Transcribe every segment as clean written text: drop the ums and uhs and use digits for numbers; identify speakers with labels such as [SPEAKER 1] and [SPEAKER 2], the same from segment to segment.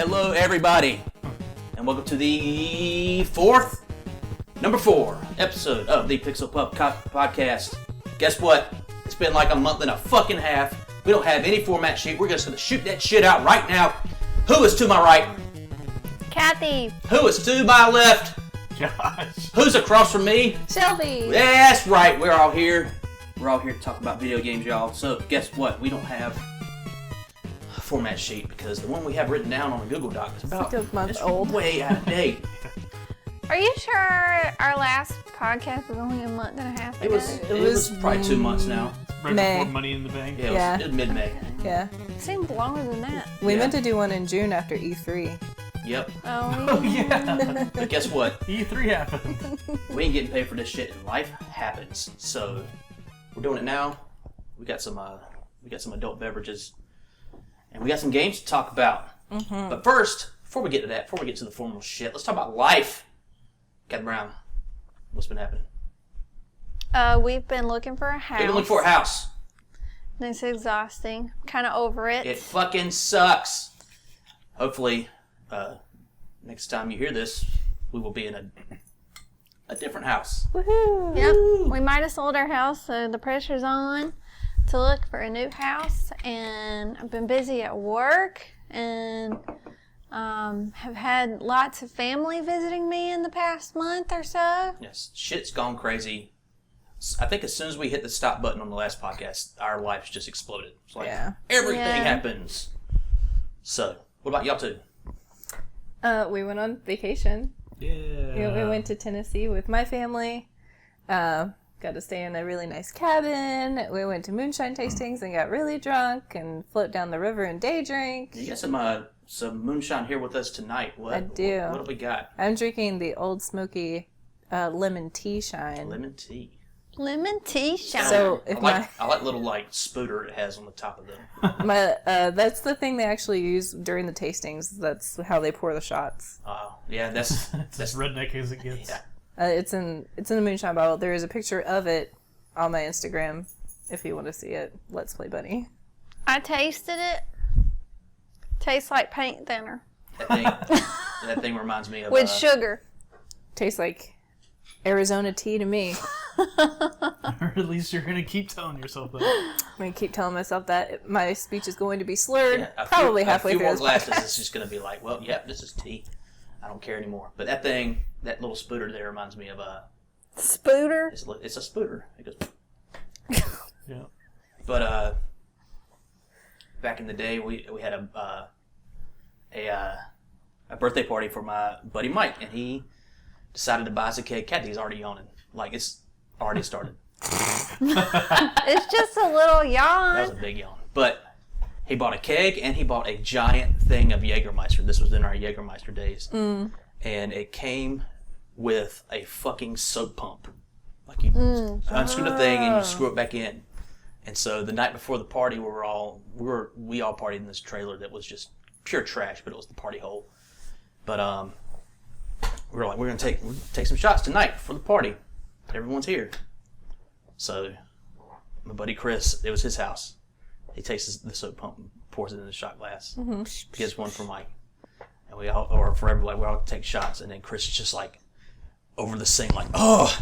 [SPEAKER 1] Hello, everybody, and welcome to the number four episode of the Pixel Pup Podcast. Guess what? It's been like a month and a fucking half. We don't have any format sheet. We're just going to shoot that shit out right now. Who is to my right?
[SPEAKER 2] Kathy.
[SPEAKER 1] Who is to my left?
[SPEAKER 3] Josh.
[SPEAKER 1] Who's across from me?
[SPEAKER 2] Shelby.
[SPEAKER 1] Yeah, that's right. We're all here. We're all here to talk about video games, y'all. So, guess what? We don't have a format sheet because the one we have written down on the Google Doc is about
[SPEAKER 2] a month old.
[SPEAKER 1] Way out of date.
[SPEAKER 2] Are you sure our last podcast was only a month and a half ago?
[SPEAKER 1] It was probably 2 months now.
[SPEAKER 3] Right
[SPEAKER 4] May.
[SPEAKER 3] before Money in the Bank.
[SPEAKER 1] Yeah, it was mid-May.
[SPEAKER 4] Yeah.
[SPEAKER 2] It seemed longer than that.
[SPEAKER 4] We meant to do one in June after E3.
[SPEAKER 1] Yep.
[SPEAKER 3] Oh, yeah.
[SPEAKER 1] But guess what?
[SPEAKER 3] E3 happened.
[SPEAKER 1] We ain't getting paid for this shit, and life happens. So we're doing it now. We got some adult beverages, and we got some games to talk about. Mm-hmm. But first, before we get to the formal shit, let's talk about life. Captain Brown, what's been happening?
[SPEAKER 2] We've been looking for a house.
[SPEAKER 1] We've been looking for a house.
[SPEAKER 2] It's exhausting. Kind of over it.
[SPEAKER 1] It fucking sucks. Hopefully, next time you hear this, we will be in a different house.
[SPEAKER 4] Woohoo!
[SPEAKER 2] Yep. We might have sold our house, so the pressure's on to look for a new house. And I've been busy at work and have had lots of family visiting me in the past month or so.
[SPEAKER 1] Yes, shit's gone crazy. I think as soon as we hit the stop button on the last podcast, our lives just exploded. It's like everything happens. So, what about y'all two?
[SPEAKER 4] We went on vacation.
[SPEAKER 3] Yeah.
[SPEAKER 4] We went to Tennessee with my family. Got to stay in a really nice cabin. We went to moonshine tastings and got really drunk and float down the river and day drink.
[SPEAKER 1] You got some moonshine here with us tonight. What?
[SPEAKER 4] I do.
[SPEAKER 1] What do we got?
[SPEAKER 4] I'm drinking the Old Smoky lemon tea shine.
[SPEAKER 1] Lemon tea.
[SPEAKER 2] Lemon tea shine.
[SPEAKER 4] So if
[SPEAKER 1] I like little spooter it has on the top of them.
[SPEAKER 4] that's the thing they actually use during the tastings. That's how they pour the shots.
[SPEAKER 1] Yeah, that's
[SPEAKER 3] as redneck as it gets.
[SPEAKER 1] Yeah.
[SPEAKER 4] It's in the moonshine bottle. There is a picture of it on my Instagram if you want to see it. Let's Play Bunny.
[SPEAKER 2] I tasted it. Tastes like paint thinner.
[SPEAKER 1] That thing reminds me of
[SPEAKER 2] with sugar.
[SPEAKER 4] Tastes like Arizona tea to me.
[SPEAKER 3] Or at least you're going to keep telling yourself that.
[SPEAKER 4] I'm going to keep telling myself that my speech is going to be slurred
[SPEAKER 1] halfway
[SPEAKER 4] through
[SPEAKER 1] through
[SPEAKER 4] this
[SPEAKER 1] glasses,
[SPEAKER 4] podcast.
[SPEAKER 1] it's just going to be like, well, yeah, this is tea. I don't care anymore. But that little spooter there reminds me of
[SPEAKER 2] Spooter?
[SPEAKER 1] It's a spooter. It goes.
[SPEAKER 3] Yeah.
[SPEAKER 1] But back in the day, we had a birthday party for my buddy Mike, and he decided to buy us a cake. Kathy's already yawning. Like, it's already started.
[SPEAKER 2] It's just a little yawn.
[SPEAKER 1] That was a big yawn. But he bought a cake, and he bought a giant thing of Jägermeister. This was in our Jägermeister days. Mm. And it came with a fucking soap pump. Like, you unscrew the thing, and you screw it back in. And so the night before the party, we all partied in this trailer that was just pure trash, but it was the party hole. But we were like, we're gonna take some shots tonight for the party. Everyone's here. So my buddy Chris, it was his house. He takes the soap pump and pours it in the shot glass. Mm-hmm. Gets one for Mike, and for everybody, we all take shots. And then Chris is just like over the sink, like, oh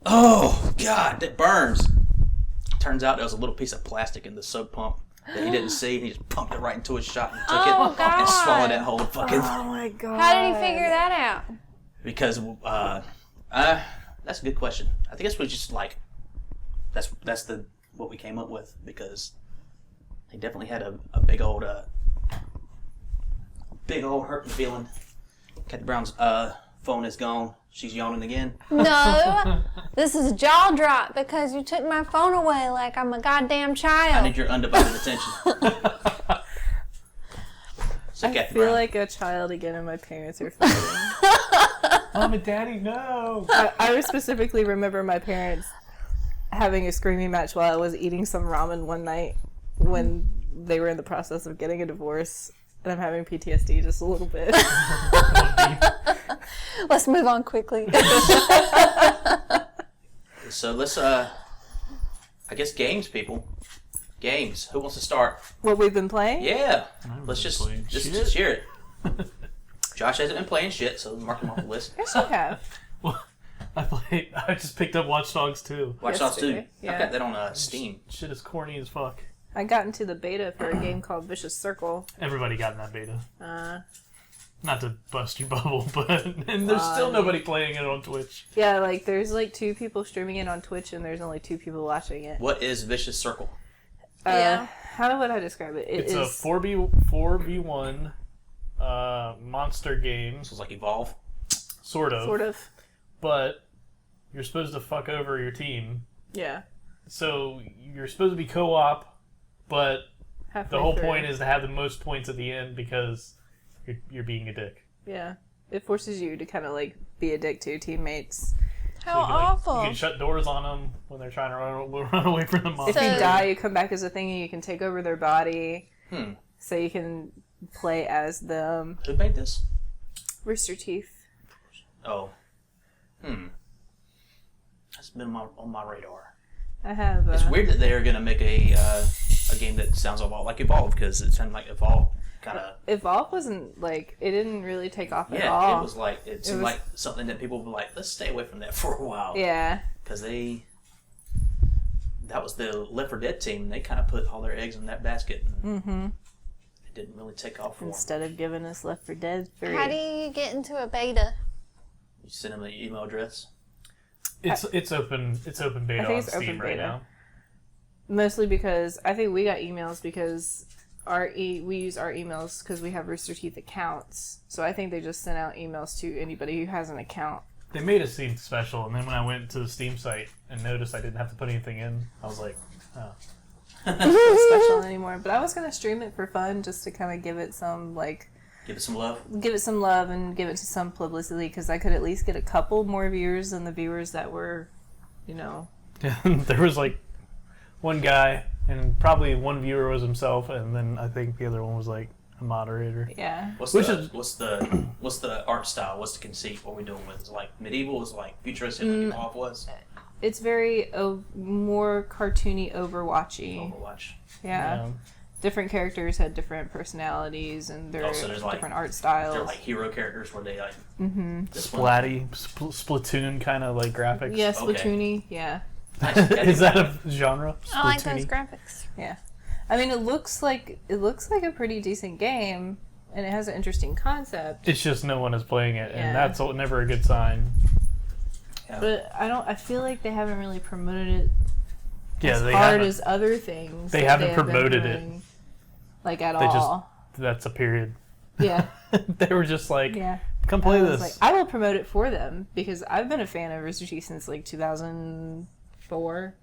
[SPEAKER 1] God, that burns. Turns out there was a little piece of plastic in the soap pump that he didn't see. He just pumped it right into his shot and took it
[SPEAKER 2] God.
[SPEAKER 1] and swallowed that whole fucking.
[SPEAKER 4] Oh my God!
[SPEAKER 2] How did he figure that out?
[SPEAKER 1] Because that's a good question. I think it's just like that's what we came up with, because he definitely had a big old hurting feeling. Cat Brown's phone is gone. She's yawning again.
[SPEAKER 2] No, this is jaw drop because you took my phone away like I'm a goddamn child.
[SPEAKER 1] I need your undivided attention. So,
[SPEAKER 4] I feel like a child again, and my parents are fighting.
[SPEAKER 3] Mom and Daddy, no!
[SPEAKER 4] I specifically remember my parents having a screaming match while I was eating some ramen one night when they were in the process of getting a divorce, and I'm having PTSD just a little bit.
[SPEAKER 2] Let's move on quickly.
[SPEAKER 1] So let's, I guess games, people. Games. Who wants to start?
[SPEAKER 4] What we've been playing?
[SPEAKER 1] Yeah.
[SPEAKER 3] I haven't
[SPEAKER 1] Let's
[SPEAKER 3] been
[SPEAKER 1] just
[SPEAKER 3] playing
[SPEAKER 1] just
[SPEAKER 3] shit.
[SPEAKER 1] hear it. Josh hasn't been playing shit, so mark him off the list.
[SPEAKER 4] Yes, I have.
[SPEAKER 3] Well, I just picked up Watch Dogs 2.
[SPEAKER 1] Watch Dogs 2.
[SPEAKER 4] Yesterday, yeah.
[SPEAKER 1] I've got that on Steam.
[SPEAKER 3] Shit is corny as fuck.
[SPEAKER 4] I got into the beta for a game called Vicious Circle.
[SPEAKER 3] Everybody got in that beta.
[SPEAKER 4] Uh,
[SPEAKER 3] Not to bust your bubble, but and there's still nobody playing it on Twitch.
[SPEAKER 4] yeah, like there's like 2 people streaming it on Twitch, and there's only 2 people watching it.
[SPEAKER 1] What is Vicious Circle?
[SPEAKER 2] Yeah.
[SPEAKER 4] How would I describe it?
[SPEAKER 3] It's a 4v1 monster game,
[SPEAKER 1] So it's like Evolve.
[SPEAKER 3] sort of.
[SPEAKER 4] Sort of.
[SPEAKER 3] But you're supposed to fuck over your team.
[SPEAKER 4] Yeah.
[SPEAKER 3] So you're supposed to be co-op, but
[SPEAKER 4] Halfway
[SPEAKER 3] the whole
[SPEAKER 4] through.
[SPEAKER 3] point is to have the most points at the end because you're being a dick.
[SPEAKER 4] Yeah. It forces you to kind of like be a dick to your teammates.
[SPEAKER 2] How
[SPEAKER 3] You can,
[SPEAKER 2] awful.
[SPEAKER 3] You can shut doors on them when they're trying to run away from the
[SPEAKER 4] If
[SPEAKER 3] monster.
[SPEAKER 4] you
[SPEAKER 2] So-
[SPEAKER 4] die, you come back as a thing and you can take over their body.
[SPEAKER 1] Hmm.
[SPEAKER 4] So you can play as them.
[SPEAKER 1] Who made this?
[SPEAKER 4] Rooster Teeth.
[SPEAKER 1] Oh. That's been on my radar.
[SPEAKER 4] I have.
[SPEAKER 1] It's weird that they're going to make a game that sounds a lot like Evolve, because it sounded like Evolve kind of...
[SPEAKER 4] Evolve wasn't like, it didn't really take off at
[SPEAKER 1] Yeah,
[SPEAKER 4] all.
[SPEAKER 1] it was like, it seemed like something that people were like, let's stay away from that for a while.
[SPEAKER 4] Yeah.
[SPEAKER 1] Because that was the Left 4 Dead team, and they kind of put all their eggs in that basket. And it didn't really take off for them.
[SPEAKER 4] Instead of giving us Left 4 Dead 3.
[SPEAKER 2] How do you get into a beta?
[SPEAKER 1] You send them an email address.
[SPEAKER 3] It's open beta
[SPEAKER 4] I think
[SPEAKER 3] on
[SPEAKER 4] it's
[SPEAKER 3] Steam
[SPEAKER 4] open
[SPEAKER 3] right
[SPEAKER 4] beta.
[SPEAKER 3] now.
[SPEAKER 4] Mostly because I think we got emails because we use our emails because we have Rooster Teeth accounts. So I think they just sent out emails to anybody who has an account.
[SPEAKER 3] They made it seem special, and then when I went to the Steam site and noticed I didn't have to put anything in, I was like, oh.
[SPEAKER 4] It's not special anymore. But I was gonna stream it for fun just to kind of give it some
[SPEAKER 1] Give it some love.
[SPEAKER 4] and give it to some publicity because I could at least get a couple more viewers than the viewers that were,
[SPEAKER 3] There was like one guy, and probably one viewer was himself, and then I think the other one was like a moderator.
[SPEAKER 4] yeah.
[SPEAKER 1] What's
[SPEAKER 3] Which
[SPEAKER 1] the art style? What's the conceit? What are we doing with it? Is it like medieval? Is it like futuristic like Evolve was?
[SPEAKER 4] It's very more cartoony, Overwatchy.
[SPEAKER 1] Overwatch.
[SPEAKER 4] Yeah. Different characters had different personalities and their
[SPEAKER 1] Also, there's, like,
[SPEAKER 4] different art styles.
[SPEAKER 1] They're like hero characters where they like this one.
[SPEAKER 3] Splatty, Splatoon kind of like graphics.
[SPEAKER 4] Yeah,
[SPEAKER 1] Okay.
[SPEAKER 4] Splatoony. Yeah.
[SPEAKER 1] Nice.
[SPEAKER 3] Is that a genre?
[SPEAKER 2] I like those
[SPEAKER 3] Splatoony?
[SPEAKER 2] graphics.
[SPEAKER 4] Yeah. I mean, it looks like a pretty decent game, and it has an interesting concept.
[SPEAKER 3] It's just no one is playing it,
[SPEAKER 4] Yeah.
[SPEAKER 3] and that's never a good sign.
[SPEAKER 4] But I feel like they haven't really promoted it
[SPEAKER 3] Yeah,
[SPEAKER 4] as
[SPEAKER 3] they
[SPEAKER 4] hard
[SPEAKER 3] haven't.
[SPEAKER 4] as other things.
[SPEAKER 3] They
[SPEAKER 4] that
[SPEAKER 3] haven't
[SPEAKER 4] have been
[SPEAKER 3] promoted it.
[SPEAKER 4] doing, like at
[SPEAKER 3] They just-
[SPEAKER 4] all.
[SPEAKER 3] That's a period.
[SPEAKER 4] Yeah.
[SPEAKER 3] They were just like,
[SPEAKER 4] Yeah.
[SPEAKER 3] come play
[SPEAKER 4] I was
[SPEAKER 3] this.
[SPEAKER 4] like, I will promote it for them because I've been a fan of Rooster Teeth since like 2004.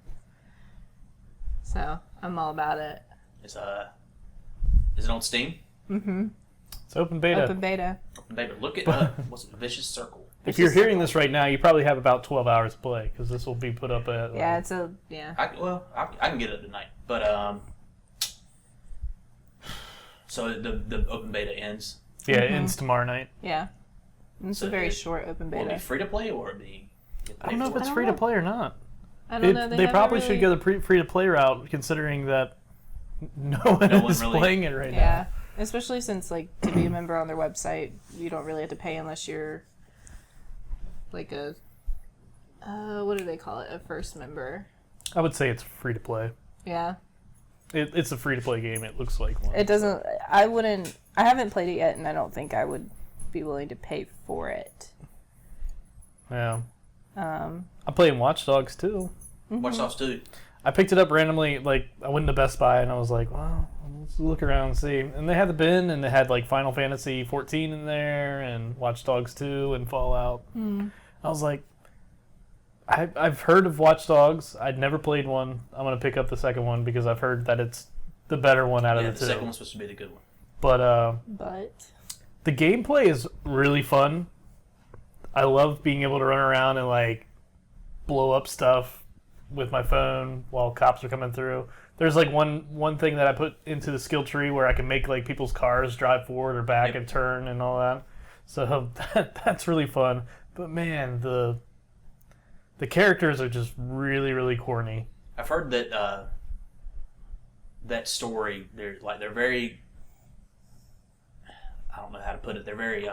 [SPEAKER 4] So I'm all about it.
[SPEAKER 1] Is it on Steam?
[SPEAKER 3] It's open beta.
[SPEAKER 4] Open beta.
[SPEAKER 1] Baby, look it up. What's it? Vicious Circle.
[SPEAKER 3] If you're hearing this right now, you probably have about 12 hours to play because this will be put up at. Like,
[SPEAKER 4] Yeah, it's a yeah.
[SPEAKER 1] I can get it tonight, but so the open beta ends.
[SPEAKER 3] yeah, it ends tomorrow night.
[SPEAKER 4] Yeah. It's
[SPEAKER 1] So
[SPEAKER 4] a very
[SPEAKER 1] it-
[SPEAKER 4] short open
[SPEAKER 1] Will it be
[SPEAKER 4] beta.
[SPEAKER 1] free to play or be?
[SPEAKER 3] I don't know if it's
[SPEAKER 4] I don't
[SPEAKER 3] free to
[SPEAKER 4] know.
[SPEAKER 3] play or not.
[SPEAKER 4] I don't know.
[SPEAKER 3] They probably should go the free to play route, considering that no one
[SPEAKER 1] No one
[SPEAKER 3] is
[SPEAKER 1] really-
[SPEAKER 3] playing it right
[SPEAKER 4] Yeah, especially since like to be a member on their website, you don't really have to pay unless you're like a what do they call it? A first member.
[SPEAKER 3] now. I would say it's free to play.
[SPEAKER 4] Yeah.
[SPEAKER 3] It's a free to play game. It looks like one.
[SPEAKER 4] It doesn't. I wouldn't. I haven't played it yet, and I don't think I would be willing to pay for it.
[SPEAKER 3] Yeah. I'm playing Watch Dogs too.
[SPEAKER 1] Watch Dogs 2.
[SPEAKER 3] I picked it up randomly. Like I went to Best Buy and I was like, well, let's look around and see. And they had the bin and they had like Final Fantasy 14 in there and Watch Dogs 2 and Fallout. I was like, I've heard of Watch Dogs. I'd never played one. I'm gonna pick up the second one because I've heard that it's the better one out
[SPEAKER 1] Yeah,
[SPEAKER 3] of
[SPEAKER 1] the
[SPEAKER 3] the two.
[SPEAKER 1] second one's supposed to be the good one.
[SPEAKER 3] But
[SPEAKER 4] But
[SPEAKER 3] the gameplay is really fun. I love being able to run around and like blow up stuff with my phone while cops are coming through. There's like one thing that I put into the skill tree where I can make like people's cars drive forward or back
[SPEAKER 1] Yep.
[SPEAKER 3] and turn and all that. So that's really fun. But man, the characters are just really, really corny.
[SPEAKER 1] I've heard that that story. They're very. I don't know how to put it. They're very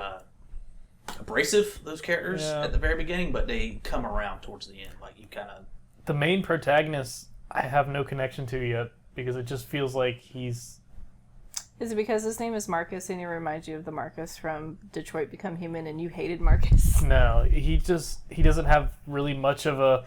[SPEAKER 1] abrasive, those characters
[SPEAKER 3] Yeah.
[SPEAKER 1] at the very beginning, but they come around towards the end. Like you kind of.
[SPEAKER 3] The main protagonist, I have no connection to yet because it just feels like he's.
[SPEAKER 4] Is it because his name is Marcus and he reminds you of the Marcus from Detroit Become Human and you hated Marcus?
[SPEAKER 3] No, he doesn't have really much of a.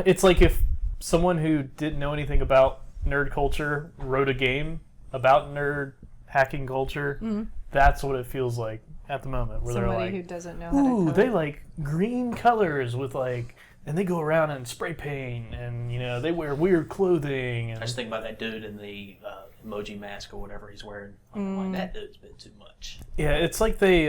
[SPEAKER 3] It's like if someone who didn't know anything about nerd culture wrote a game about nerd hacking culture. That's what it feels like at the moment. Where
[SPEAKER 4] Somebody
[SPEAKER 3] they're like,
[SPEAKER 4] who doesn't know how to
[SPEAKER 3] ooh,
[SPEAKER 4] code.
[SPEAKER 3] they like green colors with like, and they go around and spray paint, and they wear weird clothing. And
[SPEAKER 1] I just think about that dude in the emoji mask or whatever he's wearing. I'm like, that dude's been too much.
[SPEAKER 3] yeah, it's like they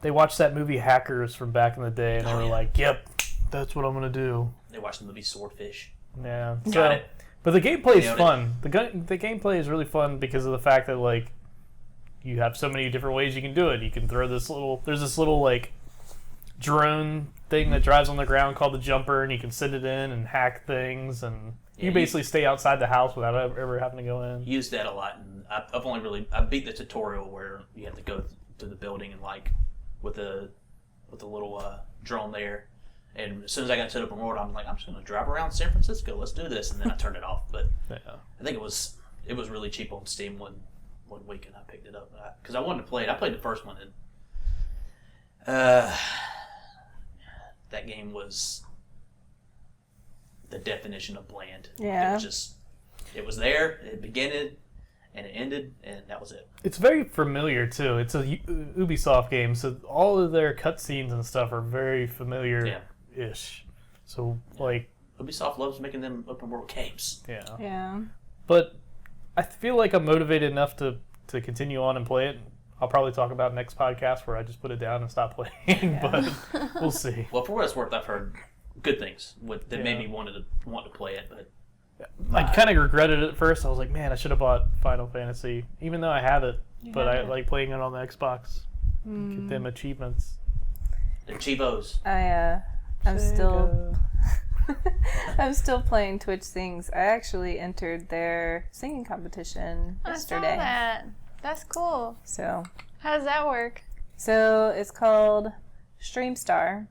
[SPEAKER 3] watched that movie Hackers from back in the day, and they were like, yep, that's what I'm gonna do.
[SPEAKER 1] They watched the movie Swordfish.
[SPEAKER 3] Yeah,
[SPEAKER 1] Got it.
[SPEAKER 3] But the gameplay is
[SPEAKER 1] Nailed it.
[SPEAKER 3] fun. The gameplay is really fun because of the fact that like you have so many different ways you can do it. You can throw this little. There's this little like drone thing that drives on the ground called the jumper, and you can send it in and hack things, and you basically stay outside the house without ever having to go in.
[SPEAKER 1] Used that a lot, and I beat the tutorial where you have to go to the building and like with the little drone there. And as soon as I got to the open world, I'm like, I'm just going to drive around San Francisco. Let's do this. And then I turned it off. But
[SPEAKER 3] Yeah.
[SPEAKER 1] I think it was really cheap on Steam one week, and I picked it up because I wanted to play it. I played the first one, and that game was the definition of bland.
[SPEAKER 4] Yeah.
[SPEAKER 1] It was just, it was there, it began and it ended, and that was it.
[SPEAKER 3] It's very familiar too. It's a Ubisoft game, so all of their cutscenes and stuff are very familiar-ish. So like,
[SPEAKER 1] Ubisoft loves making them open world games.
[SPEAKER 3] yeah.
[SPEAKER 4] Yeah.
[SPEAKER 3] But I feel like I'm motivated enough to continue on and play it. I'll probably talk about next podcast where I just put it down and stop playing, but we'll see.
[SPEAKER 1] Well, for what it's worth, I've heard good things that made
[SPEAKER 3] Yeah.
[SPEAKER 1] me want to play it, but
[SPEAKER 3] I kind of regretted it at first. I was like, man, I should have bought Final Fantasy, even though I have it. But I like playing it on the Xbox. Get them achievements.
[SPEAKER 1] the Chivos.
[SPEAKER 4] I'm still playing Twitch Sings. I actually entered their singing competition yesterday.
[SPEAKER 2] I saw that. That's cool.
[SPEAKER 4] So
[SPEAKER 2] How does that work?
[SPEAKER 4] it's called StreamStar,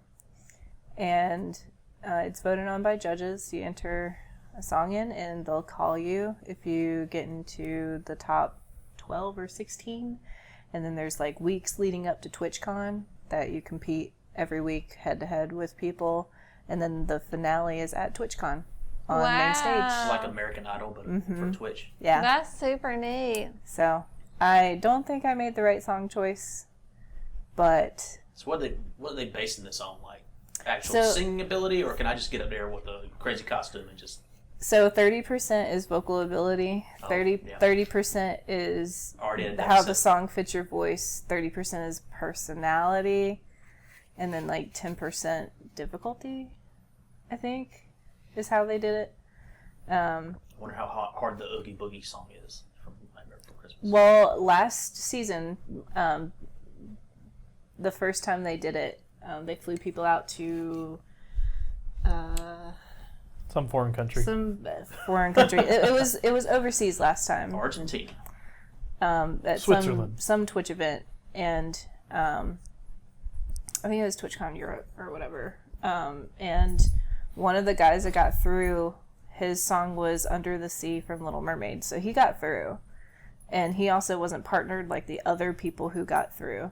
[SPEAKER 4] and it's voted on by judges. You enter a song in, and they'll call you if you get into the top 12 or 16. And then there's like weeks leading up to TwitchCon that you compete every week head to head with people. And then the finale is at TwitchCon on main stage.
[SPEAKER 1] Like American Idol, but for Twitch.
[SPEAKER 4] Yeah.
[SPEAKER 2] That's super neat.
[SPEAKER 4] So I don't think I made the right song choice, but
[SPEAKER 1] So what are they basing this on? Like actual
[SPEAKER 4] So-
[SPEAKER 1] singing ability, or can I just get up there with a crazy costume and just
[SPEAKER 4] 30% is vocal ability,
[SPEAKER 1] Oh,
[SPEAKER 4] 30% is
[SPEAKER 1] already in
[SPEAKER 4] how the
[SPEAKER 1] deficit?
[SPEAKER 4] song fits your voice, 30% is personality, and then like 10% difficulty, I think, is how they did it.
[SPEAKER 1] I wonder how hard the Oogie Boogie song is from Nightmare Before Christmas.
[SPEAKER 4] Well, last season, the first time they did it, they flew people out to
[SPEAKER 3] Some foreign country.
[SPEAKER 4] some foreign country. It was overseas last time.
[SPEAKER 1] Argentina.
[SPEAKER 4] At
[SPEAKER 3] Switzerland.
[SPEAKER 4] some Twitch event, and I think it was TwitchCon Europe or whatever. And one of the guys that got through, his song was Under the Sea from Little Mermaid, so he got through. And he also wasn't partnered like the other people who got through.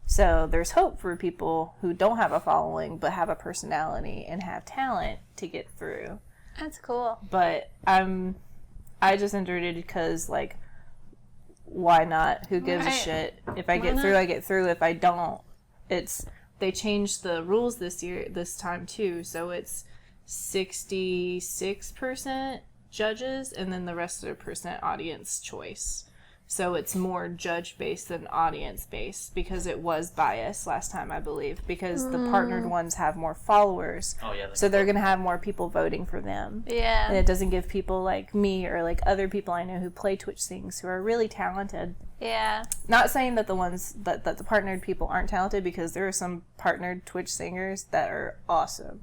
[SPEAKER 4] So there's hope for people who don't have a following but have a personality and have talent to get through.
[SPEAKER 2] That's cool.
[SPEAKER 4] But I just entered it because, like, why not? Who gives a
[SPEAKER 2] Right.
[SPEAKER 4] shit? If I
[SPEAKER 2] Why
[SPEAKER 4] get
[SPEAKER 2] not?
[SPEAKER 4] through, I get through. If I don't, they changed the rules this time too. So it's 66% judges and then the rest of the percent audience choice. So it's more judge-based than audience-based because it was biased last time, I believe, because the partnered ones have more followers.
[SPEAKER 1] Oh yeah.
[SPEAKER 4] So they're going to have more people voting for them. And
[SPEAKER 2] Yeah.
[SPEAKER 4] it doesn't give people like me or like other people I know who play Twitch Sings who are really talented.
[SPEAKER 2] Yeah.
[SPEAKER 4] Not saying that the ones that the partnered people aren't talented, because there are some partnered Twitch singers that are awesome,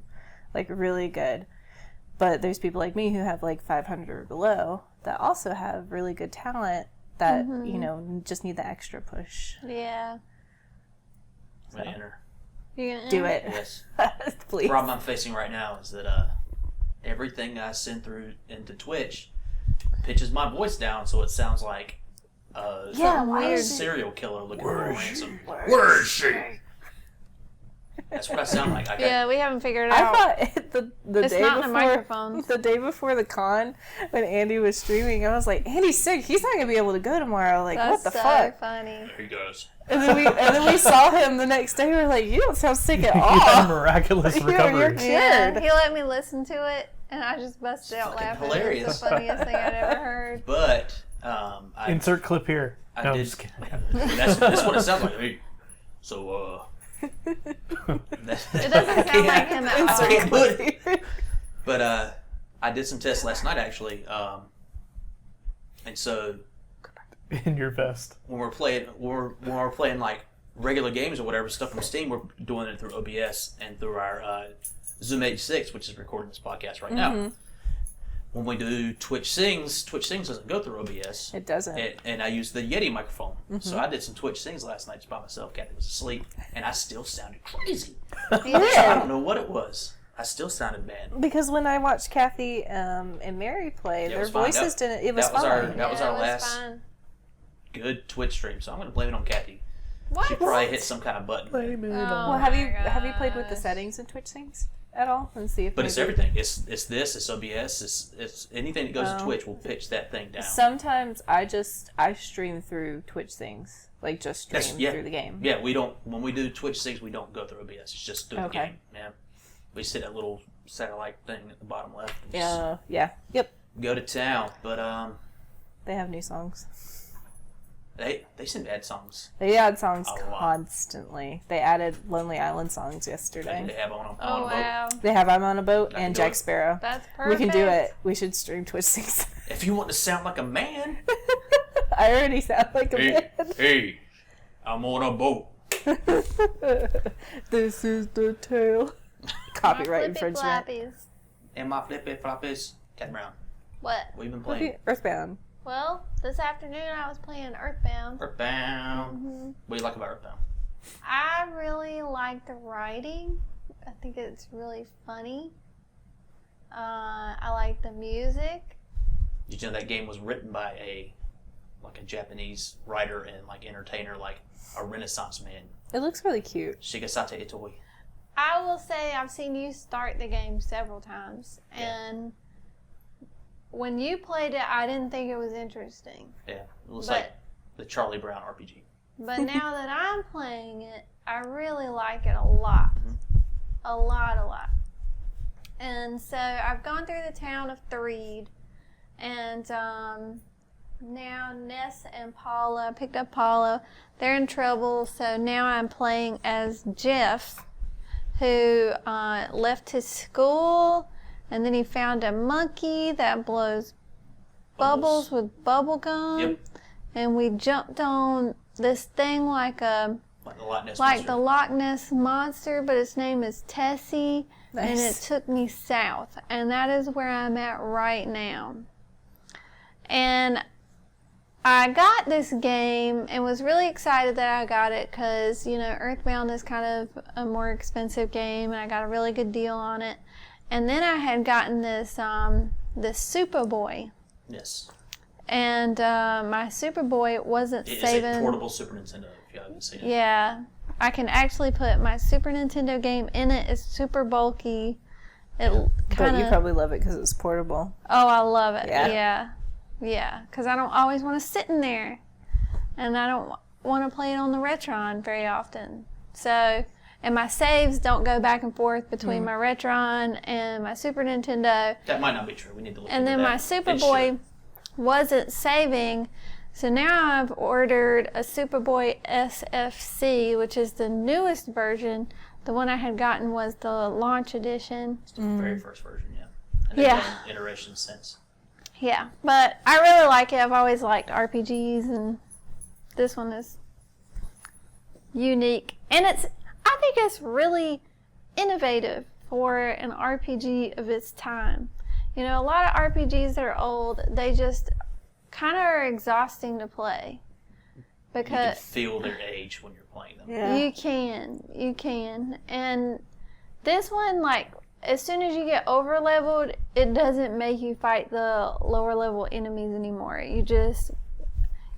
[SPEAKER 4] like really good. But there's people like me who have like 500 or below that also have really good talent, that, just need the extra push.
[SPEAKER 2] Yeah.
[SPEAKER 1] I'm gonna enter.
[SPEAKER 2] You gonna
[SPEAKER 4] Do
[SPEAKER 2] enter?
[SPEAKER 4] it.
[SPEAKER 1] Yes.
[SPEAKER 4] Please.
[SPEAKER 1] The problem I'm facing right now is that everything I send through into Twitch pitches my voice down so it sounds like
[SPEAKER 4] why
[SPEAKER 1] a
[SPEAKER 4] is it-
[SPEAKER 1] serial killer looking for a ransom. Where is she? That's what I sound like.
[SPEAKER 2] Yeah, we haven't figured it
[SPEAKER 4] I
[SPEAKER 2] out.
[SPEAKER 4] thought the
[SPEAKER 2] It's
[SPEAKER 4] day
[SPEAKER 2] not in the
[SPEAKER 4] before
[SPEAKER 2] microphones.
[SPEAKER 4] the day before the con, when Andy was streaming, I was like, Andy's sick. He's not gonna be able to go tomorrow. Like,
[SPEAKER 2] That's
[SPEAKER 4] what the
[SPEAKER 2] so
[SPEAKER 4] fuck?
[SPEAKER 2] funny.
[SPEAKER 1] Here he goes.
[SPEAKER 4] And then we saw him the next day. We were like, you don't sound sick at
[SPEAKER 3] You had a
[SPEAKER 4] all.
[SPEAKER 3] miraculous
[SPEAKER 4] You're
[SPEAKER 3] recovery.
[SPEAKER 4] cured.
[SPEAKER 2] Yeah, he let me listen to it, and I just busted out
[SPEAKER 1] Fucking
[SPEAKER 2] laughing.
[SPEAKER 1] hilarious.
[SPEAKER 2] It's the funniest thing I'd ever heard.
[SPEAKER 1] But
[SPEAKER 3] Insert clip here.
[SPEAKER 1] I
[SPEAKER 3] No, I'm
[SPEAKER 1] did.
[SPEAKER 3] just kidding.
[SPEAKER 1] That's what it sounds like. Hey, so
[SPEAKER 2] It doesn't sound like him at all.
[SPEAKER 1] I can't put it. But I did some tests last night actually, and so
[SPEAKER 3] In your vest.
[SPEAKER 1] when we're playing like regular games or whatever stuff from Steam, we're doing it through OBS and through our Zoom H6, which is recording this podcast right now. When we do Twitch Sings doesn't go through OBS.
[SPEAKER 4] It doesn't.
[SPEAKER 1] And I used the Yeti microphone. So I did some Twitch Sings last night just by myself. Kathy was asleep, and I still sounded crazy.
[SPEAKER 2] He
[SPEAKER 1] So I
[SPEAKER 2] did.
[SPEAKER 1] don't know what it was. I still sounded bad.
[SPEAKER 4] Because when I watched Kathy and Mary play,
[SPEAKER 1] Yeah, it
[SPEAKER 4] their
[SPEAKER 1] was fine.
[SPEAKER 4] voices didn't. It was
[SPEAKER 1] that was
[SPEAKER 4] fine.
[SPEAKER 1] that was
[SPEAKER 2] Yeah,
[SPEAKER 1] our
[SPEAKER 2] it
[SPEAKER 1] last
[SPEAKER 2] fine.
[SPEAKER 1] good Twitch stream. So I'm going to blame it on Kathy.
[SPEAKER 2] What?
[SPEAKER 1] She probably hit some kind of button.
[SPEAKER 3] Blame it
[SPEAKER 2] Oh.
[SPEAKER 3] on-
[SPEAKER 4] Well, have you played with the
[SPEAKER 2] gosh.
[SPEAKER 4] settings in Twitch things at all and see if?
[SPEAKER 1] But it's
[SPEAKER 4] maybe-
[SPEAKER 1] everything. It's this. It's OBS. It's anything that goes to
[SPEAKER 4] Oh.
[SPEAKER 1] Twitch will pitch that thing down.
[SPEAKER 4] Sometimes I stream through Twitch things, like just stream
[SPEAKER 1] yeah.
[SPEAKER 4] through the game.
[SPEAKER 1] Yeah, we don't. When we do Twitch Sings, we don't go through OBS. It's just through
[SPEAKER 4] Okay.
[SPEAKER 1] the game. Yeah, we sit that little satellite thing at the bottom left. And just
[SPEAKER 4] Yep.
[SPEAKER 1] go to town. But
[SPEAKER 4] They have new songs.
[SPEAKER 1] they seem to add songs.
[SPEAKER 4] They add songs
[SPEAKER 1] A lot.
[SPEAKER 4] constantly. They added Lonely Island songs
[SPEAKER 1] They
[SPEAKER 4] yesterday.
[SPEAKER 1] have on a
[SPEAKER 2] Oh
[SPEAKER 1] boat.
[SPEAKER 2] wow,
[SPEAKER 4] They have I'm on a Boat
[SPEAKER 1] I can
[SPEAKER 4] and
[SPEAKER 1] do
[SPEAKER 4] Jack
[SPEAKER 1] it.
[SPEAKER 4] Sparrow.
[SPEAKER 2] that's
[SPEAKER 4] We
[SPEAKER 2] perfect.
[SPEAKER 4] can do it. We should stream Twitch things.
[SPEAKER 1] If you want to sound like a man,
[SPEAKER 4] I already sound like a man.
[SPEAKER 1] hey, I'm on a boat.
[SPEAKER 4] This is the tale. Copyright
[SPEAKER 2] Flippy
[SPEAKER 4] infringement.
[SPEAKER 2] flappies.
[SPEAKER 1] And my flippy floppies. Cat Brown.
[SPEAKER 2] What?
[SPEAKER 1] We've been playing
[SPEAKER 4] Earthbound.
[SPEAKER 2] Well, this afternoon I was playing Earthbound.
[SPEAKER 1] Earthbound. What do you like about Earthbound?
[SPEAKER 2] I really like the writing. I think it's really funny. I like the music.
[SPEAKER 1] Did you know that game was written by a Japanese writer and entertainer, like a Renaissance man,
[SPEAKER 4] It looks really cute.
[SPEAKER 1] Shigesata Itoi.
[SPEAKER 2] I will say I've seen you start the game several times, and when you played it, I didn't think it was interesting.
[SPEAKER 1] Yeah, it looks
[SPEAKER 2] But-
[SPEAKER 1] like the Charlie Brown RPG.
[SPEAKER 2] But now that I'm playing it, I really like it a lot. A lot. And so I've gone through the town of Threed, and now Ness and Paula, picked up Paula, they're in trouble, so now I'm playing as Jeff, who left his school, and then he found a monkey that blows bubbles with bubble gum,
[SPEAKER 1] Yep.
[SPEAKER 2] and we jumped on this thing like the
[SPEAKER 1] Monster.
[SPEAKER 2] Loch Ness monster, but its name is Tessie, and it
[SPEAKER 4] Nice.
[SPEAKER 2] took me south, and that is where I'm at right now. And I got this game and was really excited that I got it because, Earthbound is kind of a more expensive game, and I got a really good deal on it. And then I had gotten this Superboy,
[SPEAKER 1] Yes.
[SPEAKER 2] and my Superboy wasn't
[SPEAKER 1] It is
[SPEAKER 2] saving.
[SPEAKER 1] a portable Super Nintendo, if you haven't seen it.
[SPEAKER 2] Yeah, I can actually put my Super Nintendo game in it. It's super bulky. It
[SPEAKER 4] But
[SPEAKER 2] kind
[SPEAKER 4] you
[SPEAKER 2] of.
[SPEAKER 4] probably love it because it's portable.
[SPEAKER 2] Oh, I love it.
[SPEAKER 4] Yeah.
[SPEAKER 2] Yeah. Because I don't always want to sit in there, and I don't want to play it on the Retron very often. So, and my saves don't go back and forth between my Retron and my Super Nintendo.
[SPEAKER 1] That might not be true. We need to look
[SPEAKER 2] And
[SPEAKER 1] into
[SPEAKER 2] then
[SPEAKER 1] that.
[SPEAKER 2] my
[SPEAKER 1] It
[SPEAKER 2] Superboy
[SPEAKER 1] should.
[SPEAKER 2] wasn't saving, so now I've ordered a Superboy SFC, which is the newest version. The one I had gotten was the launch edition.
[SPEAKER 1] It's the very first version, yeah. And they've
[SPEAKER 2] Yeah.
[SPEAKER 1] done iterations since.
[SPEAKER 2] Yeah, but I really like it. I've always liked RPGs, and this one is unique. And I think it's really innovative for an RPG of its time. A lot of RPGs that are old, they just kind of are exhausting to play.
[SPEAKER 1] You
[SPEAKER 2] Because
[SPEAKER 1] can feel their age when you're playing them.
[SPEAKER 4] Yeah.
[SPEAKER 2] you can. And this one, like, as soon as you get over leveled, it doesn't make you fight the lower level enemies anymore.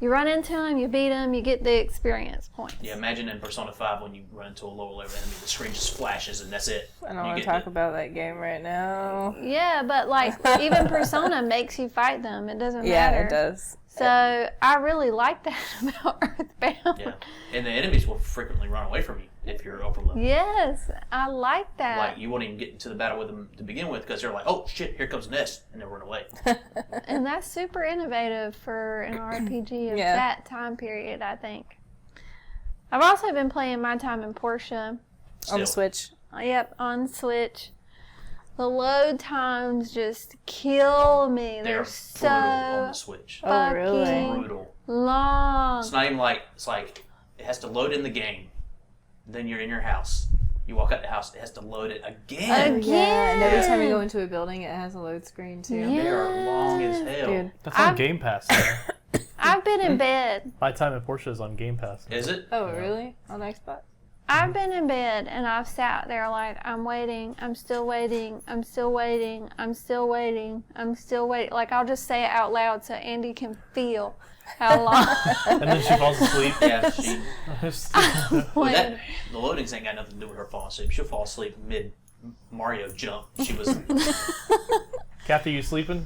[SPEAKER 2] You run into them, you beat them, you get the experience points.
[SPEAKER 1] Yeah, imagine in Persona 5 when you run into a lower level enemy, the screen just flashes and that's it.
[SPEAKER 4] I don't
[SPEAKER 1] You
[SPEAKER 4] want to
[SPEAKER 1] get
[SPEAKER 4] talk
[SPEAKER 1] the-
[SPEAKER 4] about that game right now.
[SPEAKER 2] Yeah, but like even Persona makes you fight them. It doesn't
[SPEAKER 4] Yeah,
[SPEAKER 2] matter.
[SPEAKER 4] it does.
[SPEAKER 2] So I really like that about Earthbound.
[SPEAKER 1] Yeah, and the enemies will frequently run away from you if you're over level.
[SPEAKER 2] Yes, I like that.
[SPEAKER 1] Like, you won't even get into the battle with them to begin with because they're like, oh shit, here comes Nest, and they run away.
[SPEAKER 2] And that's super innovative for an RPG of
[SPEAKER 4] Yeah.
[SPEAKER 2] that time period, I think. I've also been playing My Time in Portia.
[SPEAKER 4] On the
[SPEAKER 1] Still.
[SPEAKER 4] Switch.
[SPEAKER 2] Yep, on Switch. The load times just kill me.
[SPEAKER 1] They're
[SPEAKER 2] They're
[SPEAKER 1] brutal on the
[SPEAKER 2] so
[SPEAKER 1] Switch.
[SPEAKER 4] Oh, really?
[SPEAKER 2] fucking
[SPEAKER 1] Brutal.
[SPEAKER 2] long.
[SPEAKER 1] It's not even like, it's like, it has to load in the game. Then you're in your house. You walk out the house, it has to load it again.
[SPEAKER 2] Again.
[SPEAKER 4] Yeah, and every time you go into a building, it has a load screen too.
[SPEAKER 2] Yeah.
[SPEAKER 1] They are long as hell.
[SPEAKER 4] Dude.
[SPEAKER 3] That's on
[SPEAKER 2] I've-
[SPEAKER 3] Game Pass. Though.
[SPEAKER 2] I've been in bed.
[SPEAKER 3] My Time at Porsche is on Game Pass.
[SPEAKER 1] Is it?
[SPEAKER 4] Oh, really? On Xbox?
[SPEAKER 2] I've been in bed and I've sat there like, I'm waiting, I'm still waiting, I'm still waiting, I'm still waiting, I'm still waiting. Like, I'll just say it out loud so Andy can feel how long.
[SPEAKER 3] And then she falls asleep.
[SPEAKER 1] Yeah, she. Well,
[SPEAKER 2] Wait.
[SPEAKER 1] that, the loadings ain't got nothing to do with her falling asleep. She'll fall asleep mid Mario jump. She was.
[SPEAKER 3] Kathy, you sleeping?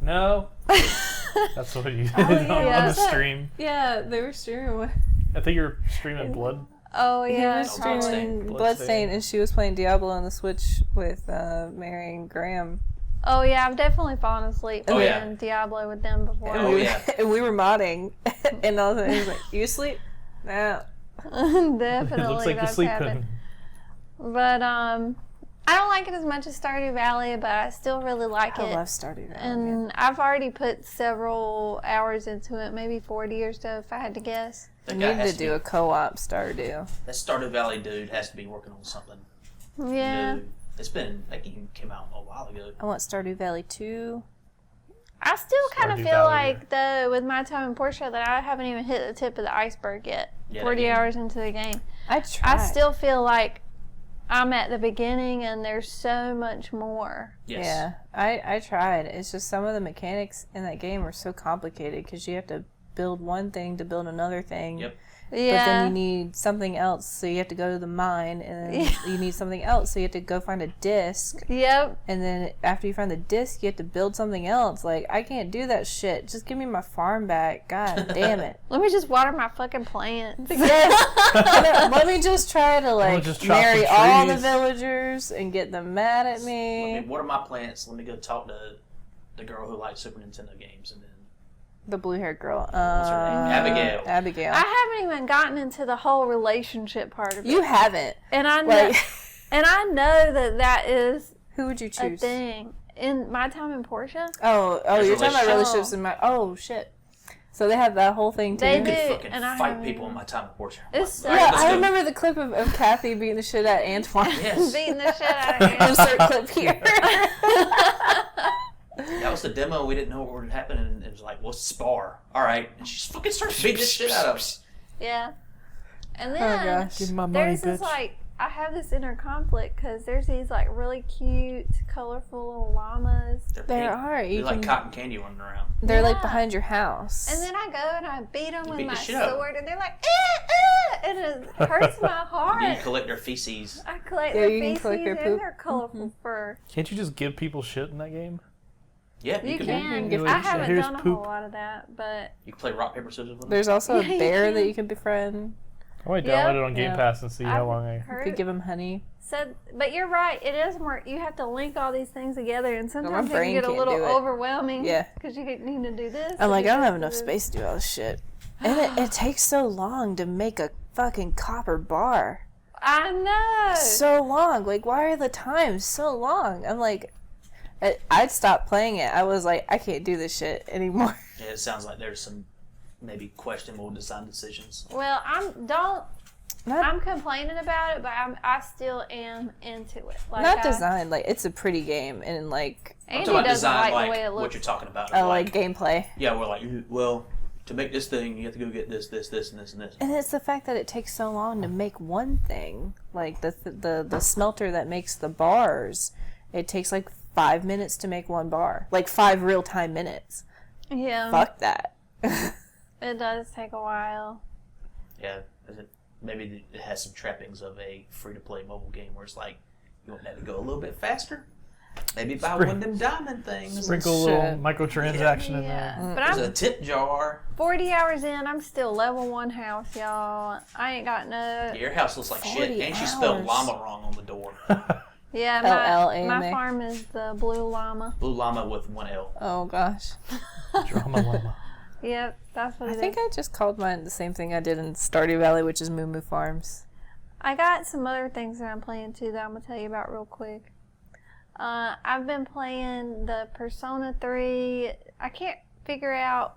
[SPEAKER 3] No. That's what you did on
[SPEAKER 2] yeah.
[SPEAKER 3] the stream.
[SPEAKER 4] Yeah, they were streaming.
[SPEAKER 3] I think you're streaming Blood.
[SPEAKER 2] Oh,
[SPEAKER 4] He
[SPEAKER 2] yeah.
[SPEAKER 4] was
[SPEAKER 1] Bloodstain.
[SPEAKER 4] streaming
[SPEAKER 3] Bloodstain.
[SPEAKER 4] Bloodstain, and she was playing Diablo on the Switch with Mary and Graham.
[SPEAKER 2] Oh, yeah, I've definitely fallen asleep
[SPEAKER 1] Oh,
[SPEAKER 2] playing
[SPEAKER 1] yeah.
[SPEAKER 2] Diablo with them before.
[SPEAKER 1] Oh, yeah.
[SPEAKER 4] And we were modding, and all of a sudden he was like, "You asleep?" No.
[SPEAKER 2] Definitely,
[SPEAKER 3] It looks like you're
[SPEAKER 2] that's
[SPEAKER 3] sleeping.
[SPEAKER 2] happened. But, I don't like it as much as Stardew Valley, but I still really like
[SPEAKER 4] I
[SPEAKER 2] it.
[SPEAKER 4] love Stardew Valley. man.
[SPEAKER 2] And I've already put several hours into it, maybe 40 or so if I had to guess.
[SPEAKER 4] I
[SPEAKER 1] That guy
[SPEAKER 4] need
[SPEAKER 1] has
[SPEAKER 4] to do a co-op Stardew.
[SPEAKER 1] That Stardew Valley dude has to be working on something
[SPEAKER 2] Yeah.
[SPEAKER 1] new. It's been, that game came out a while ago.
[SPEAKER 4] I want Stardew Valley 2.
[SPEAKER 2] I still kind of
[SPEAKER 3] Stardew
[SPEAKER 2] feel
[SPEAKER 3] Valley.
[SPEAKER 2] like, though, with My Time in Portia, that I haven't even hit the tip of the iceberg yet.
[SPEAKER 1] Yeah,
[SPEAKER 2] 40
[SPEAKER 1] that game-
[SPEAKER 2] hours into the game.
[SPEAKER 4] I tried.
[SPEAKER 2] I still feel like I'm at the beginning and there's so much more.
[SPEAKER 1] Yes.
[SPEAKER 4] Yeah, I tried. It's just some of the mechanics in that game are so complicated because you have to build one thing to build another thing.
[SPEAKER 1] Yep.
[SPEAKER 4] But
[SPEAKER 2] Yeah.
[SPEAKER 4] then you need something else, so you have to go to the mine, and then you need something else, so you have to go find a disc,
[SPEAKER 2] Yep.
[SPEAKER 4] and then after you find the disc, you have to build something else. Like, I can't do that shit. Just give me my farm back. God damn it.
[SPEAKER 2] Let me just water my fucking plants.
[SPEAKER 4] Yes. Let me just try to, like,
[SPEAKER 3] just chop
[SPEAKER 4] marry
[SPEAKER 3] some
[SPEAKER 4] all the
[SPEAKER 3] trees.
[SPEAKER 4] villagers and get them mad at
[SPEAKER 1] Let
[SPEAKER 4] me.
[SPEAKER 1] me water my plants. Let me go talk to the girl who likes Super Nintendo games, and then
[SPEAKER 4] The blue-haired girl.
[SPEAKER 1] what's her name? Abigail.
[SPEAKER 4] Abigail.
[SPEAKER 2] I haven't even gotten into the whole relationship part of it.
[SPEAKER 4] You haven't.
[SPEAKER 2] And I know,
[SPEAKER 4] Like,
[SPEAKER 2] and I know that that is
[SPEAKER 4] who would you
[SPEAKER 2] a
[SPEAKER 4] choose?
[SPEAKER 2] thing. In My Time in Portia,
[SPEAKER 4] Oh,
[SPEAKER 1] There's
[SPEAKER 4] you're talking about
[SPEAKER 2] relationships.
[SPEAKER 4] relationships in my. Oh shit. So they have that whole thing too.
[SPEAKER 2] They
[SPEAKER 1] you
[SPEAKER 2] do.
[SPEAKER 1] could fucking
[SPEAKER 2] and I
[SPEAKER 1] fight
[SPEAKER 2] haven't
[SPEAKER 1] people
[SPEAKER 2] even-
[SPEAKER 1] on my time of Portia.
[SPEAKER 2] It's
[SPEAKER 1] Like,
[SPEAKER 4] Yeah,
[SPEAKER 1] let's
[SPEAKER 4] I
[SPEAKER 1] go.
[SPEAKER 4] remember the clip of Kathy beating the shit out of Antoine.
[SPEAKER 1] Yes.
[SPEAKER 2] beating the shit out of him.
[SPEAKER 4] Insert clip here.
[SPEAKER 1] That was the demo. We didn't know what would happen, and it was like, "What's spar?" All right, and she just fucking starts beating the shit out of us.
[SPEAKER 2] Yeah. And
[SPEAKER 4] Oh
[SPEAKER 2] then
[SPEAKER 4] gosh.
[SPEAKER 3] Give me my money,
[SPEAKER 2] there's this
[SPEAKER 3] bitch.
[SPEAKER 2] like, I have this inner conflict because there's these like really cute, colorful little llamas.
[SPEAKER 1] They're
[SPEAKER 4] There
[SPEAKER 1] pink.
[SPEAKER 4] are.
[SPEAKER 1] They're
[SPEAKER 4] You
[SPEAKER 1] like
[SPEAKER 4] can,
[SPEAKER 1] cotton candy running around.
[SPEAKER 4] they're like
[SPEAKER 2] Yeah.
[SPEAKER 4] behind your house.
[SPEAKER 2] And then I go and I beat them with
[SPEAKER 1] beat
[SPEAKER 2] my
[SPEAKER 1] the shit out of 'em.
[SPEAKER 2] sword, and they're like, and it hurts my heart.
[SPEAKER 1] You can collect their feces.
[SPEAKER 2] I collect
[SPEAKER 4] Yeah,
[SPEAKER 2] their
[SPEAKER 4] you can
[SPEAKER 2] feces
[SPEAKER 4] collect their
[SPEAKER 2] and
[SPEAKER 4] poop.
[SPEAKER 2] their colorful fur.
[SPEAKER 3] Can't you just give people shit in that game?
[SPEAKER 1] Yeah,
[SPEAKER 2] You
[SPEAKER 1] can.
[SPEAKER 2] can.
[SPEAKER 3] give
[SPEAKER 2] I
[SPEAKER 3] it-
[SPEAKER 2] haven't
[SPEAKER 3] here's
[SPEAKER 2] done a
[SPEAKER 3] poop.
[SPEAKER 2] whole lot of that, but
[SPEAKER 1] You can play rock paper scissors with them.
[SPEAKER 4] There's also a
[SPEAKER 2] Yeah, you
[SPEAKER 4] bear
[SPEAKER 2] can.
[SPEAKER 4] that you can befriend.
[SPEAKER 3] I might
[SPEAKER 2] Yep.
[SPEAKER 3] download it on Game
[SPEAKER 4] Yeah.
[SPEAKER 3] Pass and see how
[SPEAKER 2] I've
[SPEAKER 3] long I.
[SPEAKER 4] You
[SPEAKER 2] heard.
[SPEAKER 4] could give them honey.
[SPEAKER 2] So, but you're right. It is more. You have to link all these things together, and sometimes it can
[SPEAKER 4] brain
[SPEAKER 2] get a
[SPEAKER 4] can't
[SPEAKER 2] little
[SPEAKER 4] do it.
[SPEAKER 2] overwhelming.
[SPEAKER 4] Yeah.
[SPEAKER 2] Because you need to do this.
[SPEAKER 4] I'm like,
[SPEAKER 2] and
[SPEAKER 4] I don't
[SPEAKER 2] do
[SPEAKER 4] have
[SPEAKER 2] this,
[SPEAKER 4] enough
[SPEAKER 2] and
[SPEAKER 4] space to do all this shit. And it takes so long to make a fucking copper bar.
[SPEAKER 2] I know.
[SPEAKER 4] So long. Like, why are the times so long? I'm like, I'd stop playing it. I was like, I can't do this shit anymore.
[SPEAKER 1] Yeah, it sounds like there's some maybe questionable design decisions.
[SPEAKER 2] Well, don't I'm complaining about it, but I still am into it. Like
[SPEAKER 4] Not design, like it's a pretty game, and like
[SPEAKER 2] Andy
[SPEAKER 1] talking about
[SPEAKER 2] doesn't
[SPEAKER 1] design,
[SPEAKER 2] like the way it
[SPEAKER 1] what
[SPEAKER 2] looks.
[SPEAKER 1] you're talking about.
[SPEAKER 4] like gameplay.
[SPEAKER 1] Yeah, we're like, well, to make this thing, you have to go get this, and this, and this.
[SPEAKER 4] And it's the fact that it takes so long to make one thing, like the smelter that makes the bars. It takes like 5 minutes to make one bar, like 5 real-time minutes.
[SPEAKER 2] Yeah.
[SPEAKER 4] Fuck that.
[SPEAKER 2] It does take a while.
[SPEAKER 1] Yeah, maybe it has some trappings of a free-to-play mobile game where it's like, you want that to go a little bit faster? Maybe buy one of them diamond things.
[SPEAKER 3] Sprinkle a little microtransaction in there.
[SPEAKER 2] Yeah. But
[SPEAKER 1] There's
[SPEAKER 2] I'm
[SPEAKER 1] a tip jar.
[SPEAKER 2] 40 hours in, I'm still level 1 house, y'all. I ain't got no...
[SPEAKER 1] Your house looks like shit,
[SPEAKER 4] 40
[SPEAKER 1] and she spelled
[SPEAKER 4] hours.
[SPEAKER 1] llama wrong on the door.
[SPEAKER 2] Yeah,
[SPEAKER 4] LLAMA.
[SPEAKER 2] my farm is the Blue Llama.
[SPEAKER 1] Blue llama with 1 L.
[SPEAKER 4] Oh gosh.
[SPEAKER 3] Drama llama.
[SPEAKER 2] Yep, that's what
[SPEAKER 4] I
[SPEAKER 2] it
[SPEAKER 4] think
[SPEAKER 2] is.
[SPEAKER 4] I just called mine the same thing I did in Stardew Valley, which is Moo Moo Farms.
[SPEAKER 2] I got some other things that I'm playing too that I'm going to tell you about real quick. I've been playing the Persona 3. I can't figure out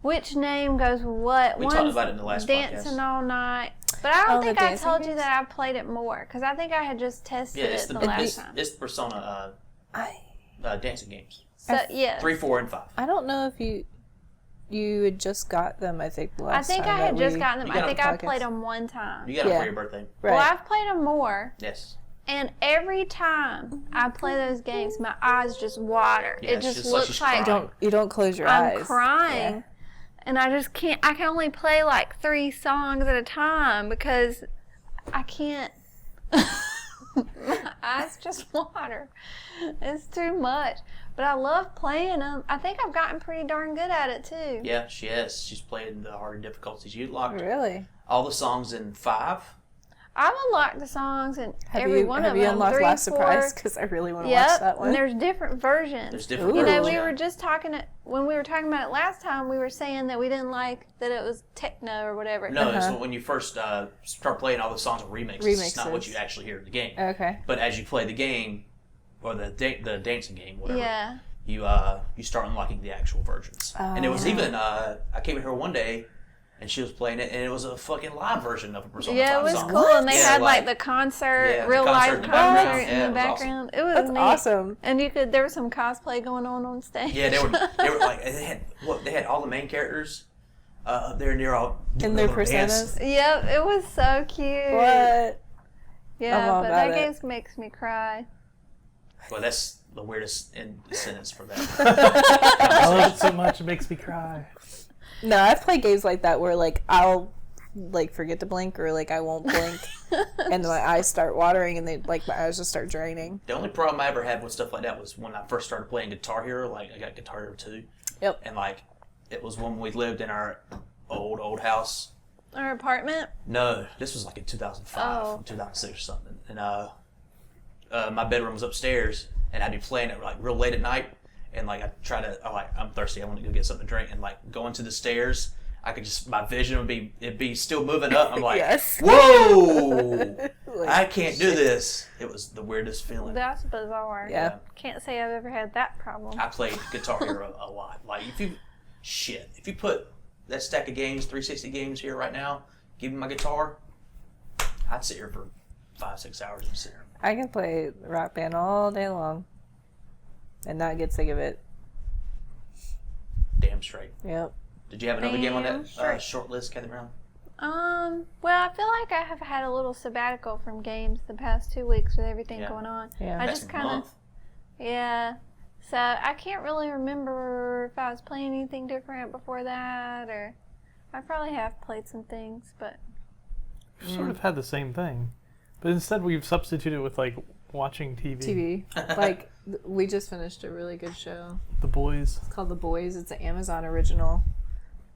[SPEAKER 2] which name goes with what.
[SPEAKER 1] We talked about it in the last
[SPEAKER 2] Dancing
[SPEAKER 1] podcast.
[SPEAKER 2] All Night. But I don't
[SPEAKER 4] Oh,
[SPEAKER 2] think
[SPEAKER 4] the
[SPEAKER 2] I
[SPEAKER 4] dancing
[SPEAKER 2] told you
[SPEAKER 4] games?
[SPEAKER 2] that I played it more. Because I think I had just tested
[SPEAKER 1] Yeah, it's
[SPEAKER 2] it
[SPEAKER 1] the
[SPEAKER 2] the last time.
[SPEAKER 1] it's Persona dancing games.
[SPEAKER 2] So, yeah.
[SPEAKER 1] 3, 4, and 5.
[SPEAKER 4] I don't know if you had just got them. I think the
[SPEAKER 2] I
[SPEAKER 4] last
[SPEAKER 2] think
[SPEAKER 4] time
[SPEAKER 2] I had
[SPEAKER 4] that
[SPEAKER 2] just
[SPEAKER 4] we-
[SPEAKER 2] gotten them.
[SPEAKER 1] You got
[SPEAKER 2] I think
[SPEAKER 1] them
[SPEAKER 2] I
[SPEAKER 4] podcast.
[SPEAKER 2] played them one time.
[SPEAKER 1] You got them
[SPEAKER 4] Yeah.
[SPEAKER 1] for your birthday.
[SPEAKER 4] Right.
[SPEAKER 2] Well, I've played them more.
[SPEAKER 1] Yes.
[SPEAKER 2] And every time I play those games, my eyes just water.
[SPEAKER 1] Yeah,
[SPEAKER 2] it
[SPEAKER 1] it's
[SPEAKER 2] just
[SPEAKER 1] just like
[SPEAKER 2] looks
[SPEAKER 1] she's
[SPEAKER 2] like
[SPEAKER 1] crying.
[SPEAKER 4] you don't close your
[SPEAKER 2] I'm
[SPEAKER 4] eyes.
[SPEAKER 2] crying.
[SPEAKER 4] Yeah.
[SPEAKER 2] And I just can't. I can only play like 3 songs at a time because I can't. My eyes just water. It's too much. But I love playing them. I think I've gotten pretty darn good at it too.
[SPEAKER 1] Yeah, she has. She's played the harder difficulties. You locked
[SPEAKER 4] Really?
[SPEAKER 1] all the songs in 5.
[SPEAKER 2] I've unlocked the songs and
[SPEAKER 4] Have
[SPEAKER 2] every
[SPEAKER 4] you
[SPEAKER 2] one
[SPEAKER 4] have
[SPEAKER 2] of
[SPEAKER 4] you
[SPEAKER 2] them.
[SPEAKER 4] unlocked
[SPEAKER 2] 3,
[SPEAKER 4] Last
[SPEAKER 2] 4.
[SPEAKER 4] Surprise? Because I really want to
[SPEAKER 2] Yep.
[SPEAKER 4] watch that one.
[SPEAKER 2] And there's different versions.
[SPEAKER 1] There's different
[SPEAKER 4] Ooh.
[SPEAKER 2] You know,
[SPEAKER 1] versions,
[SPEAKER 2] we
[SPEAKER 1] yeah.
[SPEAKER 2] were just talking when we were talking about it last time. We were saying that we didn't like that it was techno or whatever.
[SPEAKER 1] No, it's when you first start playing all the songs with remixes. It's not what
[SPEAKER 4] Remixes.
[SPEAKER 1] you actually hear in the game.
[SPEAKER 4] Okay.
[SPEAKER 1] But as you play the game, or the dancing game, whatever,
[SPEAKER 2] Yeah.
[SPEAKER 1] you start unlocking the actual versions. And it was
[SPEAKER 4] Oh.
[SPEAKER 1] even I came in here one day, and she was playing it, and it was a fucking live version of a Persona 5
[SPEAKER 2] Yeah, it was
[SPEAKER 1] song.
[SPEAKER 2] cool, and they
[SPEAKER 1] Yeah,
[SPEAKER 2] had like the concert,
[SPEAKER 1] yeah, the
[SPEAKER 2] real
[SPEAKER 1] concert
[SPEAKER 2] life
[SPEAKER 1] in the background.
[SPEAKER 2] concert
[SPEAKER 1] Yeah,
[SPEAKER 2] in
[SPEAKER 1] it
[SPEAKER 2] the
[SPEAKER 1] was awesome.
[SPEAKER 2] background. It was
[SPEAKER 4] That's
[SPEAKER 2] neat.
[SPEAKER 4] awesome.
[SPEAKER 2] And there was some cosplay going on stage.
[SPEAKER 1] Yeah, they were like they had all the main characters up there near all
[SPEAKER 4] In their
[SPEAKER 1] little dance.
[SPEAKER 4] personas.
[SPEAKER 2] Yep, it was so cute.
[SPEAKER 4] What?
[SPEAKER 2] Yeah,
[SPEAKER 4] I'm all
[SPEAKER 2] but
[SPEAKER 4] about
[SPEAKER 2] that
[SPEAKER 4] it.
[SPEAKER 2] game makes me cry.
[SPEAKER 1] Well, that's the weirdest sentence for that.
[SPEAKER 3] I love it so much it makes me cry.
[SPEAKER 4] No, I've played games like that where like I'll like forget to blink or like I won't blink and my eyes start watering and my eyes just start draining.
[SPEAKER 1] The only problem I ever had with stuff like that was when I first started playing Guitar Hero. Like I got Guitar Hero 2.
[SPEAKER 4] Yep.
[SPEAKER 1] And like it was when we lived in our old house.
[SPEAKER 2] Our apartment.
[SPEAKER 1] No, this was like in 2005,
[SPEAKER 2] Oh.
[SPEAKER 1] 2006 or something. And my bedroom was upstairs, and I'd be playing it like real late at night. And like I'm thirsty. I want to go get something to drink. And like going to the stairs, I could just my vision it'd be still moving up. I'm like,
[SPEAKER 4] Yes.
[SPEAKER 1] whoa,
[SPEAKER 4] Like,
[SPEAKER 1] I can't do this. It was the weirdest feeling.
[SPEAKER 2] That's bizarre.
[SPEAKER 4] Yeah.
[SPEAKER 2] Can't say I've ever had that problem.
[SPEAKER 1] I played Guitar Hero a lot. Like if you put that stack of games, 360 games here right now, give me my guitar, I'd sit here for 5-6 hours and sit here.
[SPEAKER 4] I can play Rock Band all day long and not get sick of it.
[SPEAKER 1] Damn straight.
[SPEAKER 4] Yep.
[SPEAKER 1] Did you have another game on
[SPEAKER 2] Damn
[SPEAKER 1] that
[SPEAKER 2] straight.
[SPEAKER 1] short list, Kathy Brown?
[SPEAKER 2] Well, I feel like I have had a little sabbatical from games the past 2 weeks with everything
[SPEAKER 1] Yeah.
[SPEAKER 2] going on.
[SPEAKER 4] Yeah.
[SPEAKER 2] I
[SPEAKER 1] That's
[SPEAKER 2] just
[SPEAKER 1] a
[SPEAKER 2] kind of,
[SPEAKER 1] month.
[SPEAKER 2] yeah. So I can't really remember if I was playing anything different before that, or I probably have played some things, but
[SPEAKER 3] We've sort of had the same thing. But instead we've substituted with like watching TV.
[SPEAKER 4] TV. Like we just finished a really good show.
[SPEAKER 3] The Boys.
[SPEAKER 4] It's called The Boys. It's an Amazon original.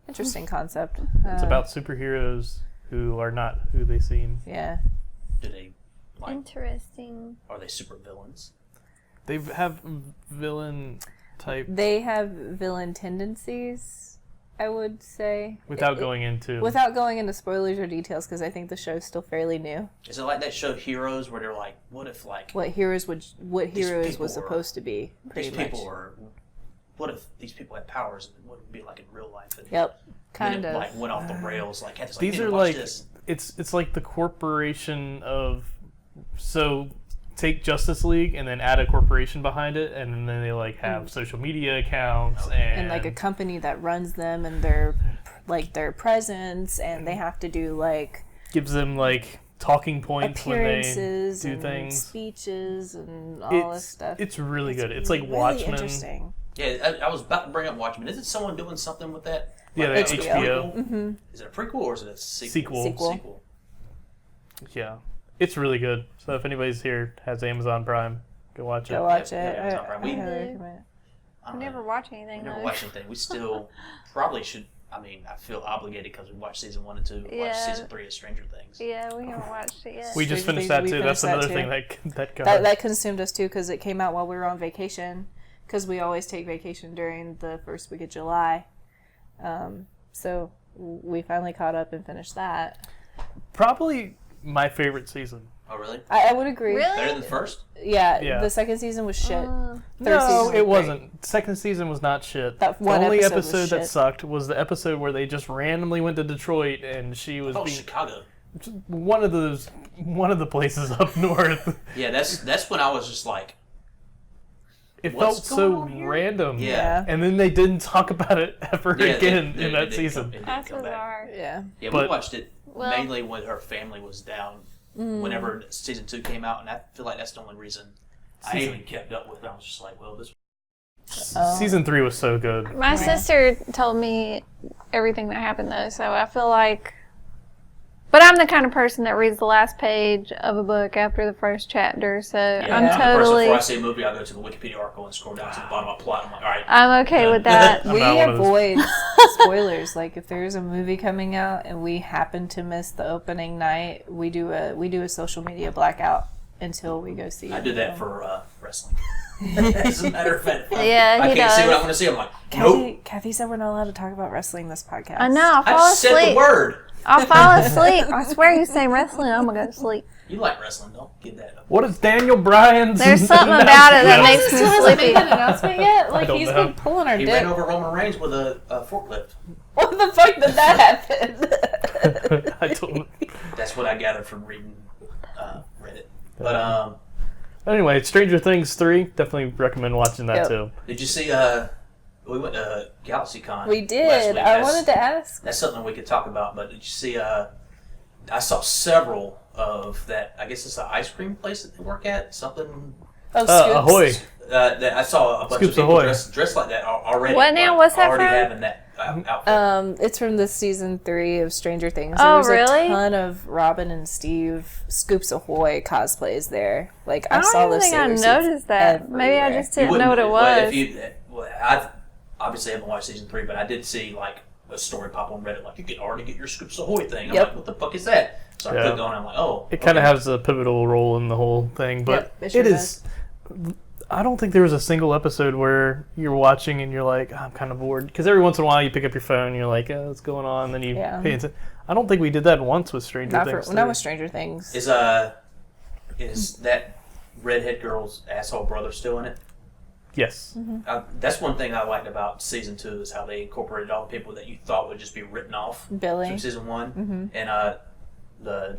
[SPEAKER 4] Interesting concept.
[SPEAKER 3] It's about superheroes who are not who they seem.
[SPEAKER 4] Yeah.
[SPEAKER 1] Do they
[SPEAKER 2] interesting.
[SPEAKER 1] are they super villains?
[SPEAKER 3] They have villain type
[SPEAKER 4] They have villain tendencies, I would say.
[SPEAKER 3] without going into
[SPEAKER 4] Without going into spoilers or details, because I think the show's still fairly new.
[SPEAKER 1] Is it like that show Heroes where they're like, what if like
[SPEAKER 4] What Heroes
[SPEAKER 1] people
[SPEAKER 4] was supposed to be,
[SPEAKER 1] these
[SPEAKER 4] pretty much.
[SPEAKER 1] people are? What if these people had powers? And what would it be like in real life? And
[SPEAKER 4] Yep.
[SPEAKER 1] then
[SPEAKER 4] Kind
[SPEAKER 1] it,
[SPEAKER 4] of.
[SPEAKER 1] like went off the rails. Like,
[SPEAKER 3] These are
[SPEAKER 1] watch
[SPEAKER 3] like
[SPEAKER 1] this.
[SPEAKER 3] it's like the corporation of, so take Justice League and then add a corporation behind it, and then they like have social media accounts
[SPEAKER 4] And like a company that runs them, and their presence, and they have to do like
[SPEAKER 3] gives them like talking points when they
[SPEAKER 4] appearances
[SPEAKER 3] do
[SPEAKER 4] and
[SPEAKER 3] things,
[SPEAKER 4] speeches and all this stuff.
[SPEAKER 3] It's really good. It's like
[SPEAKER 4] really
[SPEAKER 3] Watchmen.
[SPEAKER 4] Interesting.
[SPEAKER 1] Yeah, I was about to bring up Watchmen. Isn't someone doing something with that?
[SPEAKER 3] Yeah,
[SPEAKER 1] Like
[SPEAKER 3] the
[SPEAKER 1] a
[SPEAKER 3] HBO.
[SPEAKER 4] Mm-hmm.
[SPEAKER 1] Is it a prequel or is it a sequel?
[SPEAKER 4] Sequel.
[SPEAKER 3] Yeah, it's really good. So if anybody's here has Amazon Prime, go watch it.
[SPEAKER 4] Go watch it.
[SPEAKER 1] Yeah, Amazon Prime.
[SPEAKER 4] I highly recommend it.
[SPEAKER 1] I
[SPEAKER 2] I
[SPEAKER 1] don't
[SPEAKER 2] never
[SPEAKER 1] know.
[SPEAKER 2] watch anything.
[SPEAKER 1] We never
[SPEAKER 2] though.
[SPEAKER 1] watched anything. We still probably should. I mean, I feel obligated because we watched season 1 and 2. We watched
[SPEAKER 2] Yeah.
[SPEAKER 1] season 3 of Stranger Things.
[SPEAKER 2] Yeah, we haven't watched it yet.
[SPEAKER 3] We just
[SPEAKER 4] Stranger
[SPEAKER 3] finished
[SPEAKER 4] Things,
[SPEAKER 3] that
[SPEAKER 4] we
[SPEAKER 3] too. That's
[SPEAKER 4] finished that
[SPEAKER 3] another
[SPEAKER 4] too.
[SPEAKER 3] thing that got
[SPEAKER 4] That consumed us too, because it came out while we were on vacation. Because we always take vacation during the first week of July. So we finally caught up and finished that.
[SPEAKER 3] probably my favorite season.
[SPEAKER 1] Oh, really?
[SPEAKER 4] I would agree.
[SPEAKER 2] Really?
[SPEAKER 1] Better than the first?
[SPEAKER 3] Yeah.
[SPEAKER 4] The second season was shit. Third
[SPEAKER 3] No,
[SPEAKER 4] season was
[SPEAKER 3] it
[SPEAKER 4] great.
[SPEAKER 3] wasn't. Second season was not shit.
[SPEAKER 4] That
[SPEAKER 3] The
[SPEAKER 4] one
[SPEAKER 3] only
[SPEAKER 4] episode was
[SPEAKER 3] episode that
[SPEAKER 4] shit.
[SPEAKER 3] sucked was the episode where they just randomly went to Detroit and she was
[SPEAKER 1] Oh,
[SPEAKER 3] being
[SPEAKER 1] Chicago.
[SPEAKER 3] one of the places up north.
[SPEAKER 1] Yeah, that's when I was just like,
[SPEAKER 3] It
[SPEAKER 1] What's
[SPEAKER 3] felt
[SPEAKER 1] going
[SPEAKER 3] so
[SPEAKER 1] on here?
[SPEAKER 3] random.
[SPEAKER 1] Yeah.
[SPEAKER 3] And then they didn't talk about it ever
[SPEAKER 1] yeah,
[SPEAKER 3] again
[SPEAKER 1] they
[SPEAKER 3] in that
[SPEAKER 1] didn't
[SPEAKER 3] season.
[SPEAKER 1] Come, it didn't
[SPEAKER 2] That's
[SPEAKER 1] come back.
[SPEAKER 2] bizarre.
[SPEAKER 4] Yeah.
[SPEAKER 1] Yeah, we
[SPEAKER 3] But-
[SPEAKER 1] watched it
[SPEAKER 2] Well-
[SPEAKER 1] mainly when her family was down. Whenever season 2 came out, and I feel like that's the only reason I even kept up with it. I was just like, well, this.
[SPEAKER 3] Season 3 was so good.
[SPEAKER 2] My sister told me everything that happened though, so I feel like. But I'm the kind of person that reads the last page of a book after the first chapter, so
[SPEAKER 1] Yeah,
[SPEAKER 2] I'm
[SPEAKER 1] the person
[SPEAKER 2] totally.
[SPEAKER 1] before I see a movie, I go to the Wikipedia article and scroll down to the bottom of the plot. I'm like, all right.
[SPEAKER 2] I'm okay with that.
[SPEAKER 3] I'm
[SPEAKER 4] We
[SPEAKER 3] not one of those.
[SPEAKER 4] avoid spoilers. Like if there's a movie coming out and we happen to miss the opening night, we do a social media blackout until we go see it.
[SPEAKER 1] I do that for wrestling. As a matter of fact, if
[SPEAKER 2] Yeah,
[SPEAKER 1] I
[SPEAKER 2] he
[SPEAKER 1] can't see what
[SPEAKER 2] does.
[SPEAKER 1] I'm going to see. I'm like, nope.
[SPEAKER 4] Kathy said we're not allowed to talk about wrestling this podcast.
[SPEAKER 2] I know. I'll
[SPEAKER 1] I
[SPEAKER 2] fall
[SPEAKER 1] just said the
[SPEAKER 2] asleep.
[SPEAKER 1] word.
[SPEAKER 2] I'll fall asleep. I swear you say wrestling, I'm gonna go to sleep.
[SPEAKER 1] You like wrestling, don't give that up.
[SPEAKER 3] What is Daniel Bryan's
[SPEAKER 2] There's something about it that makes me
[SPEAKER 4] Still hasn't made
[SPEAKER 2] sleepy.
[SPEAKER 4] that announcement yet. Like
[SPEAKER 3] don't
[SPEAKER 4] he's
[SPEAKER 3] know.
[SPEAKER 4] been pulling our
[SPEAKER 1] He
[SPEAKER 4] dick.
[SPEAKER 1] ran over Roman Reigns with a forklift.
[SPEAKER 4] What the fuck did that happen?
[SPEAKER 3] I don't know.
[SPEAKER 1] That's what I gathered from reading Reddit. But
[SPEAKER 3] Anyway, Stranger Things 3, definitely recommend watching that
[SPEAKER 4] Yep.
[SPEAKER 3] too.
[SPEAKER 1] did you see? We went to GalaxyCon.
[SPEAKER 4] We
[SPEAKER 1] last
[SPEAKER 4] did.
[SPEAKER 1] week.
[SPEAKER 4] I wanted to ask.
[SPEAKER 1] That's something we could talk about. But did you see? I saw several of that. I guess it's an ice cream place that they work at. Something.
[SPEAKER 4] Oh, Scoops.
[SPEAKER 3] Ahoy.
[SPEAKER 1] That I saw a bunch
[SPEAKER 3] Scoops
[SPEAKER 1] of people
[SPEAKER 3] Ahoy.
[SPEAKER 1] dressed like that already.
[SPEAKER 2] What now?
[SPEAKER 1] like,
[SPEAKER 2] What's that
[SPEAKER 1] already
[SPEAKER 2] from?
[SPEAKER 1] having that outfit.
[SPEAKER 4] It's from the season 3 of Stranger Things.
[SPEAKER 2] Oh,
[SPEAKER 4] There was
[SPEAKER 2] really?
[SPEAKER 4] a ton of Robin and Steve Scoops Ahoy cosplays there. Like I
[SPEAKER 2] I
[SPEAKER 4] saw
[SPEAKER 2] don't
[SPEAKER 4] the
[SPEAKER 2] even think I
[SPEAKER 4] sailor suits
[SPEAKER 2] noticed that. Maybe I
[SPEAKER 4] everywhere.
[SPEAKER 2] just didn't know what it was.
[SPEAKER 1] I obviously haven't watched season 3, but I did see like a story pop on Reddit like you can already get your Scoops Ahoy thing. I'm
[SPEAKER 4] Yep.
[SPEAKER 1] like, what the fuck is that? So I
[SPEAKER 3] Yeah.
[SPEAKER 1] clicked on it. I'm like, oh,
[SPEAKER 3] It kind of
[SPEAKER 1] okay.
[SPEAKER 3] has a pivotal role in the whole thing, but
[SPEAKER 4] Yep, it sure
[SPEAKER 3] it is. I don't think there was a single episode where you're watching and you're like, I'm kind of bored. Because every once in a while you pick up your phone and you're like, oh, what's going on? And then you
[SPEAKER 4] Yeah.
[SPEAKER 3] pay attention. I don't think we did that once with Stranger
[SPEAKER 4] Not
[SPEAKER 3] Things.
[SPEAKER 4] for not
[SPEAKER 3] 3.
[SPEAKER 4] with Stranger Things.
[SPEAKER 1] Is that redhead girl's asshole brother still in it?
[SPEAKER 3] Yes.
[SPEAKER 1] That's one thing I liked about season 2 is how they incorporated all the people that you thought would just be written off
[SPEAKER 4] Billy,
[SPEAKER 1] from season 1, and the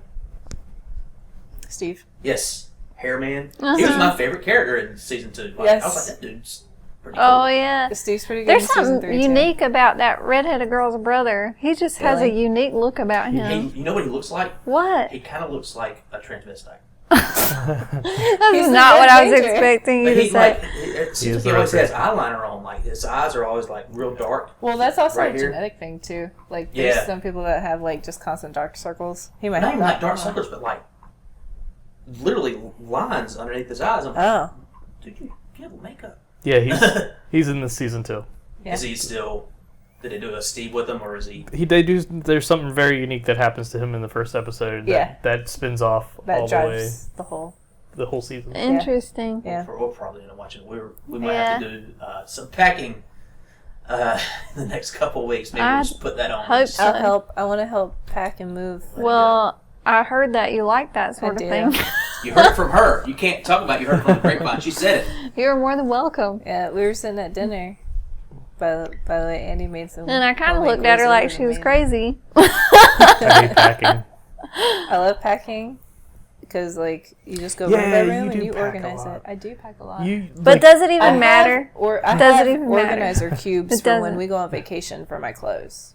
[SPEAKER 4] Steve.
[SPEAKER 1] yes, Hair Man. He was my favorite character in season 2. Like,
[SPEAKER 4] Yes.
[SPEAKER 1] I was like, that dude's pretty cool.
[SPEAKER 2] Oh yeah.
[SPEAKER 4] Steve's pretty good.
[SPEAKER 2] There's
[SPEAKER 4] in season
[SPEAKER 2] something
[SPEAKER 4] 3 too.
[SPEAKER 2] unique about that redheaded girl's brother. He just has a
[SPEAKER 4] Really?
[SPEAKER 2] unique look about
[SPEAKER 1] Hey,
[SPEAKER 2] him.
[SPEAKER 1] you know what he looks like?
[SPEAKER 2] What?
[SPEAKER 1] He kind of looks like a transvesite.
[SPEAKER 2] That's
[SPEAKER 4] He's
[SPEAKER 2] not
[SPEAKER 4] the
[SPEAKER 2] what I was
[SPEAKER 4] Red Ranger.
[SPEAKER 2] expecting you
[SPEAKER 1] But
[SPEAKER 2] to
[SPEAKER 1] he
[SPEAKER 2] say.
[SPEAKER 1] like it seems like
[SPEAKER 3] is
[SPEAKER 1] he
[SPEAKER 3] the
[SPEAKER 1] always
[SPEAKER 3] Red
[SPEAKER 1] has eyeliner on. Like his eyes are always like real dark.
[SPEAKER 4] Well, that's also
[SPEAKER 1] Right
[SPEAKER 4] a
[SPEAKER 1] here.
[SPEAKER 4] genetic thing too. Like there's
[SPEAKER 1] Yeah.
[SPEAKER 4] some people that have like just constant dark circles. He might
[SPEAKER 1] Not
[SPEAKER 4] have
[SPEAKER 1] even like
[SPEAKER 4] that.
[SPEAKER 1] dark circles, but like literally lines underneath his eyes. I'm like,
[SPEAKER 4] Oh,
[SPEAKER 1] dude, you have makeup.
[SPEAKER 3] Yeah, he's in this season too.
[SPEAKER 4] Yeah.
[SPEAKER 1] Is he still? Did they do a Steve with him, or is he?
[SPEAKER 3] They do. There's something very unique that happens to him in the first episode.
[SPEAKER 4] Yeah.
[SPEAKER 3] That spins off
[SPEAKER 4] that
[SPEAKER 3] all the way
[SPEAKER 4] drives the whole.
[SPEAKER 3] the whole season.
[SPEAKER 2] Interesting.
[SPEAKER 4] Yeah.
[SPEAKER 1] We'll probably end up watching. We might have to do some packing in the next couple of weeks. Maybe we'll just put that on.
[SPEAKER 2] hope so.
[SPEAKER 4] I'll help. I want to help pack and move.
[SPEAKER 2] Well, I heard that you like that sort of
[SPEAKER 4] do.
[SPEAKER 2] thing.
[SPEAKER 1] You heard it from her. You can't talk about it. You heard it from the grapevine. She said it.
[SPEAKER 2] You're more than welcome.
[SPEAKER 4] Yeah, we were sitting at dinner. By the way, Andy made some.
[SPEAKER 2] And I kind of
[SPEAKER 4] homemade
[SPEAKER 2] looked at her
[SPEAKER 4] quizzes
[SPEAKER 2] like
[SPEAKER 4] and
[SPEAKER 2] she was
[SPEAKER 4] made-
[SPEAKER 2] crazy.
[SPEAKER 3] I hate packing.
[SPEAKER 4] I love packing because, like, you just go
[SPEAKER 3] Yeah,
[SPEAKER 4] room by
[SPEAKER 3] you
[SPEAKER 4] room
[SPEAKER 3] do
[SPEAKER 4] and you
[SPEAKER 3] pack a
[SPEAKER 4] organize
[SPEAKER 3] lot.
[SPEAKER 4] it. I do pack a lot.
[SPEAKER 2] But does it even matter?
[SPEAKER 4] I
[SPEAKER 2] Does
[SPEAKER 4] have
[SPEAKER 2] it even matter?
[SPEAKER 4] organizer cubes
[SPEAKER 2] It
[SPEAKER 4] for when
[SPEAKER 2] doesn't.
[SPEAKER 4] we go on vacation for my clothes.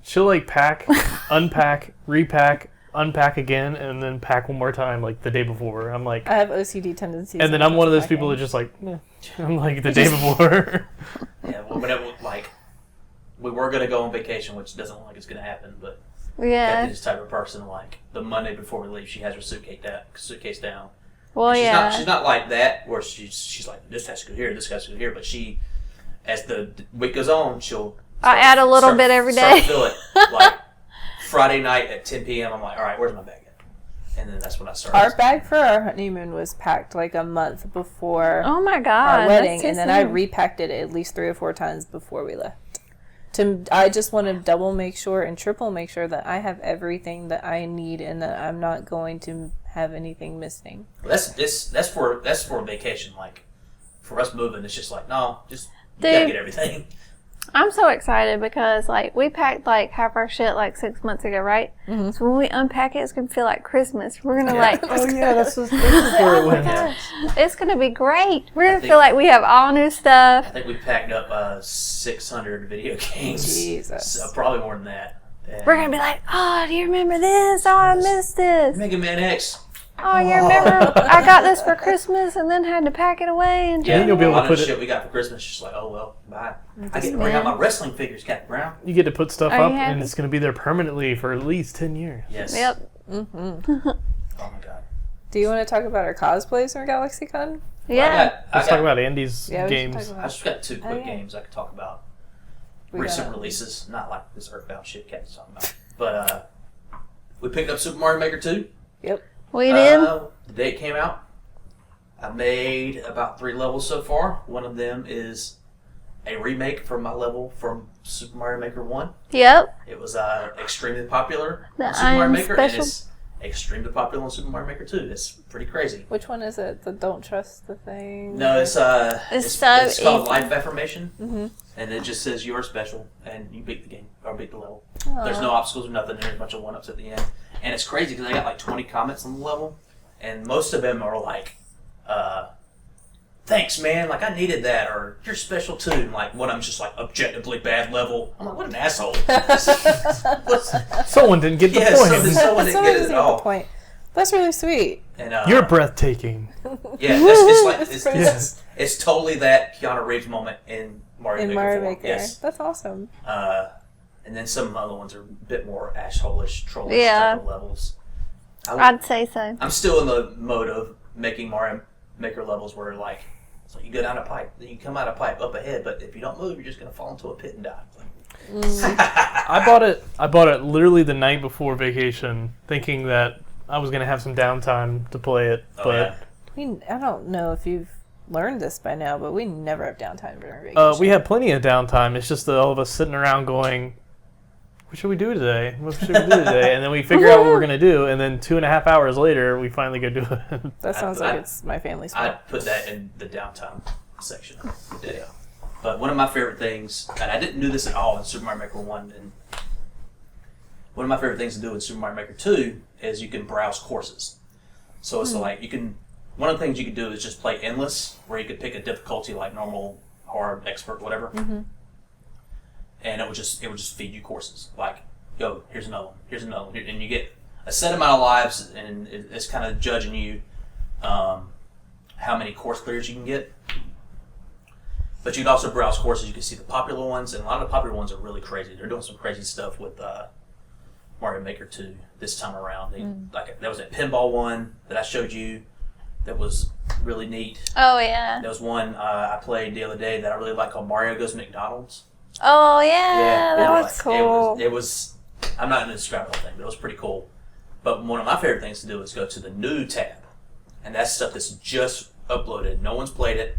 [SPEAKER 3] She'll like pack, unpack, repack, unpack again, and then pack one more time like the day before. I'm like,
[SPEAKER 4] I have OCD tendencies.
[SPEAKER 3] and then
[SPEAKER 4] when it
[SPEAKER 3] I'm one of
[SPEAKER 4] comes
[SPEAKER 3] those
[SPEAKER 4] to
[SPEAKER 3] people that
[SPEAKER 4] packing.
[SPEAKER 3] just like, I'm like the day before.
[SPEAKER 1] Yeah, well, whenever, like, we were going to go on vacation, which doesn't look like it's going to happen, but
[SPEAKER 2] Yeah.
[SPEAKER 1] Kathy's the type of person, like, the Monday before we leave, she has her suitcase down.
[SPEAKER 2] Well,
[SPEAKER 1] And
[SPEAKER 2] yeah.
[SPEAKER 1] she's not like that, where she's like, this has to go here, this has to go here, but she, as the week goes on, she'll
[SPEAKER 2] I add a little bit every
[SPEAKER 1] start
[SPEAKER 2] day.
[SPEAKER 1] to fill it. Like, Friday night at 10 p.m., I'm like, all right, where's my bag at? And then that's when I start.
[SPEAKER 4] Our bag for our honeymoon was packed like a month before
[SPEAKER 2] Oh my God.
[SPEAKER 4] our wedding,
[SPEAKER 2] that's
[SPEAKER 4] and then I
[SPEAKER 2] soon.
[SPEAKER 4] repacked it at least 3 or 4 times before we left. I just want to double make sure and triple make sure that I have everything that I need and that I'm not going to have anything missing.
[SPEAKER 1] That's for vacation. Like, for us moving, it's just like, no, just you
[SPEAKER 2] Dude.
[SPEAKER 1] gotta get everything.
[SPEAKER 2] I'm so excited because, like, we packed, like, half our shit, like, 6 months ago, right?
[SPEAKER 4] Mm-hmm.
[SPEAKER 2] So when we unpack it, it's going to feel like Christmas. We're going to, like,
[SPEAKER 3] Oh yeah, this is where it went.
[SPEAKER 1] Yeah.
[SPEAKER 2] it's going to be great. We're going to
[SPEAKER 1] think-
[SPEAKER 2] feel like we have all new
[SPEAKER 1] I
[SPEAKER 2] stuff.
[SPEAKER 1] think we packed up 600 video games.
[SPEAKER 4] Jesus.
[SPEAKER 1] So, probably more than that. And
[SPEAKER 2] We're going to be like, oh, do you remember this? Oh, I missed this.
[SPEAKER 1] Mega Man X.
[SPEAKER 2] Oh, you remember I got this for Christmas and then had to pack it away and
[SPEAKER 1] Yeah,
[SPEAKER 3] you'll be able
[SPEAKER 1] a
[SPEAKER 3] to
[SPEAKER 1] lot
[SPEAKER 3] put
[SPEAKER 1] of
[SPEAKER 3] it-
[SPEAKER 1] shit we got for Christmas. Just like, oh well, bye. I get to bring out my wrestling figures, Captain Brown.
[SPEAKER 3] You get to put stuff
[SPEAKER 2] Are you
[SPEAKER 3] up,
[SPEAKER 2] happy?
[SPEAKER 3] and it's going to be there permanently for at least 10 years.
[SPEAKER 1] Yes.
[SPEAKER 2] Yep.
[SPEAKER 1] Oh my god.
[SPEAKER 4] Do you want to talk about our cosplays for GalaxyCon?
[SPEAKER 2] Yeah.
[SPEAKER 3] Let's talk about Andy's
[SPEAKER 4] Yeah, we should
[SPEAKER 3] games.
[SPEAKER 4] talk
[SPEAKER 1] I
[SPEAKER 4] about
[SPEAKER 1] just got 2 quick
[SPEAKER 4] yeah.
[SPEAKER 1] games I could talk about.
[SPEAKER 4] We
[SPEAKER 1] Recent
[SPEAKER 4] got-
[SPEAKER 1] releases, not like this Earthbound shit Captain's talking about. But we picked up Super Mario Maker 2.
[SPEAKER 4] Yep.
[SPEAKER 2] We did.
[SPEAKER 1] The day it came out. I made about 3 levels so far. One of them is a remake from my level from Super Mario Maker 1.
[SPEAKER 2] Yep.
[SPEAKER 1] It was extremely popular
[SPEAKER 2] The
[SPEAKER 1] on Super Mario
[SPEAKER 2] Iron
[SPEAKER 1] Maker, and
[SPEAKER 2] Special.
[SPEAKER 1] it's extremely popular on Super Mario Maker 2. It's pretty crazy.
[SPEAKER 4] Which one is it? The don't trust the thing?
[SPEAKER 1] No, it's
[SPEAKER 2] It's so
[SPEAKER 1] it's called
[SPEAKER 2] easy.
[SPEAKER 1] Life Affirmation,
[SPEAKER 4] Mm-hmm.
[SPEAKER 1] and it just says you're special, and you beat the game or beat the level. There's no obstacles or nothing. There's a bunch of 1-ups at the end, and it's crazy because I got like 20 comments on the level, and most of them are like, "Thanks, man. Like I needed that," or "You're special too." And like one of them's just like objectively bad level. I'm like, what an asshole.
[SPEAKER 3] Someone didn't get the
[SPEAKER 1] Yeah,
[SPEAKER 3] point.
[SPEAKER 1] someone didn't get it at all.
[SPEAKER 4] Point. That's really sweet.
[SPEAKER 1] And
[SPEAKER 3] You're breathtaking.
[SPEAKER 1] yeah, it's like
[SPEAKER 4] That's pretty
[SPEAKER 1] it's totally that Keanu Reeves moment in Mario
[SPEAKER 4] in
[SPEAKER 1] Maker
[SPEAKER 4] Mario
[SPEAKER 1] 4.
[SPEAKER 4] Maker.
[SPEAKER 1] Yes.
[SPEAKER 4] That's awesome.
[SPEAKER 1] And then some other ones are a bit more asshole-ish, trollish
[SPEAKER 2] Yeah.
[SPEAKER 1] type of levels.
[SPEAKER 2] I'd say so.
[SPEAKER 1] I'm still in the mode of making Mario Maker levels where like, so you go down a pipe, then you come out a pipe up ahead, but if you don't move, you're just gonna fall into a pit and die.
[SPEAKER 3] I bought it literally the night before vacation, thinking that I was gonna have some downtime to play it,
[SPEAKER 1] Oh,
[SPEAKER 3] but
[SPEAKER 1] yeah.
[SPEAKER 4] I don't know if you've learned this by now, but we never have downtime during vacation.
[SPEAKER 3] we have plenty of downtime. It's just that all of us sitting around going, "What should we do today? What should we do today?" And then we figure out what we're gonna do, and then 2.5 hours later, we finally go do it.
[SPEAKER 4] That sounds
[SPEAKER 1] I-
[SPEAKER 4] like it's my family's fault.
[SPEAKER 1] I'd put that in the downtime section of the day. But one of my favorite things, and I didn't do this at all in Super Mario Maker 1, and one of my favorite things to do in Super Mario Maker 2 is you can browse courses. So it's like you can, one of the things you could do is just play endless, where you could pick a difficulty like normal, hard, expert, whatever. And it would just feed you courses. Like, yo, here's another one, and you get a set amount of lives, and it's kind of judging you how many course clears you can get. But you can also browse courses. You can see the popular ones, and a lot of the popular ones are really crazy. They're doing some crazy stuff with Mario Maker 2 this time around. Like there was a pinball one that I showed you that was really neat.
[SPEAKER 2] Oh, yeah.
[SPEAKER 1] There was one I played the other day that I really like called Mario Goes McDonald's.
[SPEAKER 2] Oh, yeah. That was
[SPEAKER 1] like,
[SPEAKER 2] cool.
[SPEAKER 1] It was. I'm not going to describe the whole thing, but it was pretty cool. But one of my favorite things to do is go to the new tab, and that's stuff that's just uploaded. No one's played it,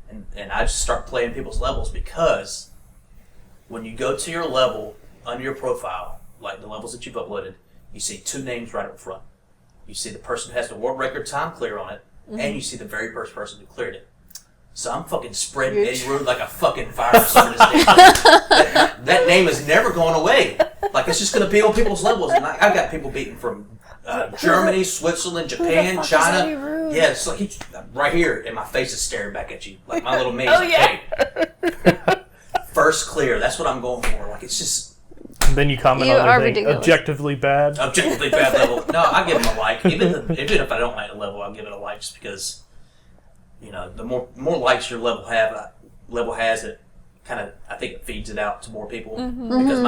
[SPEAKER 1] and I just start playing people's levels because when you go to your level under your profile, like the levels that you've uploaded, you see 2 names right up front. You see the person who has the world record time clear on it, and you see the very first person who cleared it. So I'm fucking spreading Eddie Roode like a fucking virus over this damn thing. That name is never going away. Like, it's just going to be on people's levels. And I've got people beating from Germany, Switzerland, Japan,
[SPEAKER 4] fuck is
[SPEAKER 1] China.
[SPEAKER 4] Eddie Rude?
[SPEAKER 1] Yeah, it's like right here, and my face is staring back at you, like my little maze.
[SPEAKER 4] Oh, yeah.
[SPEAKER 1] Hey, first clear. That's what I'm going for. Like it's just
[SPEAKER 3] Then you comment
[SPEAKER 2] You
[SPEAKER 3] on
[SPEAKER 2] are
[SPEAKER 3] everything.
[SPEAKER 2] ridiculous.
[SPEAKER 3] Objectively bad.
[SPEAKER 1] objectively bad level. No, I give them a like. Even if I don't like a level, I'll give it a like just because, the more likes your level has, it kind of, I think it feeds it out to more people. Because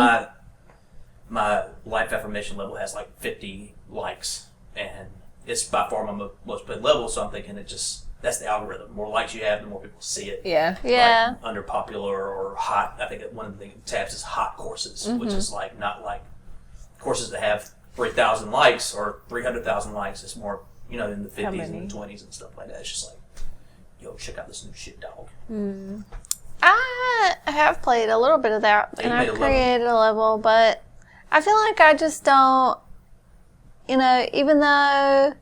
[SPEAKER 1] my life affirmation level has like 50 likes, and it's by far my most played level. So I'm thinking that's the algorithm. The more likes you have, the more people see it.
[SPEAKER 4] Yeah.
[SPEAKER 2] Yeah.
[SPEAKER 1] Like under popular or hot. I think one of the things it tabs is hot courses, which is like not like courses that have 3,000 likes or 300,000 likes. It's more, in the 50s and the 20s and stuff like that. It's just like, yo, check out this new shit, dog.
[SPEAKER 2] I have played a little bit of that,
[SPEAKER 1] You
[SPEAKER 2] and
[SPEAKER 1] made
[SPEAKER 2] I've
[SPEAKER 1] a
[SPEAKER 2] created a level, but I feel like I just don't, even though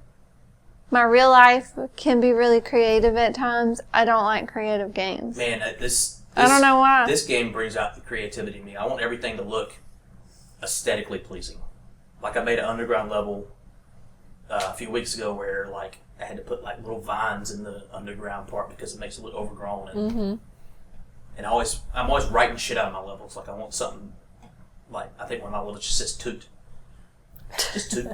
[SPEAKER 2] my real life can be really creative at times, I don't like creative games.
[SPEAKER 1] Man,
[SPEAKER 2] I don't know why.
[SPEAKER 1] This game brings out the creativity in me. I want everything to look aesthetically pleasing. Like I made an underground level a few weeks ago where like I had to put like little vines in the underground part because it makes it look overgrown. And I'm always writing shit out of my levels. Like I want something like I think one of my levels just says toot. Just toot.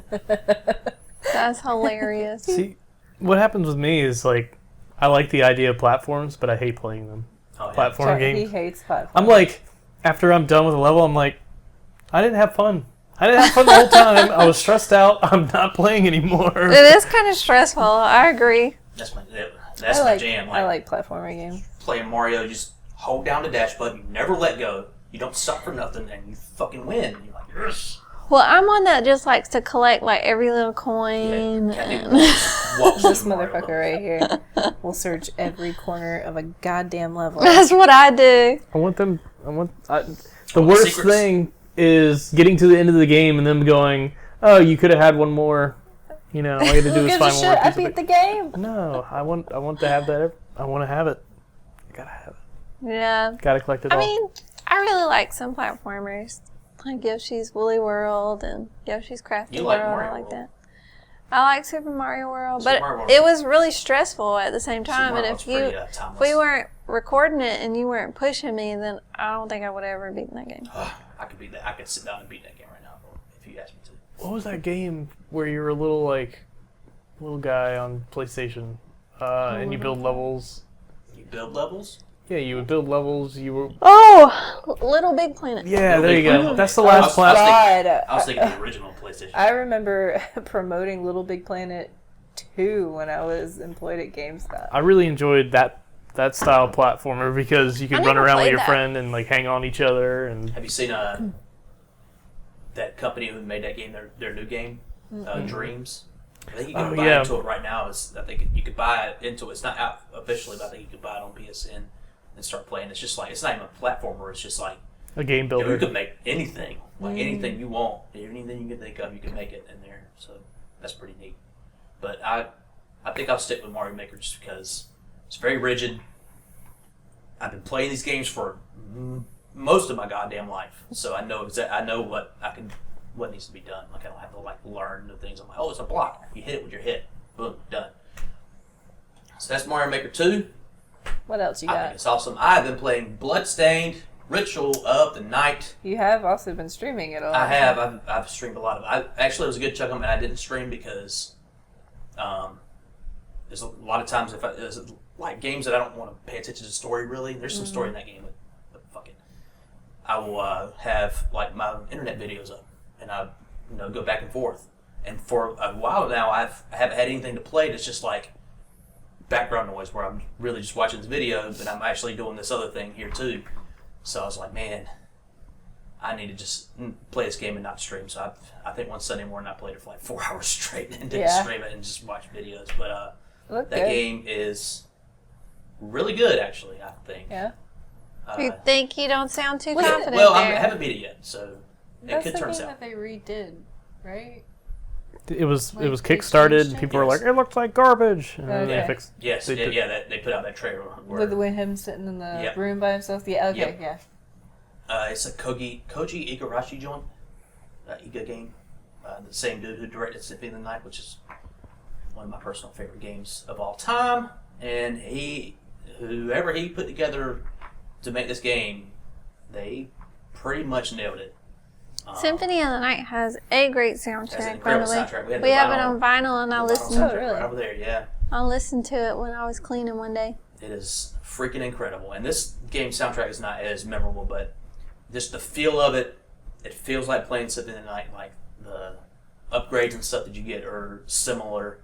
[SPEAKER 2] That's hilarious.
[SPEAKER 3] See, what happens with me is like, I like the idea of platforms, but I hate playing them.
[SPEAKER 1] Oh, yeah.
[SPEAKER 3] Platform
[SPEAKER 4] He
[SPEAKER 3] games.
[SPEAKER 4] hates platforms.
[SPEAKER 3] I'm like, after I'm done with a level, I'm like, I didn't have fun. I didn't have fun the whole time. I was stressed out. I'm not playing anymore.
[SPEAKER 2] It is kind of stressful. I agree.
[SPEAKER 1] That's my
[SPEAKER 4] I
[SPEAKER 1] jam.
[SPEAKER 4] I like platformer games.
[SPEAKER 1] Playing Mario, you just hold down the dash button, you never let go, you don't stop for nothing, and you fucking win. You're like, yes.
[SPEAKER 2] Well, I'm one that just likes to collect like every little coin.
[SPEAKER 4] This motherfucker right here will search every corner of a goddamn level.
[SPEAKER 2] That's what I do.
[SPEAKER 3] The worst
[SPEAKER 1] secrets.
[SPEAKER 3] thing is getting to the end of the game and them going, oh, you could have had one more. All you had to do
[SPEAKER 4] Who
[SPEAKER 3] is
[SPEAKER 4] gives a
[SPEAKER 3] find one
[SPEAKER 4] shit?
[SPEAKER 3] more
[SPEAKER 4] I
[SPEAKER 3] piece of
[SPEAKER 4] beat
[SPEAKER 3] it.
[SPEAKER 4] the game.
[SPEAKER 3] No, I want to have that. I want to have it. I gotta have it.
[SPEAKER 2] Yeah.
[SPEAKER 3] Gotta collect it all.
[SPEAKER 2] I mean, I really like some platformers. Like Yoshi's Woolly World and Yoshi's Crafty
[SPEAKER 1] You
[SPEAKER 2] World.
[SPEAKER 1] like Mario
[SPEAKER 2] I like
[SPEAKER 1] World.
[SPEAKER 2] that. I like Super Mario World,
[SPEAKER 1] Super
[SPEAKER 2] but
[SPEAKER 1] Mario World.
[SPEAKER 2] it was really stressful at the same time.
[SPEAKER 1] Mario
[SPEAKER 2] And
[SPEAKER 1] World's
[SPEAKER 2] if you,
[SPEAKER 1] pretty,
[SPEAKER 2] if
[SPEAKER 1] timeless.
[SPEAKER 2] we weren't recording it and you weren't pushing me, then I don't think I would ever beat that game.
[SPEAKER 1] I could beat that. I could sit down and beat that game right now if you asked me to.
[SPEAKER 3] What was that game where you were a little guy on PlayStation, and you build levels?
[SPEAKER 1] You build levels?
[SPEAKER 3] Yeah, you would build levels. You were.
[SPEAKER 2] Oh, Little Big Planet.
[SPEAKER 3] Yeah,
[SPEAKER 1] Little
[SPEAKER 3] there you
[SPEAKER 1] Big
[SPEAKER 3] go.
[SPEAKER 1] Planet.
[SPEAKER 3] That's the
[SPEAKER 1] I
[SPEAKER 3] last
[SPEAKER 1] was
[SPEAKER 3] platform.
[SPEAKER 4] God,
[SPEAKER 1] I was thinking the original PlayStation.
[SPEAKER 4] I remember promoting Little Big Planet 2 when I was employed at GameStop.
[SPEAKER 3] I really enjoyed that style platformer because you could
[SPEAKER 2] I
[SPEAKER 3] run
[SPEAKER 2] never
[SPEAKER 3] around with
[SPEAKER 2] played
[SPEAKER 3] your
[SPEAKER 2] that.
[SPEAKER 3] friend and like hang on each other and.
[SPEAKER 1] Have you seen that company who made that game, their new game, Dreams? I think you can buy into it right now. I think you could buy it into it. It's not out officially, but I think you could buy it on PSN and start playing. It's just like, it's not even a platformer. It's just like,
[SPEAKER 3] A game builder.
[SPEAKER 1] you could make anything, anything you want, anything you can think of, you can make it in there. So that's pretty neat. But I think I'll stick with Mario Maker just because it's very rigid. I've been playing these games for most of my goddamn life, so I know what needs to be done. Like I don't have to like learn new things. I'm like, oh, it's a block. You hit it with your hit. Boom, done. So that's Mario Maker 2.
[SPEAKER 4] What else you
[SPEAKER 1] I think
[SPEAKER 4] got?
[SPEAKER 1] it's awesome. I've been playing Bloodstained, Ritual of the Night.
[SPEAKER 4] You have also been streaming it a lot.
[SPEAKER 1] I have. I've streamed a lot of it. Actually, it was a good chunk of it. I didn't stream because there's a lot of times there's like games that I don't want to pay attention to the story really. There's some story in that game, but fuck it. I will have like my internet videos up, and I go back and forth. And for a while now, I haven't had anything to play that's just like background noise where I'm really just watching this video, but I'm actually doing this other thing here too. So I was like, man, I need to just play this game and not stream. So I think one Sunday morning I played it for like 4 hours straight and didn't stream it and just watch videos. But that game is really good, actually, I think.
[SPEAKER 4] Yeah.
[SPEAKER 2] You think you don't sound too
[SPEAKER 4] Was it-
[SPEAKER 2] confident
[SPEAKER 1] Well,
[SPEAKER 2] there.
[SPEAKER 1] I haven't beat it yet, so
[SPEAKER 5] That's
[SPEAKER 1] it could
[SPEAKER 5] the
[SPEAKER 1] turn
[SPEAKER 5] game
[SPEAKER 1] out.
[SPEAKER 5] that they redid, right?
[SPEAKER 3] It was
[SPEAKER 5] Like,
[SPEAKER 3] kickstarted and
[SPEAKER 5] they
[SPEAKER 3] people were like,
[SPEAKER 1] changed
[SPEAKER 3] it looks like garbage. And then they
[SPEAKER 4] Okay.
[SPEAKER 3] fixed.
[SPEAKER 1] Yes,
[SPEAKER 3] They put-
[SPEAKER 1] they put out that trailer. Where,
[SPEAKER 4] With him sitting in the
[SPEAKER 1] Yep.
[SPEAKER 4] room by himself? Yeah, okay,
[SPEAKER 1] Yep.
[SPEAKER 4] yeah.
[SPEAKER 1] it's a Koji Igarashi joint, Iga game. the same dude who directed Symphony of the Night, which is one of my personal favorite games of all time. And whoever he put together to make this game, they pretty much nailed it.
[SPEAKER 2] Symphony of the Night has a great
[SPEAKER 1] Has an
[SPEAKER 2] soundtrack, by the
[SPEAKER 1] incredible
[SPEAKER 2] way.
[SPEAKER 1] soundtrack.
[SPEAKER 2] We have it on vinyl, and I listened.
[SPEAKER 1] Soundtrack right over there, yeah.
[SPEAKER 2] I listened to it when I was cleaning one day.
[SPEAKER 1] It is freaking incredible. And this game soundtrack is not as memorable, but just the feel of it, it feels like playing Symphony of the Night. Like the upgrades and stuff that you get are similar.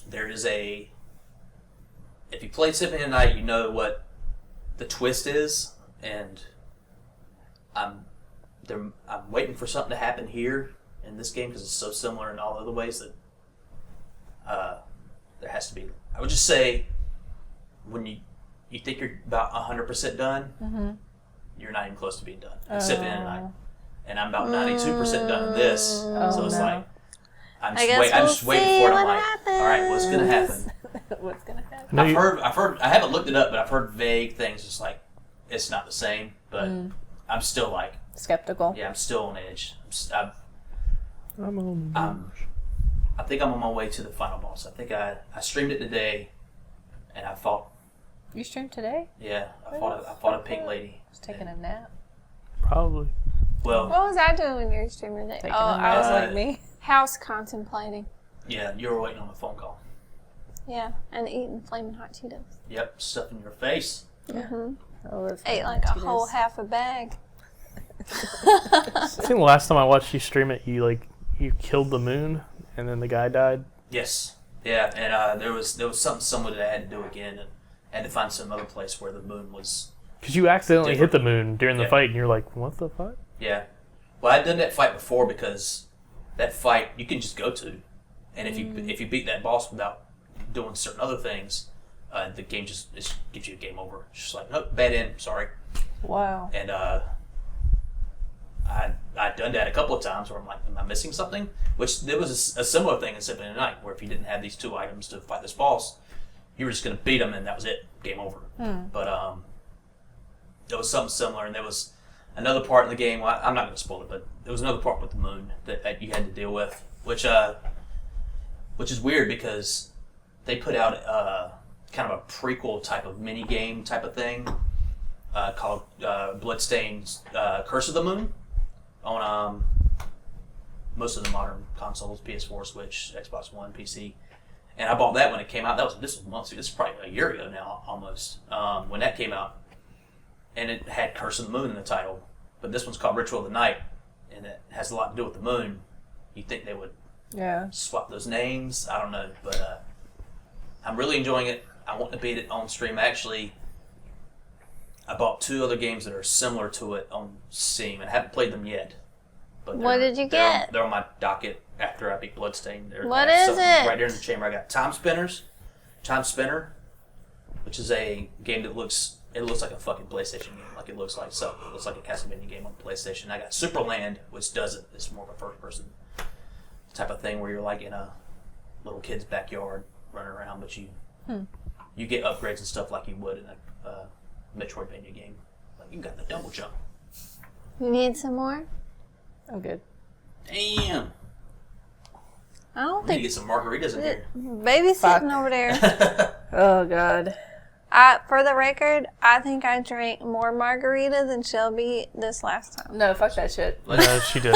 [SPEAKER 1] There is if you played Symphony of the Night, you know what the twist is, and I'm waiting for something to happen here in this game because it's so similar in all other ways that there has to be. I would just say when you think you're about 100% done, you're not even close to being done. It's Symphony of the Night, and I'm about 92% done in this, so it's like I'm just waiting for it. I'm like, all right, what's gonna happen?
[SPEAKER 4] What's gonna happen?
[SPEAKER 1] I've heard. I haven't looked it up, but I've heard vague things. It's like it's not the same, but I'm still like
[SPEAKER 4] Skeptical.
[SPEAKER 1] yeah, I'm still on edge.
[SPEAKER 3] I'm on.
[SPEAKER 1] I think I'm on my way to the final boss. I think I streamed it today, and I fought.
[SPEAKER 4] You streamed today?
[SPEAKER 1] Yeah, I fought a pink lady.
[SPEAKER 4] I was taking a nap.
[SPEAKER 3] Probably.
[SPEAKER 1] Well,
[SPEAKER 2] What was I doing when you were streaming today?
[SPEAKER 4] Taking
[SPEAKER 2] Oh,
[SPEAKER 4] a nap.
[SPEAKER 2] I was
[SPEAKER 4] like me.
[SPEAKER 2] house contemplating.
[SPEAKER 1] yeah, you were waiting on a phone call.
[SPEAKER 2] Yeah, and eating flaming hot Cheetos.
[SPEAKER 1] Yep, stuff in your face.
[SPEAKER 2] Ate like a whole half a bag.
[SPEAKER 3] I think the last time I watched you stream it, you killed the moon, and then the guy died.
[SPEAKER 1] Yes. Yeah, and there was something similar that I had to do again, and I had to find some other place where the moon was.
[SPEAKER 3] Because you accidentally hit
[SPEAKER 1] Different.
[SPEAKER 3] the moon during the
[SPEAKER 1] Yeah.
[SPEAKER 3] fight, and you're like, what the fuck?
[SPEAKER 1] Yeah. Well, I'd done that fight before because that fight you can just go to, and if you beat that boss without doing certain other things, the game just gives you a game over. It's just like, nope, bad end, sorry.
[SPEAKER 4] Wow.
[SPEAKER 1] And I'd done that a couple of times where I'm like, am I missing something? Which there was a similar thing in Symphony of the Night where if you didn't have these 2 items to fight this boss, you were just going to beat him and that was it, game over. But there was something similar, and there was another part in the game. Well, I'm not going to spoil it, but there was another part with the moon that you had to deal with, which is weird because they put out kind of a prequel type of mini game type of thing called Bloodstains, Curse of the Moon on most of the modern consoles, PS4, Switch, Xbox One, PC. And I bought that when it came out. This was months ago. This is probably a year ago now, almost, when that came out. And it had Curse of the Moon in the title. But this one's called Ritual of the Night, and it has a lot to do with the moon. You'd think they would swap those names. I don't know. But I'm really enjoying it. I want to beat it on stream. Actually, I bought 2 other games that are similar to it on Steam, and I haven't played them yet. But
[SPEAKER 2] What did you get?
[SPEAKER 1] They're on my docket after I beat Bloodstained.
[SPEAKER 2] What is it?
[SPEAKER 1] Right there in the chamber. I got Time Spinner, which is a game that looks like a fucking PlayStation game. Like it looks like a Castlevania game on PlayStation. I got Superland, which doesn't. It's more of a first-person type of thing where you're like in a little kid's backyard running around, but you get upgrades and stuff like you would in a Metroidvania game. Like you got the double jump.
[SPEAKER 2] You need some more?
[SPEAKER 4] I'm good.
[SPEAKER 1] Damn.
[SPEAKER 2] I don't
[SPEAKER 1] We need to
[SPEAKER 2] think
[SPEAKER 1] get some margaritas in here.
[SPEAKER 2] baby's sitting over there.
[SPEAKER 4] Oh, God.
[SPEAKER 2] For the record, I think I drank more margarita than Shelby this last time.
[SPEAKER 4] No, fuck that shit.
[SPEAKER 3] No, she did.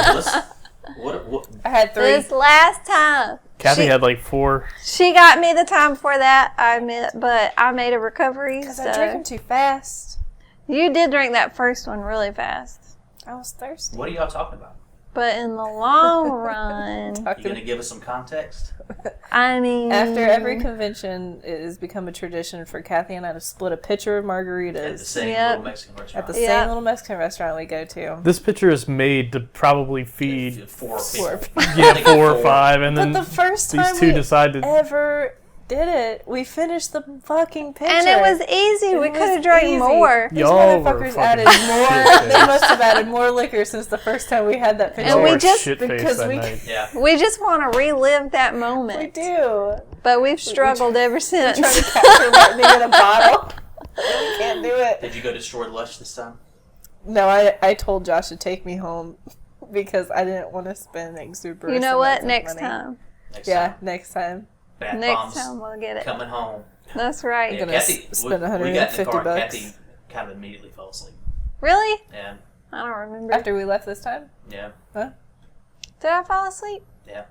[SPEAKER 1] What?
[SPEAKER 4] I had 3.
[SPEAKER 2] This last time.
[SPEAKER 3] Kathy had 4.
[SPEAKER 2] She got me the time before that, I admit, but I made a recovery.
[SPEAKER 4] Because I drank them too fast.
[SPEAKER 2] You did drink that first one really fast.
[SPEAKER 4] I was thirsty.
[SPEAKER 1] What are y'all talking about?
[SPEAKER 2] But in the long run,
[SPEAKER 1] You gonna give us some context?
[SPEAKER 2] I mean...
[SPEAKER 4] After every convention, it has become a tradition for Kathy and I to split a pitcher of margaritas
[SPEAKER 1] At the same
[SPEAKER 2] Yep.
[SPEAKER 1] little Mexican
[SPEAKER 4] at
[SPEAKER 1] restaurant.
[SPEAKER 4] the same little Mexican restaurant we go to.
[SPEAKER 3] This picture is made to probably feed
[SPEAKER 1] 4
[SPEAKER 4] Four
[SPEAKER 1] people.
[SPEAKER 3] yeah, 4 or 5, and then
[SPEAKER 4] But the first time
[SPEAKER 3] these 2
[SPEAKER 4] we
[SPEAKER 3] decided.
[SPEAKER 4] ever did it, we finished the fucking pitcher.
[SPEAKER 2] And it was easy. We
[SPEAKER 4] It
[SPEAKER 2] could
[SPEAKER 4] was
[SPEAKER 2] have drank
[SPEAKER 4] easy.
[SPEAKER 2] more.
[SPEAKER 4] These
[SPEAKER 3] Y'all were
[SPEAKER 4] motherfuckers
[SPEAKER 3] fucking
[SPEAKER 4] added more.
[SPEAKER 3] shit-faced.
[SPEAKER 4] They must have added more liquor since the first time we had that pitcher.
[SPEAKER 2] And we
[SPEAKER 3] Y'all were
[SPEAKER 2] just-
[SPEAKER 3] shit-faced
[SPEAKER 4] because
[SPEAKER 3] that
[SPEAKER 4] we-
[SPEAKER 3] night.
[SPEAKER 1] Yeah.
[SPEAKER 2] We just want to relive that
[SPEAKER 4] We
[SPEAKER 2] moment.
[SPEAKER 4] do.
[SPEAKER 2] But we've struggled ever since.
[SPEAKER 4] Trying to capture Brittany in a bottle. We can't do it.
[SPEAKER 1] Did you go destroy Lush this time?
[SPEAKER 4] No, I told Josh to take me home because I didn't want to spend exuberant.
[SPEAKER 2] You know what?
[SPEAKER 4] amounts of
[SPEAKER 2] Next
[SPEAKER 4] money.
[SPEAKER 2] time.
[SPEAKER 4] Next time.
[SPEAKER 1] Bath
[SPEAKER 2] Next
[SPEAKER 1] bombs
[SPEAKER 2] time we'll get it.
[SPEAKER 1] coming home.
[SPEAKER 2] That's right.
[SPEAKER 1] Yeah,
[SPEAKER 4] gonna
[SPEAKER 1] Kathy,
[SPEAKER 4] spend
[SPEAKER 1] we got in the car,
[SPEAKER 4] $150.
[SPEAKER 1] and Kathy kind of immediately fell asleep.
[SPEAKER 2] Really?
[SPEAKER 1] Yeah,
[SPEAKER 2] I don't remember.
[SPEAKER 4] After we left this time?
[SPEAKER 1] yeah,
[SPEAKER 2] Did I fall asleep?
[SPEAKER 1] yeah.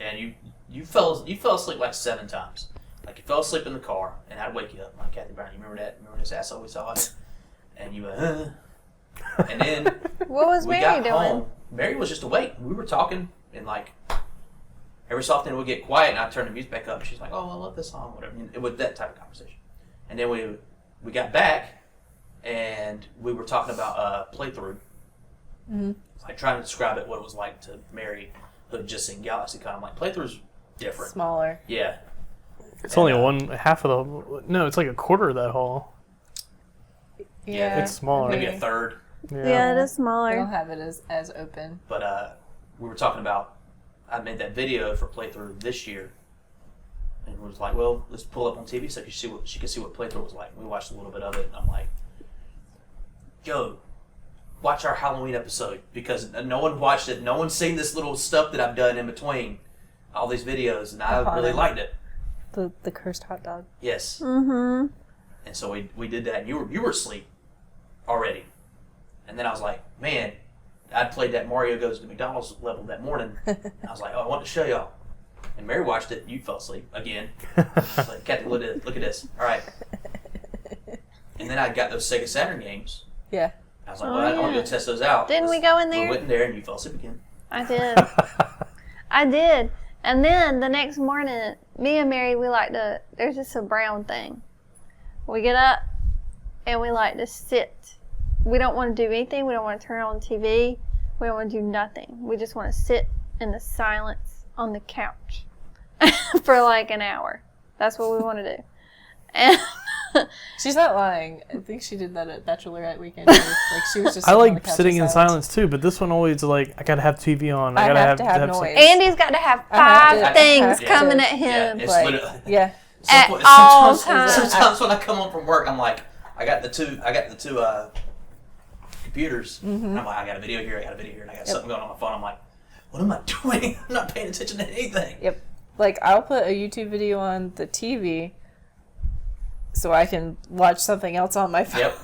[SPEAKER 1] And you fell asleep like 7 times. Like you fell asleep in the car, and I'd wake you up. Like Kathy Brown, you remember that? Remember this asshole we saw it? And you went, And then
[SPEAKER 2] What was
[SPEAKER 1] we
[SPEAKER 2] Mary
[SPEAKER 1] got
[SPEAKER 2] doing?
[SPEAKER 1] home. Mary was just awake. We were talking, and like every so often it would get quiet, and I'd turn the music back up. She's like, "Oh, I love this song," whatever. It was that type of conversation. And then we got back, and we were talking about playthrough.
[SPEAKER 4] Mm-hmm.
[SPEAKER 1] Like trying to describe it, what it was like to Mary, who had just seen GalaxyCon. I'm like, playthrough's different.
[SPEAKER 4] Smaller.
[SPEAKER 1] Yeah.
[SPEAKER 3] It's only one half of the. No, it's like a quarter of that hall.
[SPEAKER 1] Yeah,
[SPEAKER 3] It's smaller.
[SPEAKER 1] Maybe a third.
[SPEAKER 2] Yeah, it is
[SPEAKER 4] They
[SPEAKER 2] smaller.
[SPEAKER 4] don't have it as open.
[SPEAKER 1] But we were talking about, I made that video for playthrough this year, and we was like, well, let's pull up on TV so she could see what playthrough was like. We watched a little bit of it, and I'm like, yo, watch our Halloween episode, because no one watched it. No one's seen this little stuff that I've done in between all these videos, and I really liked it.
[SPEAKER 4] The cursed hot dog.
[SPEAKER 1] Yes.
[SPEAKER 2] Mm-hmm.
[SPEAKER 1] And so we did that, and you were asleep already. And then I was like, man, I'd played that Mario Goes to McDonald's level that morning. And I was like, oh, I want to show y'all. And Mary watched it. You fell asleep again. I was like, Kathy, look at this. All right. And then I got those Sega Saturn games.
[SPEAKER 4] Yeah.
[SPEAKER 1] I was like, well, I want to go test those out.
[SPEAKER 2] Didn't we go in there?
[SPEAKER 1] We went in there, and you fell asleep again.
[SPEAKER 2] I did. I did. And then the next morning, me and Mary, there's just a brown thing. We get up, and we like to sit. We don't want to do anything. We don't want to turn on TV. We don't want to do nothing. We just want to sit in the silence on the couch for like an hour. That's what we want to do. And
[SPEAKER 4] She's not lying. I think she did that at Bachelorette weekend. Too. Like she was just.
[SPEAKER 3] I
[SPEAKER 4] on the
[SPEAKER 3] like
[SPEAKER 4] couch
[SPEAKER 3] sitting in silence too, but this one always like I gotta have TV on. I gotta
[SPEAKER 4] have to have
[SPEAKER 3] some-
[SPEAKER 4] noise.
[SPEAKER 2] Andy's got to have
[SPEAKER 4] I have
[SPEAKER 2] five
[SPEAKER 4] to-
[SPEAKER 2] things
[SPEAKER 4] I have
[SPEAKER 2] coming
[SPEAKER 4] to-
[SPEAKER 2] at him.
[SPEAKER 1] Yeah, it's
[SPEAKER 4] Like,
[SPEAKER 1] literally.
[SPEAKER 4] yeah.
[SPEAKER 2] At all times.
[SPEAKER 1] Sometimes when I come home from work, I'm like, I got the two computers, and I'm like, I got a video here, and I got something going on my phone. I'm like, what am I doing? I'm not paying attention to anything.
[SPEAKER 4] Yep. Like I'll put a YouTube video on the TV, so I can watch something else on my phone.
[SPEAKER 1] Yep.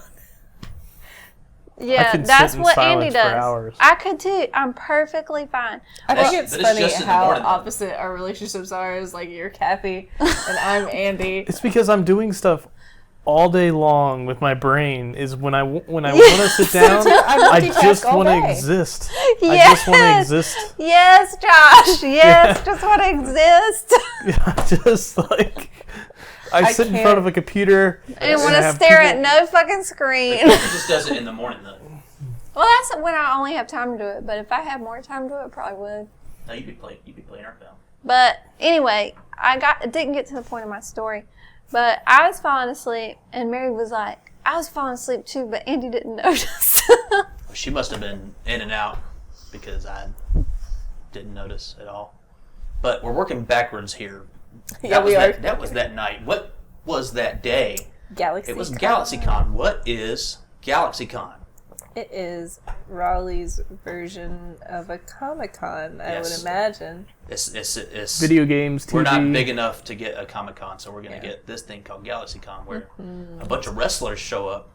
[SPEAKER 2] Yeah,
[SPEAKER 3] can
[SPEAKER 2] that's
[SPEAKER 3] sit in
[SPEAKER 2] what Andy
[SPEAKER 3] silence for
[SPEAKER 2] does.
[SPEAKER 3] hours.
[SPEAKER 2] I could too. I'm perfectly fine.
[SPEAKER 4] I
[SPEAKER 1] That's-
[SPEAKER 4] think it's
[SPEAKER 1] but it's
[SPEAKER 4] funny
[SPEAKER 1] just in the
[SPEAKER 4] how
[SPEAKER 1] morning, though.
[SPEAKER 4] opposite our relationships are. Is like you're Kathy and I'm Andy.
[SPEAKER 3] It's because I'm doing stuff all day long with my brain. Is when I want to sit down, I
[SPEAKER 4] multitask
[SPEAKER 3] just
[SPEAKER 4] all
[SPEAKER 3] want to
[SPEAKER 4] day.
[SPEAKER 3] exist. I
[SPEAKER 2] Yes.
[SPEAKER 3] just want to exist.
[SPEAKER 2] Yes, Josh. Yes, just want to exist.
[SPEAKER 3] Yeah, just like I sit in
[SPEAKER 4] can't-
[SPEAKER 3] front of a computer
[SPEAKER 2] And want
[SPEAKER 3] I
[SPEAKER 2] to
[SPEAKER 3] have
[SPEAKER 2] stare
[SPEAKER 3] people-
[SPEAKER 2] at no fucking screen.
[SPEAKER 1] He just does it in the morning, though.
[SPEAKER 2] Well, that's when I only have time to do it. But if I had more time to do it, I probably would.
[SPEAKER 1] No, you'd be playing Earthbound.
[SPEAKER 2] But anyway, didn't get to the point of my story. But I was falling asleep, and Mary was like, I was falling asleep too, but Andy didn't notice.
[SPEAKER 1] She must have been in and out because I didn't notice at all. But we're working backwards here.
[SPEAKER 4] Yeah, we are.
[SPEAKER 1] That was that night. What was that day?
[SPEAKER 4] Galaxy.
[SPEAKER 1] It was GalaxyCon. What is GalaxyCon?
[SPEAKER 4] It is Raleigh's version of a Comic-Con, I
[SPEAKER 1] Yes.
[SPEAKER 4] would imagine.
[SPEAKER 1] It's
[SPEAKER 3] video games, TV.
[SPEAKER 1] We're not big enough to get a Comic-Con, so we're going to get this thing called GalaxyCon, where a bunch of wrestlers show up.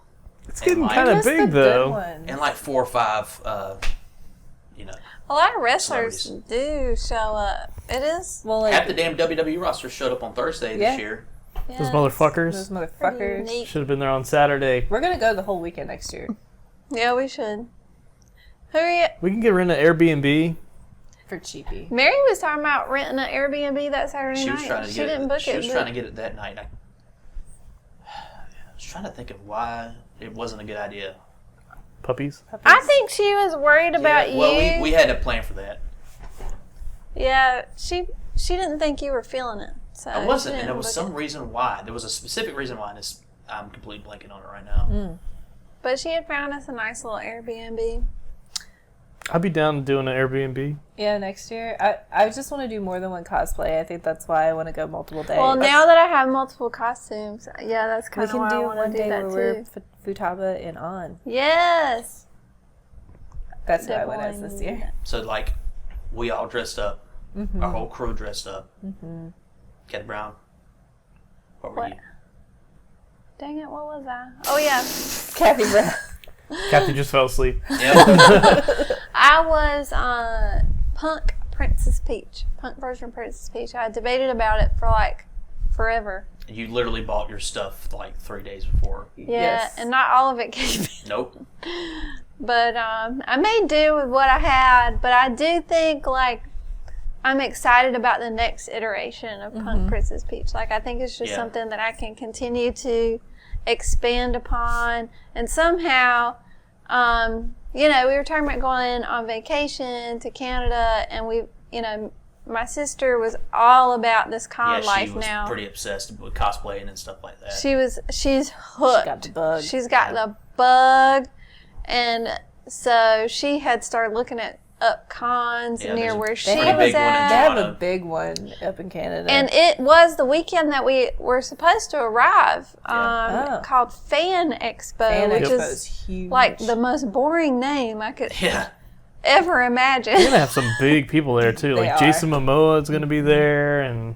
[SPEAKER 3] It's getting
[SPEAKER 1] like-
[SPEAKER 3] kind of
[SPEAKER 4] Just the
[SPEAKER 3] big
[SPEAKER 4] good
[SPEAKER 3] though.
[SPEAKER 4] ones.
[SPEAKER 1] And like 4 or 5,
[SPEAKER 2] A lot of wrestlers do show up. It is.
[SPEAKER 4] Well, like
[SPEAKER 1] half the damn WWE roster showed up on Thursday
[SPEAKER 4] Yeah.
[SPEAKER 1] this year.
[SPEAKER 2] Yeah,
[SPEAKER 3] Those
[SPEAKER 4] those
[SPEAKER 3] motherfuckers
[SPEAKER 4] motherfuckers.
[SPEAKER 2] neat.
[SPEAKER 3] should have been there on Saturday.
[SPEAKER 4] We're gonna go the whole weekend next year
[SPEAKER 2] Yeah, we should. Who are you?
[SPEAKER 3] We can get rid of Airbnb.
[SPEAKER 4] for cheapy.
[SPEAKER 2] Mary was talking about renting an Airbnb that Saturday
[SPEAKER 1] She
[SPEAKER 2] night.
[SPEAKER 1] was trying to
[SPEAKER 2] she
[SPEAKER 1] get
[SPEAKER 2] didn't
[SPEAKER 1] it.
[SPEAKER 2] book
[SPEAKER 1] She
[SPEAKER 2] it.
[SPEAKER 1] was
[SPEAKER 2] but-
[SPEAKER 1] trying to get it that night. I was trying to think of why it wasn't a good idea.
[SPEAKER 3] Puppies.
[SPEAKER 2] I think she was worried about
[SPEAKER 1] Well,
[SPEAKER 2] you.
[SPEAKER 1] we had a plan for that.
[SPEAKER 2] Yeah, she didn't think you were feeling it. So
[SPEAKER 1] I
[SPEAKER 2] she
[SPEAKER 1] wasn't, and
[SPEAKER 2] didn't
[SPEAKER 1] there was
[SPEAKER 2] book
[SPEAKER 1] some
[SPEAKER 2] it.
[SPEAKER 1] reason why. There was a specific reason why, and I'm completely blanking on it right now.
[SPEAKER 2] But she had found us a nice little Airbnb.
[SPEAKER 3] I'd be down doing an Airbnb.
[SPEAKER 4] Yeah, next year. I just want to do more than one cosplay. I think that's why I want to go multiple days.
[SPEAKER 2] Well, now that I have multiple costumes, yeah, that's
[SPEAKER 4] we
[SPEAKER 2] kind of
[SPEAKER 4] can
[SPEAKER 2] why I
[SPEAKER 4] do
[SPEAKER 2] want
[SPEAKER 4] one
[SPEAKER 2] to
[SPEAKER 4] day
[SPEAKER 2] do
[SPEAKER 4] where
[SPEAKER 2] that
[SPEAKER 4] we're
[SPEAKER 2] too.
[SPEAKER 4] Futaba and On.
[SPEAKER 2] Yes.
[SPEAKER 4] That's who I went as this year.
[SPEAKER 1] So like, we all dressed up. Our whole crew dressed up. Kathy Brown. What were you?
[SPEAKER 2] Dang it, what was I? Oh, yeah.
[SPEAKER 4] Kathy Brown.
[SPEAKER 3] Kathy just fell asleep.
[SPEAKER 1] Yep.
[SPEAKER 2] I was Punk Princess Peach. Punk version Princess Peach. I debated about it for like forever.
[SPEAKER 1] You literally bought your stuff like 3 days before.
[SPEAKER 2] Yeah,
[SPEAKER 4] Yes.
[SPEAKER 2] and not all of it came in.
[SPEAKER 1] Nope.
[SPEAKER 2] But I made do with what I had. But I do think like I'm excited about the next iteration of Punk Princess Peach. Like I think it's just something that I can continue to expand upon, and somehow, you know, we were talking about going on vacation to Canada, and we, you know, my sister was all about this con life
[SPEAKER 1] she was
[SPEAKER 2] now.
[SPEAKER 1] pretty obsessed with cosplaying and stuff like that.
[SPEAKER 2] She's hooked.
[SPEAKER 4] She got the bug.
[SPEAKER 2] She's got the bug, and so she had started looking at up cons
[SPEAKER 1] Yeah,
[SPEAKER 2] near
[SPEAKER 1] there's a
[SPEAKER 2] where she
[SPEAKER 1] pretty
[SPEAKER 2] was
[SPEAKER 1] big one in
[SPEAKER 2] at.
[SPEAKER 4] They have
[SPEAKER 1] Toronto.
[SPEAKER 4] a big one up in Canada.
[SPEAKER 2] And it was the weekend that we were supposed to arrive,
[SPEAKER 4] Oh.
[SPEAKER 2] called Fan Expo,
[SPEAKER 4] Fan
[SPEAKER 2] which
[SPEAKER 4] Expo's
[SPEAKER 2] is
[SPEAKER 4] huge.
[SPEAKER 2] like the most boring name I could
[SPEAKER 1] Yeah.
[SPEAKER 2] ever imagine.
[SPEAKER 3] You're gonna have some big people there too.
[SPEAKER 4] They
[SPEAKER 3] Like
[SPEAKER 4] are.
[SPEAKER 3] Jason Momoa is gonna be there, and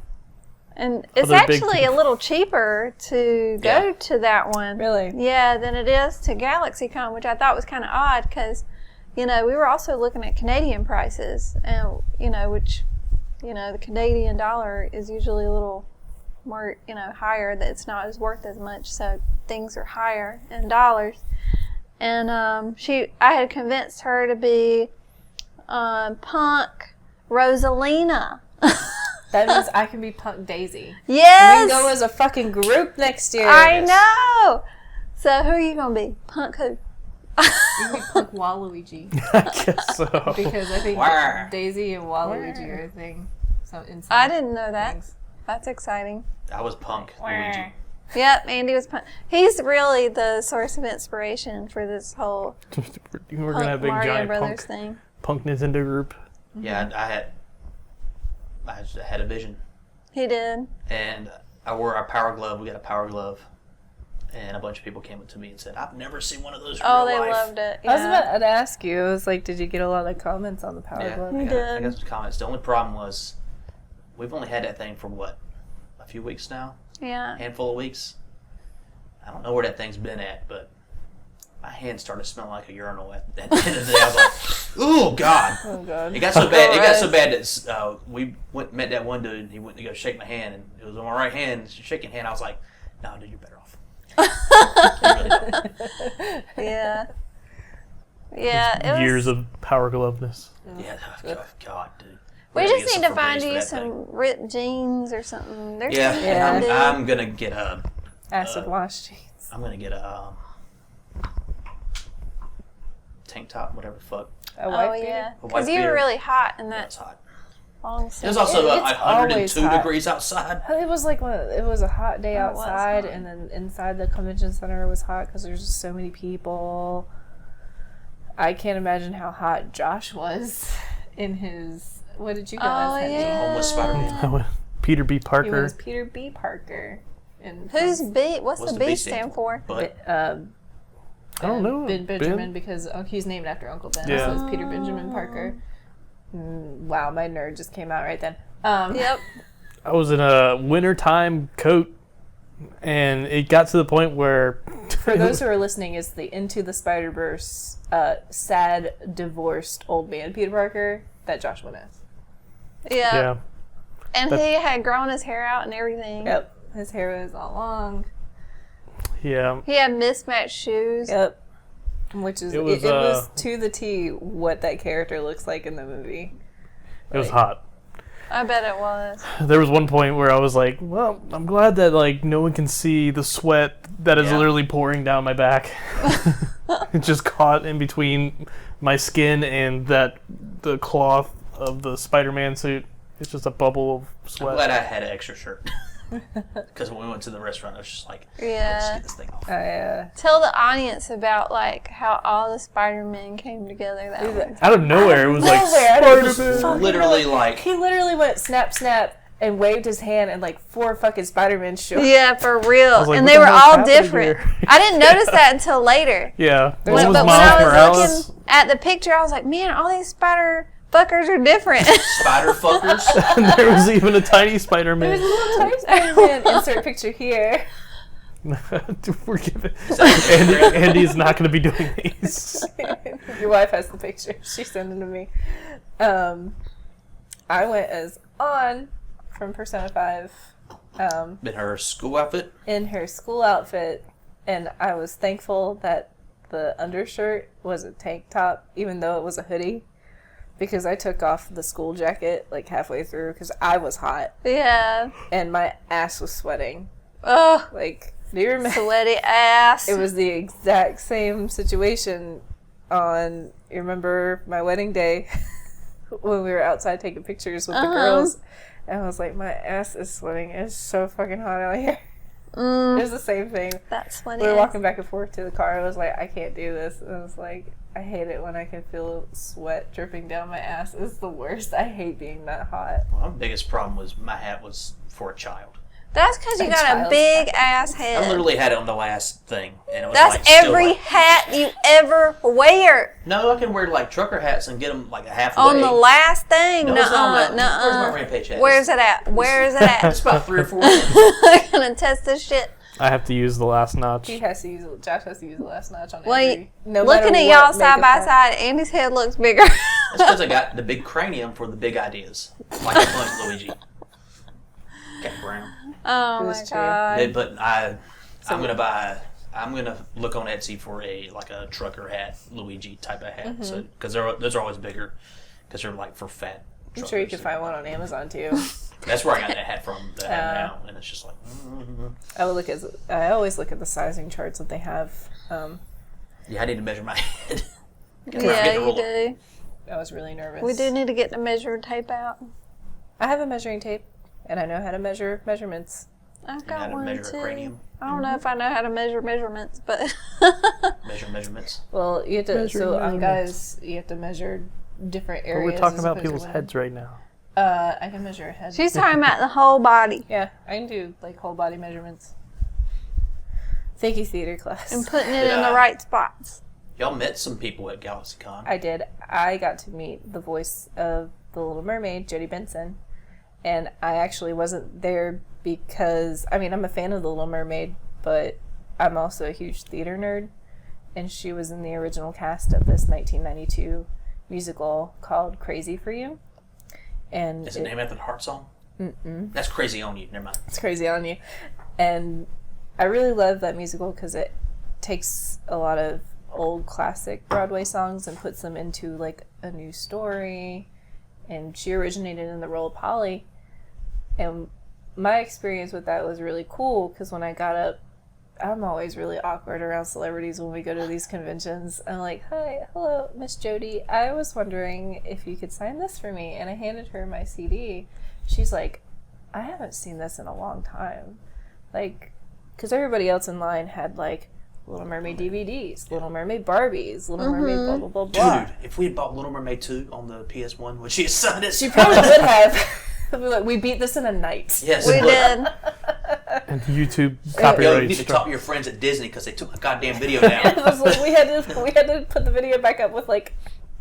[SPEAKER 2] And it's
[SPEAKER 3] Other big
[SPEAKER 2] actually a
[SPEAKER 3] people.
[SPEAKER 2] little cheaper to go
[SPEAKER 1] Yeah.
[SPEAKER 2] to that one.
[SPEAKER 4] Really?
[SPEAKER 2] Yeah, than it is to GalaxyCon, which I thought was kind of odd because, you know, we were also looking at Canadian prices, and, you know, which, you know, the Canadian dollar is usually a little more, you know, higher, that it's not as worth as much, so things are higher in dollars. And I had convinced her to be Punk Rosalina.
[SPEAKER 4] That means I can be Punk Daisy. We
[SPEAKER 2] Yes!
[SPEAKER 4] can go as a fucking group next year.
[SPEAKER 2] I know! So who are you going to be? Punk who?
[SPEAKER 5] You can be Punk Waluigi.
[SPEAKER 3] I guess so.
[SPEAKER 5] Because I think
[SPEAKER 1] Wah.
[SPEAKER 5] Daisy and Waluigi are a thing. So in some
[SPEAKER 2] I didn't know that.
[SPEAKER 5] things.
[SPEAKER 2] That's exciting.
[SPEAKER 1] I was Punk Luigi.
[SPEAKER 2] Yep, Andy was Punk. He's really the source of inspiration for this whole
[SPEAKER 3] We're gonna
[SPEAKER 2] Punk
[SPEAKER 3] have a big
[SPEAKER 2] Mario
[SPEAKER 3] giant
[SPEAKER 2] Brothers thing.
[SPEAKER 3] punk Nintendo group.
[SPEAKER 1] Yeah, I had a vision.
[SPEAKER 2] He did.
[SPEAKER 1] And I wore a power glove. We got a power glove. And a bunch of people came up to me and said, I've never seen one of those in
[SPEAKER 2] Oh,
[SPEAKER 1] real
[SPEAKER 2] they
[SPEAKER 1] life.
[SPEAKER 2] loved it.
[SPEAKER 4] I was
[SPEAKER 2] Yeah.
[SPEAKER 4] about to ask you. I was like, did you get a lot of comments on the Power
[SPEAKER 1] Yeah,
[SPEAKER 4] Glove?
[SPEAKER 1] I
[SPEAKER 2] We
[SPEAKER 1] got, I
[SPEAKER 2] did.
[SPEAKER 1] got some comments. The only problem was we've only had that thing for what? A few weeks now?
[SPEAKER 2] Yeah.
[SPEAKER 1] A handful of weeks? I don't know where that thing's been at, but my hands started smelling like a urinal at the end of the day. I was like, "Ooh, God!"
[SPEAKER 4] Oh God.
[SPEAKER 1] It got so bad. It got so
[SPEAKER 2] Gross.
[SPEAKER 1] bad that we met that one dude, and he went to go shake my hand, and it was on my right hand, shaking hand. I was like, "No, dude, you're better off." You really don't.
[SPEAKER 2] Yeah. Yeah. It was,
[SPEAKER 3] Years of power gloveness.
[SPEAKER 1] Yeah, oh, God, dude.
[SPEAKER 2] we
[SPEAKER 1] gotta
[SPEAKER 2] just
[SPEAKER 1] get
[SPEAKER 2] need
[SPEAKER 1] some
[SPEAKER 2] to find
[SPEAKER 1] Febreze for
[SPEAKER 2] you
[SPEAKER 1] that
[SPEAKER 2] some
[SPEAKER 1] thing.
[SPEAKER 2] ripped jeans or something. There's
[SPEAKER 1] Yeah,
[SPEAKER 2] something
[SPEAKER 4] Yeah.
[SPEAKER 2] you can do.
[SPEAKER 1] I'm gonna get a.
[SPEAKER 4] Acid wash jeans.
[SPEAKER 1] I'm gonna get a tank top, whatever the fuck.
[SPEAKER 4] A
[SPEAKER 2] Oh,
[SPEAKER 4] white beater?
[SPEAKER 2] yeah.
[SPEAKER 1] A white
[SPEAKER 2] Because you were
[SPEAKER 1] beater.
[SPEAKER 2] really hot in that
[SPEAKER 1] That's hot.
[SPEAKER 2] long
[SPEAKER 1] It
[SPEAKER 2] sleeve.
[SPEAKER 1] was also
[SPEAKER 4] It's
[SPEAKER 1] 102
[SPEAKER 4] always hot.
[SPEAKER 1] degrees outside.
[SPEAKER 4] It was like it was a hot day
[SPEAKER 2] Oh, it was
[SPEAKER 4] outside,
[SPEAKER 2] hot.
[SPEAKER 4] and then inside the convention center was hot because there's just so many people. I can't imagine how hot Josh was in his. What did you go
[SPEAKER 2] Oh,
[SPEAKER 4] as? Henry?
[SPEAKER 2] yeah.
[SPEAKER 1] Homeless Spider-Man.
[SPEAKER 3] Peter B.
[SPEAKER 4] He
[SPEAKER 3] Parker.
[SPEAKER 4] was Peter B. Parker. And
[SPEAKER 2] Who's B? What's
[SPEAKER 1] What's
[SPEAKER 2] the
[SPEAKER 1] the
[SPEAKER 2] B
[SPEAKER 1] B
[SPEAKER 2] stand for?
[SPEAKER 1] But
[SPEAKER 3] I don't know.
[SPEAKER 4] Ben Benjamin, because he's named after Uncle Ben,
[SPEAKER 3] Yeah.
[SPEAKER 4] so it's Peter Benjamin Parker. Wow, my nerd just came out right then.
[SPEAKER 2] Yep.
[SPEAKER 3] I was in a wintertime coat, and it got to the point where
[SPEAKER 4] For those who are listening, it's the Into the Spider-Verse sad, divorced old man Peter Parker that Josh went as.
[SPEAKER 2] Yeah.
[SPEAKER 3] yeah,
[SPEAKER 2] And he had grown his hair out and everything.
[SPEAKER 4] Yep, his hair was all long.
[SPEAKER 3] yeah.
[SPEAKER 2] He had mismatched shoes.
[SPEAKER 4] Yep. Which is,
[SPEAKER 3] It
[SPEAKER 4] it
[SPEAKER 3] was,
[SPEAKER 4] was to the T what that character looks like in the movie.
[SPEAKER 3] It was hot.
[SPEAKER 2] I bet it was.
[SPEAKER 3] There was one point where I was like, well, I'm glad that like no one can see the sweat that is
[SPEAKER 1] Yeah.
[SPEAKER 3] literally pouring down my back. It just caught in between my skin and the cloth of the Spider-Man suit. It's just a bubble of
[SPEAKER 1] I'm
[SPEAKER 3] sweat.
[SPEAKER 1] glad I had an extra shirt. Because when we went to the restaurant, I was just like, let's
[SPEAKER 2] Yeah.
[SPEAKER 1] get this thing off.
[SPEAKER 2] Tell the audience about like how all the Spider-Men came together that way.
[SPEAKER 3] Out of nowhere, it was like
[SPEAKER 4] Nowhere, I don't
[SPEAKER 3] Spider-Man.
[SPEAKER 4] fucking
[SPEAKER 1] Literally like,
[SPEAKER 4] He literally went snap, snap, and waved his hand, and like 4 fucking Spider-Men showed.
[SPEAKER 2] Yeah, for real.
[SPEAKER 3] like,
[SPEAKER 2] And
[SPEAKER 3] what
[SPEAKER 2] they
[SPEAKER 3] the
[SPEAKER 2] were
[SPEAKER 3] hell's
[SPEAKER 2] all
[SPEAKER 3] happening
[SPEAKER 2] different.
[SPEAKER 3] here?
[SPEAKER 2] I didn't notice that until later.
[SPEAKER 3] Yeah.
[SPEAKER 4] But
[SPEAKER 3] One was
[SPEAKER 2] But when
[SPEAKER 3] Miles
[SPEAKER 2] I was
[SPEAKER 3] Morales.
[SPEAKER 2] looking at the picture, I was like, man, all these spider fuckers are different.
[SPEAKER 1] Spider fuckers.
[SPEAKER 3] And there was even a tiny
[SPEAKER 4] There's
[SPEAKER 3] Spider-Man.
[SPEAKER 4] a little tiny Spider-Man. Insert picture here.
[SPEAKER 3] We're giving.
[SPEAKER 1] that
[SPEAKER 3] Andy's not going to be doing these.
[SPEAKER 4] Your wife has the picture. She sent them to me. I went as On from Persona 5
[SPEAKER 1] In her school outfit.
[SPEAKER 4] in her school outfit, and I was thankful that the undershirt was a tank top, even though it was a hoodie, because I took off the school jacket like halfway through because I was hot
[SPEAKER 2] Yeah.
[SPEAKER 4] and my ass was sweating.
[SPEAKER 2] Oh,
[SPEAKER 4] Like, do you remember?
[SPEAKER 2] sweaty ass.
[SPEAKER 4] It was the exact same situation on, you remember my wedding day when we were outside taking pictures with the girls, and I was like, my ass is sweating. It's so fucking hot out here. It was the same thing.
[SPEAKER 2] That's sweaty
[SPEAKER 4] We were
[SPEAKER 2] ass.
[SPEAKER 4] walking back and forth to the car. I was like, I can't do this. And I was like, I hate it when I can feel sweat dripping down my ass. It's the worst. I hate being that hot.
[SPEAKER 1] Well, my biggest problem was my hat was for a child.
[SPEAKER 2] That's because you
[SPEAKER 4] A
[SPEAKER 2] got a
[SPEAKER 4] child's
[SPEAKER 2] big ass
[SPEAKER 1] I
[SPEAKER 2] head.
[SPEAKER 1] literally had it on the last thing, and it was
[SPEAKER 2] That's
[SPEAKER 1] like still
[SPEAKER 2] every
[SPEAKER 1] like,
[SPEAKER 2] hat you ever wear.
[SPEAKER 1] No, I can wear like trucker hats and get them like a halfway.
[SPEAKER 2] On the last thing?
[SPEAKER 1] No, it's not on that.
[SPEAKER 2] Nuh-uh.
[SPEAKER 1] Where's my rampage hat?
[SPEAKER 2] Where's it at? Where is it
[SPEAKER 1] It's
[SPEAKER 2] at?
[SPEAKER 1] about 3 or 4.
[SPEAKER 2] I'm gonna test this shit.
[SPEAKER 3] I have to use the last notch.
[SPEAKER 4] Josh has to use the last notch on
[SPEAKER 2] Wait,
[SPEAKER 4] every. No
[SPEAKER 2] looking
[SPEAKER 4] matter
[SPEAKER 2] at y'all
[SPEAKER 4] what
[SPEAKER 2] side by
[SPEAKER 4] makeup
[SPEAKER 2] side, Andy's head looks bigger.
[SPEAKER 1] That's because I got the big cranium for the big ideas, like a Punch Luigi. Cat Brown.
[SPEAKER 2] Oh
[SPEAKER 4] It
[SPEAKER 2] my
[SPEAKER 4] was true.
[SPEAKER 2] god.
[SPEAKER 1] But I'm gonna look on Etsy for a trucker hat, Luigi type of hat. So because those are always bigger, because they're like for fat.
[SPEAKER 4] I'm sure you
[SPEAKER 1] truckers.
[SPEAKER 4] can find one on Amazon too.
[SPEAKER 1] That's where I got that hat from that I have now, and it's just like.
[SPEAKER 4] I always look at the sizing charts that they have.
[SPEAKER 1] Yeah, I need to measure my head.
[SPEAKER 2] Yeah, you do.
[SPEAKER 4] I was really nervous.
[SPEAKER 2] We do need to get the measuring tape out.
[SPEAKER 4] I have a measuring tape, and I know how to measure measurements.
[SPEAKER 2] I've
[SPEAKER 1] How
[SPEAKER 2] got
[SPEAKER 1] to
[SPEAKER 2] one
[SPEAKER 1] measure
[SPEAKER 2] too.
[SPEAKER 1] a cranium,
[SPEAKER 2] I don't know if I know how to measure measurements, but
[SPEAKER 1] measure measurements.
[SPEAKER 4] Well, you have to.
[SPEAKER 3] Measure
[SPEAKER 4] So on
[SPEAKER 3] measurements.
[SPEAKER 4] guys, you have to measure different
[SPEAKER 3] But
[SPEAKER 4] areas.
[SPEAKER 3] we're talking
[SPEAKER 4] as
[SPEAKER 3] about
[SPEAKER 4] opposed to
[SPEAKER 3] people's
[SPEAKER 4] women.
[SPEAKER 3] heads right now.
[SPEAKER 4] I can measure a head.
[SPEAKER 2] she's talking about the whole body
[SPEAKER 4] Yeah, I can do like whole body measurements. Thank you, theater class.
[SPEAKER 2] and putting it
[SPEAKER 1] Did
[SPEAKER 2] in the
[SPEAKER 1] I-
[SPEAKER 2] right spots.
[SPEAKER 1] Y'all met some people at GalaxyCon.
[SPEAKER 4] I did. I got to meet the voice of the Little Mermaid, Jodie Benson, and I actually wasn't there because I'm a fan of the Little Mermaid, but I'm also a huge theater nerd, and she was in the original cast of this 1992 musical called Crazy for You. And
[SPEAKER 1] Is it named after the Heart song? That's Crazy on You. Never mind.
[SPEAKER 4] It's Crazy on You. And I really love that musical because it takes a lot of old classic Broadway songs and puts them into like a new story. And she originated in the role of Polly. And my experience with that was really cool because when I got up, I'm always really awkward around celebrities when we go to these conventions. I'm like, hi, hello, Miss Jodie. I was wondering if you could sign this for me. And I handed her my CD. She's like, I haven't seen this in a long time. Like, because everybody else in line had like Little Mermaid DVDs, Little Mermaid Barbies, Little Mermaid blah, blah, blah, blah.
[SPEAKER 1] Dude, if we had bought Little Mermaid 2 on the PS1, would she have signed it?
[SPEAKER 4] She probably would have. Be like, we beat this in a night.
[SPEAKER 1] Yes,
[SPEAKER 2] We
[SPEAKER 1] look.
[SPEAKER 2] did.
[SPEAKER 3] And YouTube
[SPEAKER 1] Yo,
[SPEAKER 3] copyright
[SPEAKER 1] you need to
[SPEAKER 3] struck.
[SPEAKER 1] talk to your friends at Disney because they took my goddamn video down.
[SPEAKER 4] It was like we had to put the video back up with like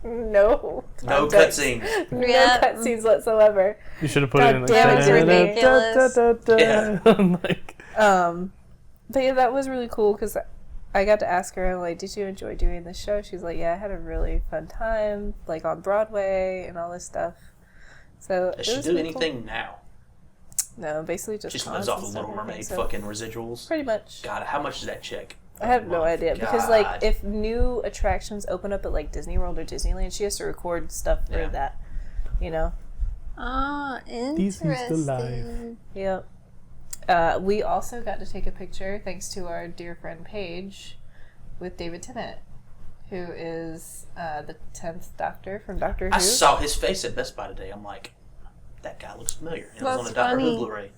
[SPEAKER 4] no
[SPEAKER 1] No
[SPEAKER 4] context.
[SPEAKER 1] cutscene.
[SPEAKER 4] No
[SPEAKER 2] Yeah.
[SPEAKER 4] cutscenes whatsoever.
[SPEAKER 3] You should have put it in
[SPEAKER 4] God damn it,
[SPEAKER 3] the
[SPEAKER 2] it's ridiculous.
[SPEAKER 3] like,
[SPEAKER 4] But yeah, that was really cool because I got to ask her, like, did you enjoy doing the show? She's like, yeah, I had a really fun time, like on Broadway and all this stuff. So
[SPEAKER 1] Does
[SPEAKER 4] it
[SPEAKER 1] she
[SPEAKER 4] was
[SPEAKER 1] do
[SPEAKER 4] really cool.
[SPEAKER 1] anything now?
[SPEAKER 4] No, basically just
[SPEAKER 1] Just
[SPEAKER 4] cons
[SPEAKER 1] lives off
[SPEAKER 4] and
[SPEAKER 1] of
[SPEAKER 4] stuff,
[SPEAKER 1] Little
[SPEAKER 4] I think
[SPEAKER 1] Mermaid
[SPEAKER 4] so.
[SPEAKER 1] fucking residuals.
[SPEAKER 4] Pretty much.
[SPEAKER 1] God, how much does that check?
[SPEAKER 4] I have no idea because
[SPEAKER 1] God.
[SPEAKER 4] like if new attractions open up at like Disney World or Disneyland, she has to record stuff for
[SPEAKER 1] Yeah.
[SPEAKER 4] that. You know.
[SPEAKER 2] Ah,
[SPEAKER 3] Disney's
[SPEAKER 2] interesting.
[SPEAKER 3] alive.
[SPEAKER 4] Yep. We also got to take a picture thanks to our dear friend Paige with David Tennant, who is the 10th Doctor from Doctor Who.
[SPEAKER 1] I saw his face at Best Buy today. I'm like, that guy looks familiar. It was on
[SPEAKER 2] That's
[SPEAKER 1] the Doctor
[SPEAKER 2] funny.
[SPEAKER 1] Who Blu-ray.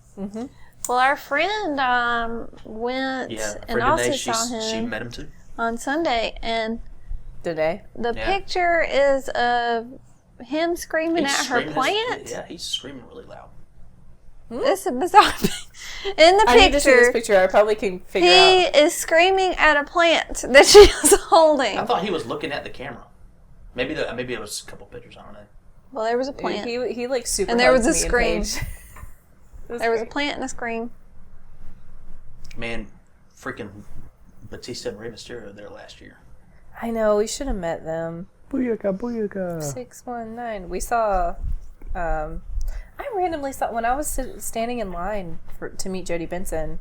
[SPEAKER 2] Well, our friend went
[SPEAKER 1] Yeah,
[SPEAKER 2] and
[SPEAKER 1] for
[SPEAKER 2] also
[SPEAKER 1] today,
[SPEAKER 2] saw
[SPEAKER 1] she
[SPEAKER 2] him
[SPEAKER 1] met him too.
[SPEAKER 2] on Sunday, and
[SPEAKER 4] Today.
[SPEAKER 2] the
[SPEAKER 1] Yeah.
[SPEAKER 2] picture is of him screaming
[SPEAKER 1] He's
[SPEAKER 2] at her
[SPEAKER 1] screaming
[SPEAKER 2] plant.
[SPEAKER 1] Yeah, he's screaming really loud.
[SPEAKER 2] It's a bizarre in the
[SPEAKER 4] I need to see this
[SPEAKER 2] picture.
[SPEAKER 4] picture. I probably can figure
[SPEAKER 2] He
[SPEAKER 4] out.
[SPEAKER 2] is screaming at a plant that she is holding.
[SPEAKER 1] I thought he was looking at the camera. Maybe it was a couple pictures. I don't know.
[SPEAKER 2] Well, there was a plant.
[SPEAKER 4] He like super.
[SPEAKER 2] And there was
[SPEAKER 4] hugs
[SPEAKER 2] a
[SPEAKER 4] me
[SPEAKER 2] scream.
[SPEAKER 4] and Paige.
[SPEAKER 2] There was a plant and a scream.
[SPEAKER 1] Man, freaking Batista and Rey Mysterio were there last year.
[SPEAKER 4] I know. We should have met them.
[SPEAKER 3] Booyaka, booyaka.
[SPEAKER 4] 619. We saw. I randomly saw when I was standing in line to meet Jodie Benson.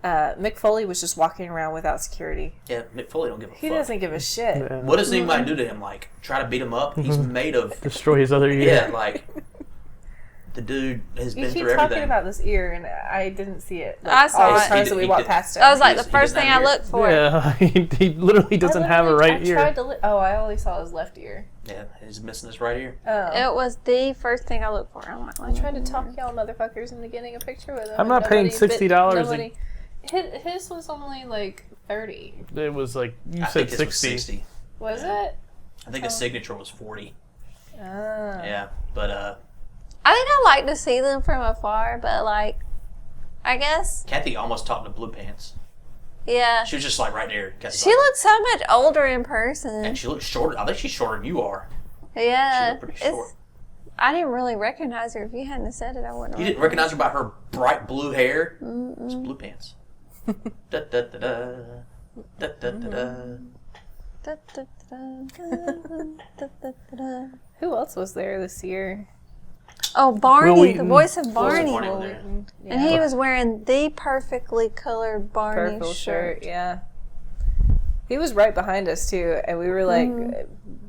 [SPEAKER 4] Mick Foley was just walking around without security.
[SPEAKER 1] Yeah, Mick Foley don't give a fuck.
[SPEAKER 4] He doesn't give a shit.
[SPEAKER 3] Yeah.
[SPEAKER 1] What does anybody do to him? Like, try to beat him up? He's made of...
[SPEAKER 3] Destroy his other ear.
[SPEAKER 1] Yeah, like... The dude has
[SPEAKER 4] You
[SPEAKER 1] been
[SPEAKER 4] keep
[SPEAKER 1] through
[SPEAKER 4] talking
[SPEAKER 1] everything.
[SPEAKER 4] about this ear, and I didn't see it.
[SPEAKER 2] I saw
[SPEAKER 4] all the
[SPEAKER 2] it.
[SPEAKER 4] times that
[SPEAKER 1] He
[SPEAKER 4] we walked
[SPEAKER 1] did-
[SPEAKER 4] past it.
[SPEAKER 2] That was like the
[SPEAKER 1] He
[SPEAKER 2] first
[SPEAKER 1] doesn't
[SPEAKER 2] thing
[SPEAKER 1] have
[SPEAKER 2] I
[SPEAKER 1] an ear.
[SPEAKER 2] looked for.
[SPEAKER 3] Yeah, he literally doesn't have a right
[SPEAKER 4] I
[SPEAKER 3] ear.
[SPEAKER 4] tried to I only saw his left ear.
[SPEAKER 1] Yeah, he's missing his right ear.
[SPEAKER 4] Oh.
[SPEAKER 2] It was the first thing I looked for. I'm like,
[SPEAKER 4] I tried to talk y'all motherfuckers into getting a picture with him.
[SPEAKER 3] I'm not
[SPEAKER 4] and
[SPEAKER 3] paying
[SPEAKER 4] nobody-
[SPEAKER 3] $60
[SPEAKER 4] nobody- His was only like 30.
[SPEAKER 3] It was like, you
[SPEAKER 1] I
[SPEAKER 3] said
[SPEAKER 1] think his was
[SPEAKER 3] 60.
[SPEAKER 1] 60.
[SPEAKER 4] Was it?
[SPEAKER 1] I think his signature was 40.
[SPEAKER 4] Ah.
[SPEAKER 1] Yeah, but
[SPEAKER 2] I think I like to see them from afar, but like, I guess,
[SPEAKER 1] Kathy almost talked to Blue Pants.
[SPEAKER 2] yeah.
[SPEAKER 1] She was just like right there. Kathy's
[SPEAKER 2] She
[SPEAKER 1] like-
[SPEAKER 2] looks so much older in person.
[SPEAKER 1] And she looks shorter. I think she's shorter than you are.
[SPEAKER 2] Yeah.
[SPEAKER 1] She looked pretty short.
[SPEAKER 2] I didn't really recognize her. If you hadn't said it, I wouldn't.
[SPEAKER 1] You didn't recognize her by her bright blue hair? It's Blue Pants. Da, da, da, da. Da, da, da, da.
[SPEAKER 4] Who else was there this year?
[SPEAKER 2] Oh, Barney,
[SPEAKER 3] Will
[SPEAKER 2] the
[SPEAKER 3] Wheaton.
[SPEAKER 2] voice of Barney.
[SPEAKER 1] Barney was there.
[SPEAKER 2] And he was wearing the perfectly colored Barney
[SPEAKER 4] Purple
[SPEAKER 2] shirt.
[SPEAKER 4] shirt, yeah. He was right behind us too, and we were like,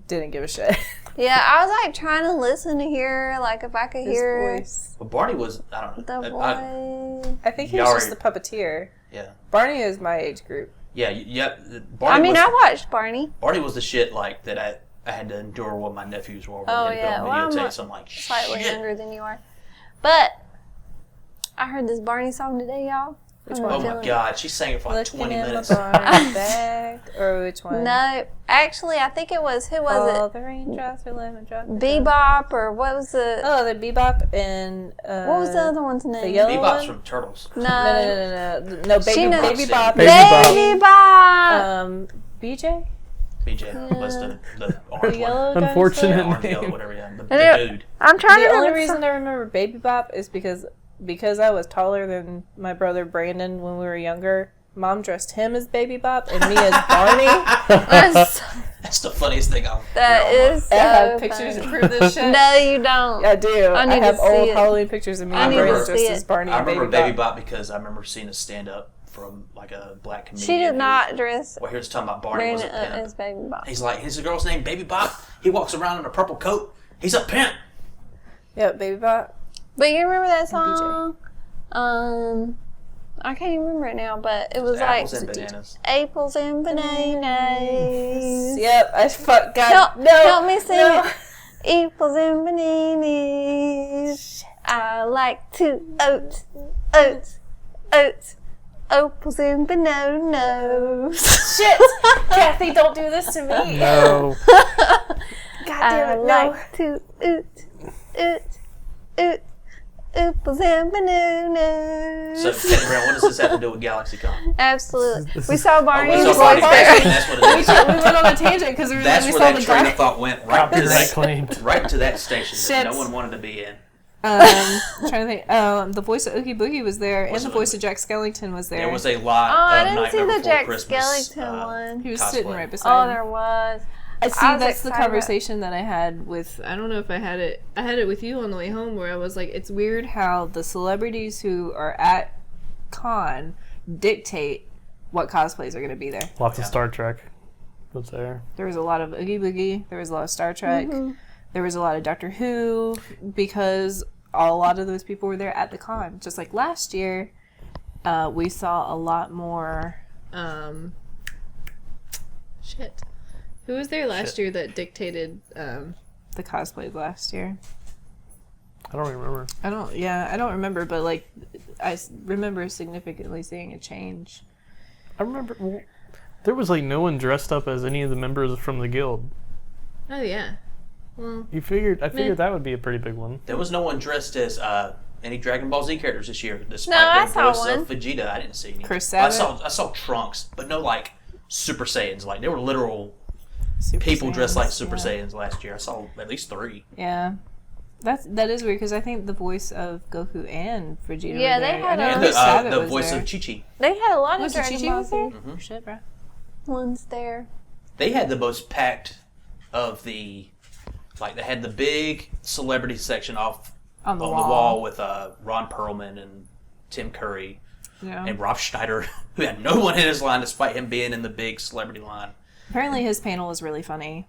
[SPEAKER 4] didn't give a shit.
[SPEAKER 2] Yeah, I was like trying to listen to hear, like if I could
[SPEAKER 4] His
[SPEAKER 2] hear
[SPEAKER 4] voice.
[SPEAKER 1] But Barney was, I don't
[SPEAKER 2] the
[SPEAKER 1] know.
[SPEAKER 2] voice.
[SPEAKER 4] I think he
[SPEAKER 1] You
[SPEAKER 4] was just
[SPEAKER 1] already-
[SPEAKER 4] the puppeteer.
[SPEAKER 1] Yeah.
[SPEAKER 4] Barney is my age group.
[SPEAKER 1] Yeah, yeah.
[SPEAKER 2] I
[SPEAKER 1] Barney
[SPEAKER 2] mean,
[SPEAKER 1] was,
[SPEAKER 2] I watched Barney.
[SPEAKER 1] Barney was the shit like that I had to endure when my nephews were over
[SPEAKER 2] Oh,
[SPEAKER 1] and
[SPEAKER 2] yeah.
[SPEAKER 1] film
[SPEAKER 2] Well, I'm
[SPEAKER 1] videotapes. So I'm like,
[SPEAKER 2] Slightly
[SPEAKER 1] shit.
[SPEAKER 2] younger than you are. But I heard this Barney song today, y'all.
[SPEAKER 4] Which
[SPEAKER 2] I'm
[SPEAKER 4] one?
[SPEAKER 1] Oh my
[SPEAKER 2] feeling it.
[SPEAKER 1] god, she sang it for like
[SPEAKER 4] Looking
[SPEAKER 1] 20
[SPEAKER 4] in
[SPEAKER 1] minutes.
[SPEAKER 4] my Barney bag, or which one?
[SPEAKER 2] No, actually, I think it was, who was
[SPEAKER 4] All the raindrops are lemon drops.
[SPEAKER 2] it? Bebop, or what was the,
[SPEAKER 4] Oh, the Bebop and
[SPEAKER 2] what was the other one's name?
[SPEAKER 4] yellow-
[SPEAKER 1] Bebop's
[SPEAKER 4] one?
[SPEAKER 1] from Turtles.
[SPEAKER 2] No.
[SPEAKER 4] No,
[SPEAKER 2] She
[SPEAKER 4] Baby
[SPEAKER 2] knows-
[SPEAKER 4] Baby Bop.
[SPEAKER 3] Baby Bop.
[SPEAKER 2] Baby Bop!
[SPEAKER 4] BJ.
[SPEAKER 1] BJ was the orange
[SPEAKER 4] The
[SPEAKER 1] one.
[SPEAKER 4] yellow.
[SPEAKER 3] Unfortunate
[SPEAKER 1] Yeah, orange, yellow,
[SPEAKER 3] name.
[SPEAKER 1] whatever, yeah. The
[SPEAKER 2] Yeah.
[SPEAKER 1] dude.
[SPEAKER 2] I'm trying to
[SPEAKER 4] The only
[SPEAKER 2] remember.
[SPEAKER 4] reason I remember Baby Bop is because I was taller than my brother Brandon when we were younger. Mom dressed him as Baby Bop and me as Barney.
[SPEAKER 2] That's,
[SPEAKER 1] That's the funniest thing I've
[SPEAKER 2] that
[SPEAKER 1] heard all
[SPEAKER 2] is
[SPEAKER 1] my
[SPEAKER 2] so
[SPEAKER 4] I have pictures to
[SPEAKER 2] funny.
[SPEAKER 4] prove this shit.
[SPEAKER 2] No, you don't.
[SPEAKER 4] I do.
[SPEAKER 2] I
[SPEAKER 4] I,
[SPEAKER 2] need to
[SPEAKER 4] have
[SPEAKER 2] see
[SPEAKER 4] old
[SPEAKER 2] it.
[SPEAKER 4] Halloween pictures of me
[SPEAKER 2] I
[SPEAKER 4] and
[SPEAKER 2] need to
[SPEAKER 4] Brandon
[SPEAKER 2] see
[SPEAKER 4] dressed
[SPEAKER 2] it.
[SPEAKER 4] as Barney
[SPEAKER 1] I
[SPEAKER 4] and
[SPEAKER 1] remember
[SPEAKER 4] Baby
[SPEAKER 1] Baby
[SPEAKER 4] Bop.
[SPEAKER 1] Bop because I remember seeing a stand-up from like a black comedian.
[SPEAKER 2] She did
[SPEAKER 1] who-
[SPEAKER 2] not dress
[SPEAKER 1] Well, here's talking about Barney was a
[SPEAKER 2] Brandon
[SPEAKER 1] pimp.
[SPEAKER 2] as Baby Bop.
[SPEAKER 1] He's like, his girl's name Baby Bop. He walks around in a purple coat. He's a pimp.
[SPEAKER 4] Yep, Baby Bop.
[SPEAKER 2] But you remember that
[SPEAKER 4] BJ.
[SPEAKER 2] song? I can't even remember it now, but it was
[SPEAKER 1] Apples
[SPEAKER 2] like
[SPEAKER 1] and bananas.
[SPEAKER 2] apples and bananas.
[SPEAKER 4] Yep, I fuck. God,
[SPEAKER 2] Help,
[SPEAKER 4] no.
[SPEAKER 2] help me sing
[SPEAKER 4] no.
[SPEAKER 2] it. Apples and bananas. I like to oats, apples and bananas.
[SPEAKER 4] Shit, Kathy, don't do this to me.
[SPEAKER 3] No.
[SPEAKER 4] God
[SPEAKER 2] I
[SPEAKER 4] damn it, no.
[SPEAKER 2] like to apples and bananas.
[SPEAKER 1] So, Teddy Brown, what does this have to do with GalaxyCon?
[SPEAKER 2] Absolutely.
[SPEAKER 3] This
[SPEAKER 2] We
[SPEAKER 3] is-
[SPEAKER 2] saw
[SPEAKER 1] Oh,
[SPEAKER 2] Barney's
[SPEAKER 1] we saw
[SPEAKER 2] voice
[SPEAKER 1] Barney
[SPEAKER 2] there.
[SPEAKER 1] Fish, that's what it is.
[SPEAKER 4] We went on a tangent because we
[SPEAKER 1] That's
[SPEAKER 4] we
[SPEAKER 1] where
[SPEAKER 4] saw
[SPEAKER 1] that
[SPEAKER 4] the
[SPEAKER 1] train
[SPEAKER 4] guy.
[SPEAKER 1] of thought went right to
[SPEAKER 3] Copyright
[SPEAKER 1] that,
[SPEAKER 3] claimed.
[SPEAKER 1] right to that station that
[SPEAKER 4] Shit.
[SPEAKER 1] no one wanted to be in.
[SPEAKER 4] I'm trying to think. The voice of Oogie Boogie was there, and
[SPEAKER 1] Was
[SPEAKER 4] the
[SPEAKER 1] it-
[SPEAKER 4] voice of Jack Skellington was there.
[SPEAKER 1] There was a lot
[SPEAKER 2] Oh, I
[SPEAKER 1] of
[SPEAKER 2] didn't see
[SPEAKER 1] Nightmare
[SPEAKER 2] the
[SPEAKER 1] Before
[SPEAKER 2] Jack
[SPEAKER 1] Christmas.
[SPEAKER 2] Skellington one.
[SPEAKER 4] He was
[SPEAKER 1] cosplay.
[SPEAKER 4] sitting right beside
[SPEAKER 2] Oh,
[SPEAKER 4] him.
[SPEAKER 2] there was.
[SPEAKER 4] I see.
[SPEAKER 2] I was
[SPEAKER 4] That's the
[SPEAKER 2] excited.
[SPEAKER 4] conversation that I had with. I don't know if I had it. I had it with you on the way home, where I was like, "It's weird how the celebrities who are at con dictate what cosplays are going to be there."
[SPEAKER 3] Lots of Star Trek was there.
[SPEAKER 4] There was a lot of Oogie Boogie. There was a lot of Star Trek. There was a lot of Doctor Who because a lot of those people were there at the con. Just like last year, we saw a lot more. Shit. Who was there last year that dictated the cosplays last year?
[SPEAKER 3] I don't remember.
[SPEAKER 4] I don't remember, but like I remember significantly seeing a change.
[SPEAKER 3] I remember there was like no one dressed up as any of the members from the guild.
[SPEAKER 4] Oh yeah. Well,
[SPEAKER 3] I figured that would be a pretty big one.
[SPEAKER 1] There was no one dressed as any Dragon Ball Z characters this year. Despite
[SPEAKER 2] No, I
[SPEAKER 1] the
[SPEAKER 2] saw
[SPEAKER 1] voice
[SPEAKER 2] one.
[SPEAKER 1] of Vegeta, I didn't see any.
[SPEAKER 4] Chris
[SPEAKER 1] Well,
[SPEAKER 4] Sabat?
[SPEAKER 1] I saw Trunks, but no like Super Saiyans. Like they were literal
[SPEAKER 4] Super
[SPEAKER 1] people dressed like
[SPEAKER 4] Saiyans,
[SPEAKER 1] Super
[SPEAKER 4] yeah.
[SPEAKER 1] Saiyans last year. I saw at least 3.
[SPEAKER 4] Yeah. That is weird, because I think the voice of Goku and Vegeta
[SPEAKER 2] Yeah,
[SPEAKER 4] were
[SPEAKER 2] they
[SPEAKER 4] there.
[SPEAKER 2] had
[SPEAKER 4] I know
[SPEAKER 2] a-
[SPEAKER 1] And
[SPEAKER 4] Chris Sabat
[SPEAKER 1] the
[SPEAKER 4] was
[SPEAKER 1] voice
[SPEAKER 4] there.
[SPEAKER 1] of Chi-Chi.
[SPEAKER 2] They had a lot of
[SPEAKER 4] Was it
[SPEAKER 2] Dragon
[SPEAKER 4] Chi-Chi
[SPEAKER 2] Ball
[SPEAKER 4] was there?
[SPEAKER 2] Z
[SPEAKER 4] Oh, shit, bro.
[SPEAKER 2] ones there.
[SPEAKER 1] They had the most packed of the, like they had the big celebrity section off
[SPEAKER 4] On the
[SPEAKER 1] on
[SPEAKER 4] wall.
[SPEAKER 1] the wall with Ron Perlman and Tim Curry
[SPEAKER 4] Yeah.
[SPEAKER 1] and Rob Schneider, who had no one in his line despite him being in the big celebrity line.
[SPEAKER 4] Apparently his panel was really funny.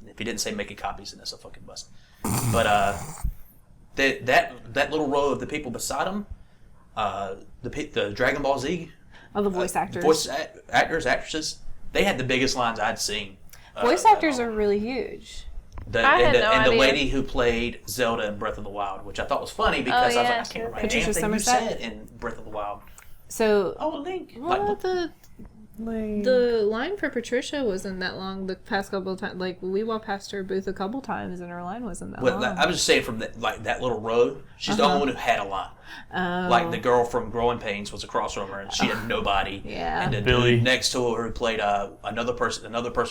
[SPEAKER 1] If he didn't say making copies, then that's a fucking bust. But that little row of the people beside him, the Dragon Ball Z
[SPEAKER 4] Oh, the voice actors.
[SPEAKER 1] actors, actresses, they had the biggest lines I'd seen.
[SPEAKER 4] Voice actors are really huge.
[SPEAKER 2] I had no
[SPEAKER 1] And the
[SPEAKER 2] idea.
[SPEAKER 1] lady who played Zelda in Breath of the Wild, which I thought was funny because
[SPEAKER 2] Oh,
[SPEAKER 1] I was
[SPEAKER 2] yeah,
[SPEAKER 1] like, I
[SPEAKER 2] she
[SPEAKER 1] can't
[SPEAKER 2] was
[SPEAKER 1] remember
[SPEAKER 4] Patricia
[SPEAKER 1] anything you
[SPEAKER 4] Summerset?
[SPEAKER 1] said in Breath of the Wild.
[SPEAKER 4] So
[SPEAKER 1] Oh, Link.
[SPEAKER 5] Well,
[SPEAKER 1] Like,
[SPEAKER 5] the line for Patricia wasn't that long the past couple of times. Like, we walked past her booth a couple times and her line wasn't that long.
[SPEAKER 1] I was just saying from that little row, she's the only one who had a line.
[SPEAKER 5] Oh.
[SPEAKER 1] Like the girl from Growing Pains was across from her, and she had nobody.
[SPEAKER 5] Yeah.
[SPEAKER 1] And the
[SPEAKER 3] Billy.
[SPEAKER 1] dude next to her who played another person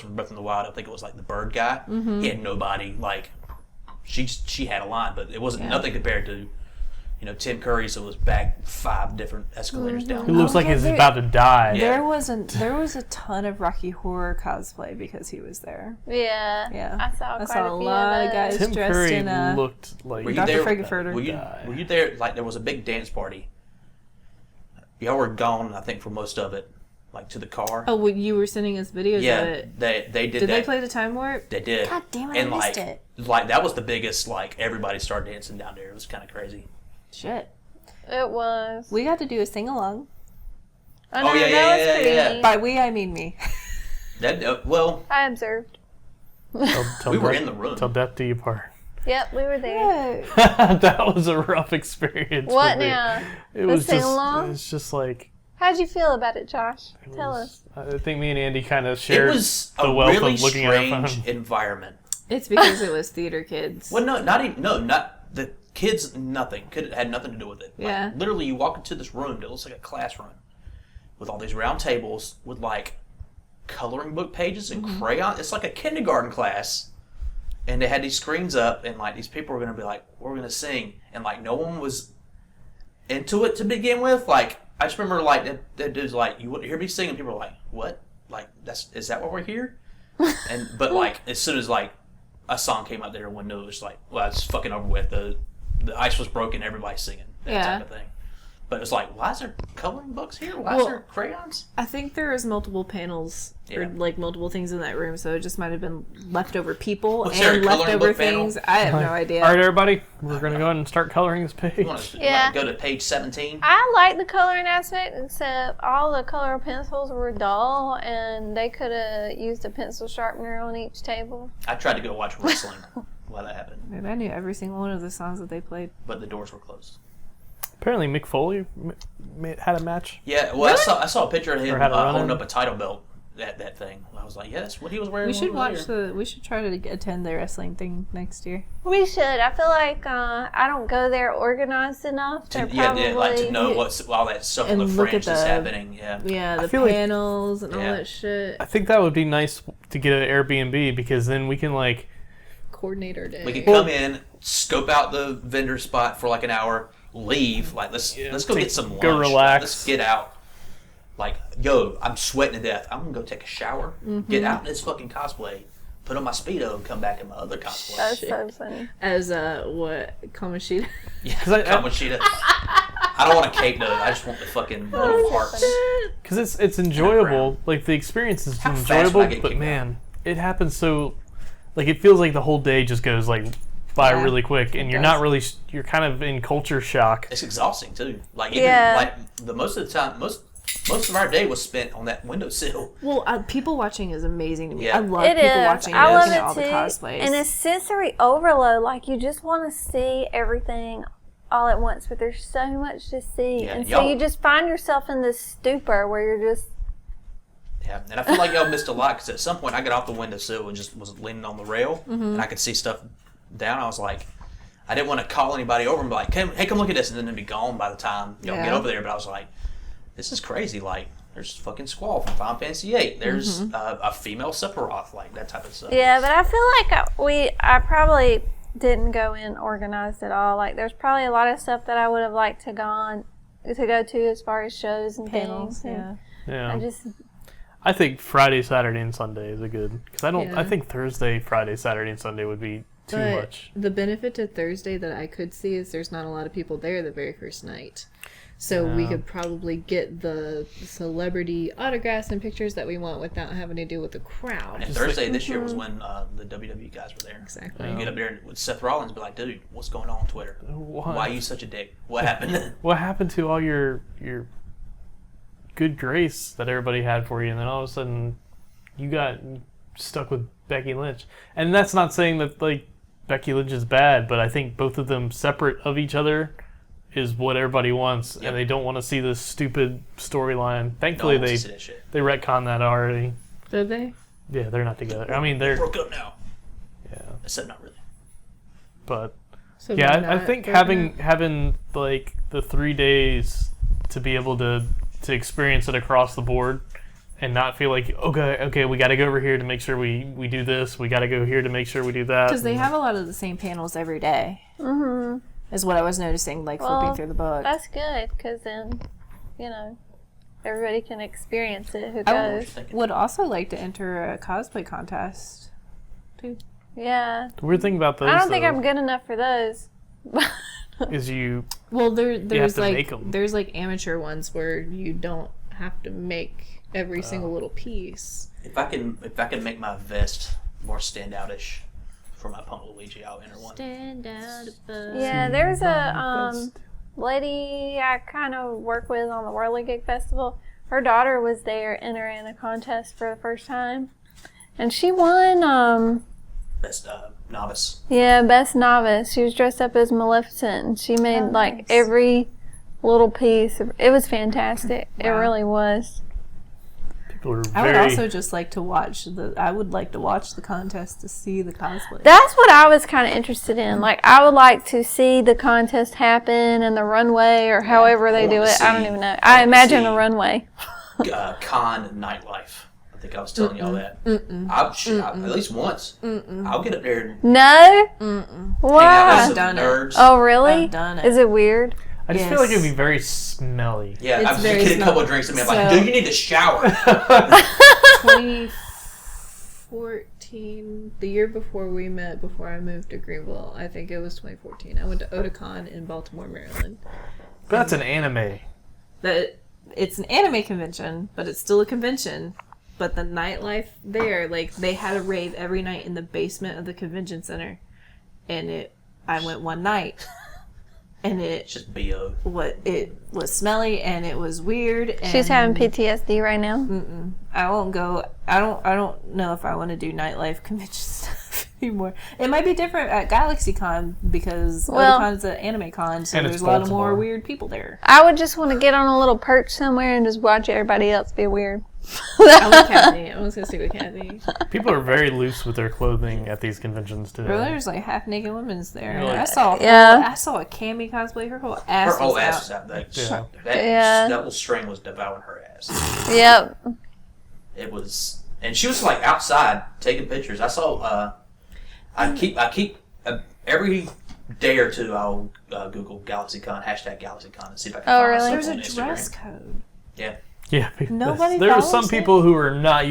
[SPEAKER 1] from Breath of the Wild, I think it was like the bird guy.
[SPEAKER 5] Mm-hmm.
[SPEAKER 1] He had nobody. Like she had a line, but it wasn't nothing compared to Tim Curry. So it was back 5 different escalators down.
[SPEAKER 3] Who looks like
[SPEAKER 4] yeah,
[SPEAKER 3] he's
[SPEAKER 4] there-
[SPEAKER 3] about to die.
[SPEAKER 1] Yeah.
[SPEAKER 4] there was a ton of Rocky Horror cosplay because he was there.
[SPEAKER 2] Yeah.
[SPEAKER 4] Yeah.
[SPEAKER 2] I saw
[SPEAKER 4] I
[SPEAKER 2] quite
[SPEAKER 4] saw
[SPEAKER 2] a
[SPEAKER 4] a
[SPEAKER 2] few
[SPEAKER 4] lot of
[SPEAKER 2] those.
[SPEAKER 4] guys
[SPEAKER 3] Tim
[SPEAKER 4] dressed
[SPEAKER 3] Curry
[SPEAKER 4] in
[SPEAKER 3] looked like
[SPEAKER 1] Were you
[SPEAKER 4] Dr.
[SPEAKER 1] there?
[SPEAKER 4] Frankenfurter.
[SPEAKER 1] Were you there? Like there was a big dance party. Y'all were gone, I think, for most of it. Like to the car.
[SPEAKER 4] Oh, well, you were sending us videos
[SPEAKER 1] yeah,
[SPEAKER 4] of it.
[SPEAKER 1] they did
[SPEAKER 4] Did
[SPEAKER 1] that.
[SPEAKER 4] they play the Time Warp?
[SPEAKER 1] They did.
[SPEAKER 4] God damn it,
[SPEAKER 1] And
[SPEAKER 4] I
[SPEAKER 1] like,
[SPEAKER 4] missed it.
[SPEAKER 1] like that was the biggest. Like everybody started dancing down there. It was kind of crazy.
[SPEAKER 4] Shit.
[SPEAKER 2] It was.
[SPEAKER 4] We got to do a sing along.
[SPEAKER 2] I know,
[SPEAKER 1] Oh, yeah,
[SPEAKER 2] that was
[SPEAKER 1] yeah,
[SPEAKER 2] pretty
[SPEAKER 1] yeah.
[SPEAKER 2] neat.
[SPEAKER 4] By we, I mean me.
[SPEAKER 1] That well,
[SPEAKER 2] I observed.
[SPEAKER 3] Till
[SPEAKER 1] we were
[SPEAKER 3] death-
[SPEAKER 1] in the room.
[SPEAKER 3] Till death do you part.
[SPEAKER 2] Yep, we were there.
[SPEAKER 4] Yeah.
[SPEAKER 3] That was a rough experience.
[SPEAKER 2] What
[SPEAKER 3] for me.
[SPEAKER 2] now?
[SPEAKER 3] It
[SPEAKER 2] The
[SPEAKER 3] was just.
[SPEAKER 2] sing-along?
[SPEAKER 3] It's just like.
[SPEAKER 2] How'd you feel about it, Josh? Tell us.
[SPEAKER 3] I think me and Andy kind of
[SPEAKER 1] It
[SPEAKER 3] shared
[SPEAKER 1] was
[SPEAKER 3] the
[SPEAKER 1] a
[SPEAKER 3] wealth
[SPEAKER 1] really
[SPEAKER 3] of looking at our
[SPEAKER 1] strange
[SPEAKER 3] phone.
[SPEAKER 1] environment.
[SPEAKER 4] It's because it was theater kids.
[SPEAKER 1] Well, no, not even. No, not the kids. Nothing had nothing to do with it. Like,
[SPEAKER 4] Yeah.
[SPEAKER 1] literally, you walk into this room that looks like a classroom with all these round tables with like coloring book pages and crayon. It's like a kindergarten class. And they had these screens up, and like these people were gonna be like, "We're gonna sing," and like no one was into it to begin with. Like I just remember like that dude's like, "You want to hear me sing?" And people were like, "What? Like is that what we're here?" And but like as soon as like a song came out there, everyone knew it was like, "Well, it's fucking over with." The ice was broken. Everybody's singing that
[SPEAKER 4] Yeah.
[SPEAKER 1] type of thing. But it's like, why is there coloring books here? Why is
[SPEAKER 4] Well,
[SPEAKER 1] there crayons?
[SPEAKER 4] I think there was multiple panels or
[SPEAKER 1] Yeah.
[SPEAKER 4] like multiple things in that room, so it just might have been leftover people
[SPEAKER 1] Was there a
[SPEAKER 4] and
[SPEAKER 1] coloring
[SPEAKER 4] leftover
[SPEAKER 1] book panel?
[SPEAKER 4] things. I have no idea.
[SPEAKER 3] All right, everybody, we're gonna go ahead and start coloring this
[SPEAKER 1] You
[SPEAKER 3] page.
[SPEAKER 1] want to
[SPEAKER 2] Yeah.
[SPEAKER 1] go to page 17?
[SPEAKER 2] I like the coloring aspect, except all the color pencils were dull, and they could have used a pencil sharpener on each table.
[SPEAKER 1] I tried to go watch wrestling while that happened,
[SPEAKER 4] And I knew every single one of the songs that they played.
[SPEAKER 1] but the doors were closed.
[SPEAKER 3] Apparently, Mick Foley had a match.
[SPEAKER 1] Yeah, well, I saw a picture of him
[SPEAKER 3] Or had a run
[SPEAKER 1] holding
[SPEAKER 3] in?
[SPEAKER 1] up a title belt. That thing. I was like, yeah, that's what he was wearing.
[SPEAKER 4] We
[SPEAKER 1] when
[SPEAKER 4] should
[SPEAKER 1] was
[SPEAKER 4] watch
[SPEAKER 1] there.
[SPEAKER 4] we should try to attend the wrestling thing next year.
[SPEAKER 2] We should. I feel like I don't go there organized enough to probably.
[SPEAKER 1] like to know what's all that stuff on
[SPEAKER 4] And
[SPEAKER 1] the
[SPEAKER 4] look
[SPEAKER 1] fringe
[SPEAKER 4] at
[SPEAKER 1] is
[SPEAKER 4] the-
[SPEAKER 1] happening. Yeah.
[SPEAKER 4] Yeah,
[SPEAKER 3] I
[SPEAKER 4] the
[SPEAKER 3] feel like-
[SPEAKER 4] panels and all
[SPEAKER 1] Yeah.
[SPEAKER 4] that shit.
[SPEAKER 3] I think that would be nice to get an Airbnb because then we can like
[SPEAKER 5] Coordinator day.
[SPEAKER 1] We could come in, scope out the vendor spot for like an hour, leave. Like let's go get some lunch.
[SPEAKER 3] go
[SPEAKER 1] Like,
[SPEAKER 3] relax.
[SPEAKER 1] let's get out. Like, yo, I'm sweating to death. I'm gonna go take a shower, get out in this fucking cosplay, put on my Speedo, and come back in my other cosplay.
[SPEAKER 2] That's so funny.
[SPEAKER 4] As what Kamoshida?
[SPEAKER 1] Yeah,
[SPEAKER 3] 'Cause I-
[SPEAKER 1] Kamoshida. I don't want a cape though. I just want the fucking little hearts.
[SPEAKER 3] because it's enjoyable. Like the experience is
[SPEAKER 1] How fast
[SPEAKER 3] enjoyable,
[SPEAKER 1] would I get
[SPEAKER 3] but
[SPEAKER 1] kicked
[SPEAKER 3] man, it happens so. Like it feels like the whole day just goes like by
[SPEAKER 4] Yeah,
[SPEAKER 3] really quick, and you're
[SPEAKER 4] does.
[SPEAKER 3] not really. You're kind of in culture shock.
[SPEAKER 1] It's exhausting too. Like even
[SPEAKER 2] Yeah.
[SPEAKER 1] like the most of the time, most of our day was spent on that windowsill.
[SPEAKER 4] Well, people watching is amazing to me.
[SPEAKER 1] Yeah.
[SPEAKER 4] I love
[SPEAKER 2] It
[SPEAKER 4] people
[SPEAKER 2] is.
[SPEAKER 4] watching
[SPEAKER 2] I
[SPEAKER 4] and
[SPEAKER 2] love
[SPEAKER 4] looking
[SPEAKER 2] it
[SPEAKER 4] at all
[SPEAKER 2] too.
[SPEAKER 4] the cosplays.
[SPEAKER 2] And it's sensory overload. Like you just want to see everything all at once, but there's so much to see,
[SPEAKER 1] Yeah,
[SPEAKER 2] and so
[SPEAKER 1] y'all-
[SPEAKER 2] you just find yourself in this stupor where you're just.
[SPEAKER 1] Yeah, and I feel like y'all missed a lot because at some point I got off the windowsill and just was leaning on the rail, and I could see stuff down. I was like, I didn't want to call anybody over and be like, hey, come look at this, and then it'd be gone by the time y'all get over there. But I was like, this is crazy. Like, there's fucking Squall from Final Fantasy VIII. There's a female Sephiroth, like that type of stuff.
[SPEAKER 2] Yeah, but I feel like I probably didn't go in organized at all. Like, there's probably a lot of stuff that I would have liked to go to as far as shows and
[SPEAKER 4] Panels,
[SPEAKER 2] things.
[SPEAKER 3] Yeah.
[SPEAKER 2] And
[SPEAKER 3] I think Friday, Saturday, and Sunday is a good, because I think Thursday, Friday, Saturday, and Sunday would be too much.
[SPEAKER 5] The benefit to Thursday that I could see is there's not a lot of people there the very first night. So we could probably get the celebrity autographs and pictures that we want without having to deal with the crowd.
[SPEAKER 1] And Thursday this year was when the WWE guys were there.
[SPEAKER 5] Exactly.
[SPEAKER 1] You get up there with Seth Rollins and be like, dude, what's going on Twitter? Why are you such a dick? What happened?
[SPEAKER 3] What happened to all your good grace that everybody had for you, and then all of a sudden you got stuck with Becky Lynch? And that's not saying that like Becky Lynch is bad, but I think both of them separate of each other is what everybody wants, and they don't want to see this stupid storyline. Thankfully, they retconned that already.
[SPEAKER 5] Did they?
[SPEAKER 3] Yeah, they're not together. I mean, they're
[SPEAKER 1] broke up now.
[SPEAKER 3] Yeah,
[SPEAKER 1] except not really.
[SPEAKER 3] But
[SPEAKER 5] So
[SPEAKER 3] yeah, I think having like the 3 days to be able to experience it across the board, and not feel like okay, we got to go over here to make sure we do this. We got to go here to make sure we do that.
[SPEAKER 4] Because they have a lot of the same panels every day.
[SPEAKER 2] Mm-hmm.
[SPEAKER 4] Is what I was noticing, like flipping through the book.
[SPEAKER 2] That's good, because then, everybody can experience it who
[SPEAKER 4] I
[SPEAKER 2] goes.
[SPEAKER 4] would also like to enter a cosplay contest, too.
[SPEAKER 2] Yeah.
[SPEAKER 3] The weird thing about those,
[SPEAKER 2] I don't think I'm good enough for those.
[SPEAKER 3] is
[SPEAKER 5] Well, there's
[SPEAKER 3] make 'em.
[SPEAKER 5] there's like amateur ones where you don't have to make every single little piece.
[SPEAKER 1] If I can make my vest more standoutish for my Punk Luigi, I'll enter one.
[SPEAKER 5] Stand out above.
[SPEAKER 2] Yeah, there's a lady I kind of work with on the Whirly Gig Festival. Her daughter was there entering a contest for the first time, and she won.
[SPEAKER 1] Best novice.
[SPEAKER 2] Yeah, best novice. She was dressed up as Maleficent, and she made like every little piece. It was fantastic. Wow. It really was.
[SPEAKER 4] I would also just like to watch I would like to watch the contest to see the cosplay.
[SPEAKER 2] That's what I was kind of interested in. Like, I would like to see the contest happen and the runway or however they do it. I don't even know. I imagine a runway.
[SPEAKER 1] Con nightlife. I think I was telling y'all that. At least once. I'll get up there.
[SPEAKER 2] No? Why?
[SPEAKER 1] Hang out with some nerds.
[SPEAKER 2] Oh, really?
[SPEAKER 4] I've done it.
[SPEAKER 2] Is it weird?
[SPEAKER 3] I just feel like it'd be very smelly.
[SPEAKER 1] Yeah, I was just getting a couple of drinks and I'm like, dude, you need to shower.
[SPEAKER 5] 2014, the year before we met, before I moved to Greenville, I think it was 2014. I went to Otakon in Baltimore, Maryland.
[SPEAKER 3] But that's an anime.
[SPEAKER 4] It's an anime convention, but it's still a convention. But the nightlife there, like, they had a rave every night in the basement of the convention center. And I went one night. And it
[SPEAKER 1] just B.O.
[SPEAKER 4] It was smelly and it was weird. And
[SPEAKER 2] she's having PTSD right now.
[SPEAKER 4] I won't go. I don't know if I want to do nightlife convention stuff anymore. It might be different at GalaxyCon because Otacon's an anime con, so there's a lot of more weird people there.
[SPEAKER 2] I would just want to get on a little perch somewhere and just watch everybody else be weird.
[SPEAKER 5] I was Kathy. I was gonna see with Kathy.
[SPEAKER 3] People are very loose with their clothing at these conventions today.
[SPEAKER 4] Bro, there's like half naked women's there.
[SPEAKER 3] Really?
[SPEAKER 4] I saw a Cammy cosplay. Her whole ass.
[SPEAKER 1] Her whole
[SPEAKER 4] was
[SPEAKER 1] ass
[SPEAKER 4] out.
[SPEAKER 1] was out. That double string was devouring her ass.
[SPEAKER 2] Yep.
[SPEAKER 1] It was, and she was like outside taking pictures. I saw. I keep every day or two I'll Google GalaxyCon #GalaxyCon and see if I can find
[SPEAKER 2] really?
[SPEAKER 1] something
[SPEAKER 4] There's
[SPEAKER 1] on
[SPEAKER 4] a
[SPEAKER 1] Instagram.
[SPEAKER 4] dress code.
[SPEAKER 1] Yeah.
[SPEAKER 3] Yeah,
[SPEAKER 4] Nobody
[SPEAKER 3] there are
[SPEAKER 4] follows
[SPEAKER 3] some
[SPEAKER 4] it?
[SPEAKER 3] people who are not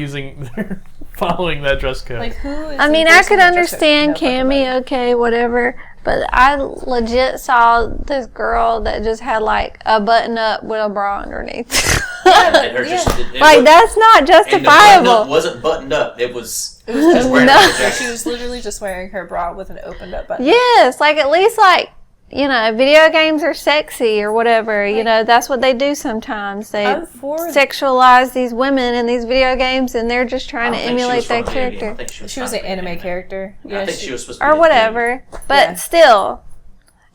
[SPEAKER 3] following that dress code.
[SPEAKER 4] Like who is
[SPEAKER 2] I mean, I could
[SPEAKER 4] enforcing that dress code?
[SPEAKER 2] understand Cammy, okay, whatever. But I legit saw this girl that just had like a button up with a bra underneath.
[SPEAKER 1] And her just,
[SPEAKER 2] like, that's not
[SPEAKER 1] and the
[SPEAKER 2] justifiable.
[SPEAKER 1] button-up wasn't buttoned up. It was just wearing a jacket.
[SPEAKER 4] She was literally just wearing her bra with an opened up button.
[SPEAKER 2] Yes, like at least like, video games are sexy or whatever. That's what they do sometimes. They sexualize these women in these video games, and they're just trying to emulate their character.
[SPEAKER 4] She was an anime character.
[SPEAKER 1] Yeah, I think she was supposed to be
[SPEAKER 2] or whatever. But still,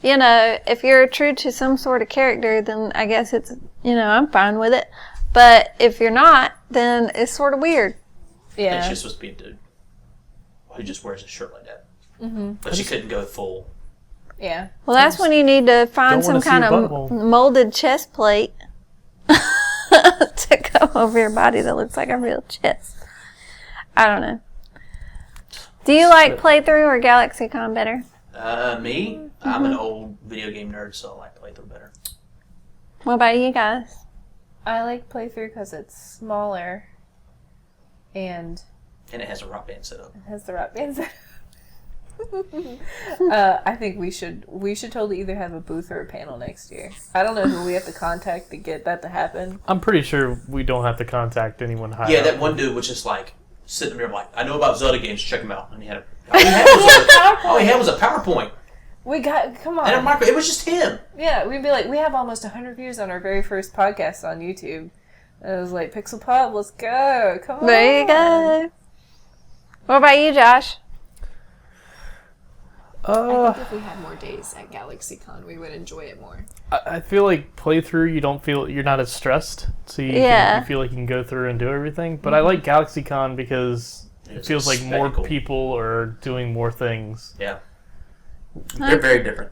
[SPEAKER 2] if you're true to some sort of character, then I guess it's, I'm fine with it. But if you're not, then it's sort of weird.
[SPEAKER 1] I
[SPEAKER 4] Yeah.
[SPEAKER 1] think she's supposed to be a dude who just wears a shirt like that. But she couldn't go full.
[SPEAKER 4] Yeah.
[SPEAKER 2] Well, that's when you need to find
[SPEAKER 3] Don't
[SPEAKER 2] some
[SPEAKER 3] wanna see
[SPEAKER 2] kind
[SPEAKER 3] your
[SPEAKER 2] of
[SPEAKER 3] butthole.
[SPEAKER 2] molded chest plate to go over your body that looks like a real chest. I don't know. Do you like playthrough or GalaxyCon better?
[SPEAKER 1] Me, I'm an old video game nerd, so I like playthrough better.
[SPEAKER 2] What about you guys?
[SPEAKER 4] I like playthrough because it's smaller and
[SPEAKER 1] And it has a rock band set up.
[SPEAKER 4] it has the rock band. I think we should totally either have a booth or a panel next year. I don't know who we have to contact to get that to happen.
[SPEAKER 3] I'm pretty sure we don't have to contact anyone higher.
[SPEAKER 1] Yeah, that one dude was just like sitting there like, I know about Zelda games, check them out. And he had all he had was a PowerPoint.
[SPEAKER 4] Come on.
[SPEAKER 1] And a micro. It was just him.
[SPEAKER 4] Yeah, we'd be like, we have almost 100 views on our very first podcast on YouTube. And it was like, Pixel Pop, let's go. Come on.
[SPEAKER 2] There you go. What about you, Josh?
[SPEAKER 5] I think if we had more days at GalaxyCon, we would enjoy it more.
[SPEAKER 3] I feel like playthrough, you're not as stressed, so you feel like you can go through and do everything. But I like GalaxyCon because it feels like more people are doing more things.
[SPEAKER 1] Yeah. They're very different.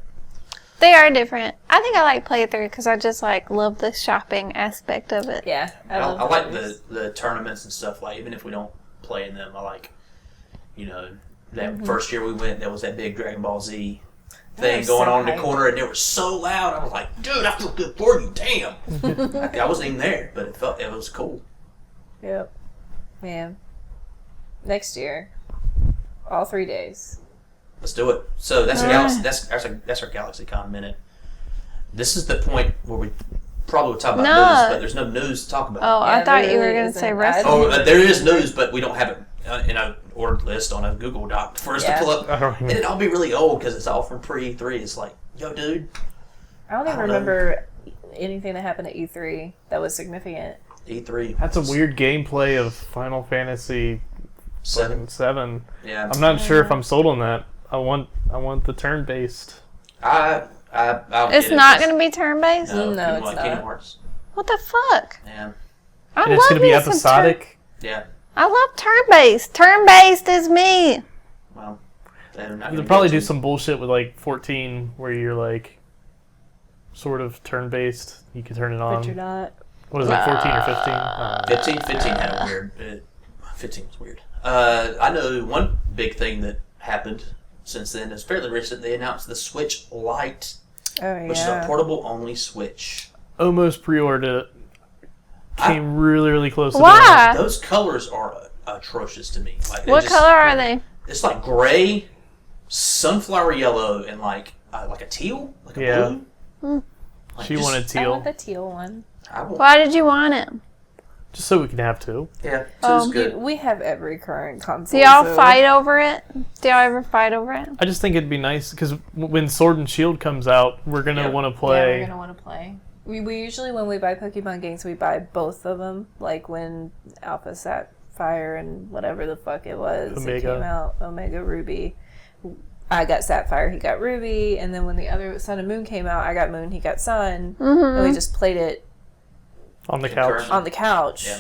[SPEAKER 2] They are different. I think I like playthrough because I just like love the shopping aspect of it.
[SPEAKER 4] Yeah.
[SPEAKER 1] I like the tournaments and stuff. Like, even if we don't play in them, I like, that first year we went, there was that big Dragon Ball Z thing going on in the corner, and they were so loud. I was like, dude, I feel good for you. Damn. I wasn't even there, but it was cool.
[SPEAKER 4] Yep. Man. Next year, all 3 days.
[SPEAKER 1] Let's do it. So that's our Galaxy. That's our GalaxyCon minute. This is the point where we probably would talk about news, but there's no news to talk about.
[SPEAKER 2] Oh, I thought you were going to say wrestling.
[SPEAKER 1] Oh, there is news, but we don't have it in an ordered list on a Google Doc for us to pull up. And it'd all be really old because it's all from pre-E3. It's like, yo, dude.
[SPEAKER 4] I don't even remember anything that happened at E3 that was significant.
[SPEAKER 1] E3.
[SPEAKER 3] That's a weird gameplay of Final Fantasy 7.
[SPEAKER 1] Yeah.
[SPEAKER 3] I'm not sure if I'm sold on that. I want the turn-based.
[SPEAKER 2] It's not going to be turn-based?
[SPEAKER 4] No, it's
[SPEAKER 1] like
[SPEAKER 4] not.
[SPEAKER 1] Kingdom Hearts.
[SPEAKER 2] What the fuck?
[SPEAKER 1] Yeah.
[SPEAKER 3] And it's going to be episodic.
[SPEAKER 1] Yeah.
[SPEAKER 2] I love turn-based. Turn-based is me.
[SPEAKER 1] Well, they're not
[SPEAKER 3] They'll probably do some bullshit with like 14 where you're like sort of turn-based. You can turn it on.
[SPEAKER 4] But you're not.
[SPEAKER 3] What is it, 14 or 15?
[SPEAKER 1] 15 had a weird... 15 was weird. I know one big thing that happened since then is fairly recent. They announced the Switch Lite, which is a portable-only Switch.
[SPEAKER 3] Almost pre-ordered it. Came really, really close to
[SPEAKER 2] Why?
[SPEAKER 1] Those colors are atrocious to me. Like,
[SPEAKER 2] What color are they?
[SPEAKER 1] It's like gray, sunflower yellow, and like a teal, like a blue. Like
[SPEAKER 3] She wanted
[SPEAKER 4] I
[SPEAKER 3] teal.
[SPEAKER 4] want the teal one.
[SPEAKER 2] Why did you want it?
[SPEAKER 3] Just so we can have two.
[SPEAKER 1] Yeah, two's good.
[SPEAKER 4] We have every current console.
[SPEAKER 2] Do y'all fight over it? Do y'all ever fight over it?
[SPEAKER 3] I just think it'd be nice because when Sword and Shield comes out, we're gonna want to
[SPEAKER 4] Yeah,
[SPEAKER 3] play.
[SPEAKER 4] we're gonna want to play. We usually, when we buy Pokemon games, we buy both of them. Like when Alpha Sapphire and whatever the fuck it was, it came out, Omega Ruby. I got Sapphire, he got Ruby, and then when the other Sun and Moon came out, I got Moon, he got Sun, and we just played it
[SPEAKER 3] On the couch.
[SPEAKER 4] on the couch,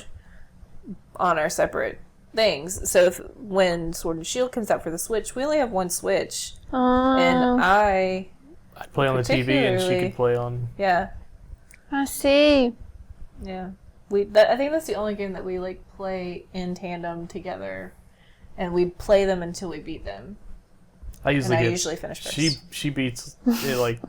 [SPEAKER 4] on our separate things. So when Sword and Shield comes out for the Switch, we only have one Switch, and
[SPEAKER 3] I'd play on the TV and she could play on.
[SPEAKER 4] Yeah.
[SPEAKER 2] I see.
[SPEAKER 4] Yeah. I think that's the only game that we like play in tandem together, and we play them until we beat them.
[SPEAKER 3] I usually
[SPEAKER 4] finish first.
[SPEAKER 3] She beats it like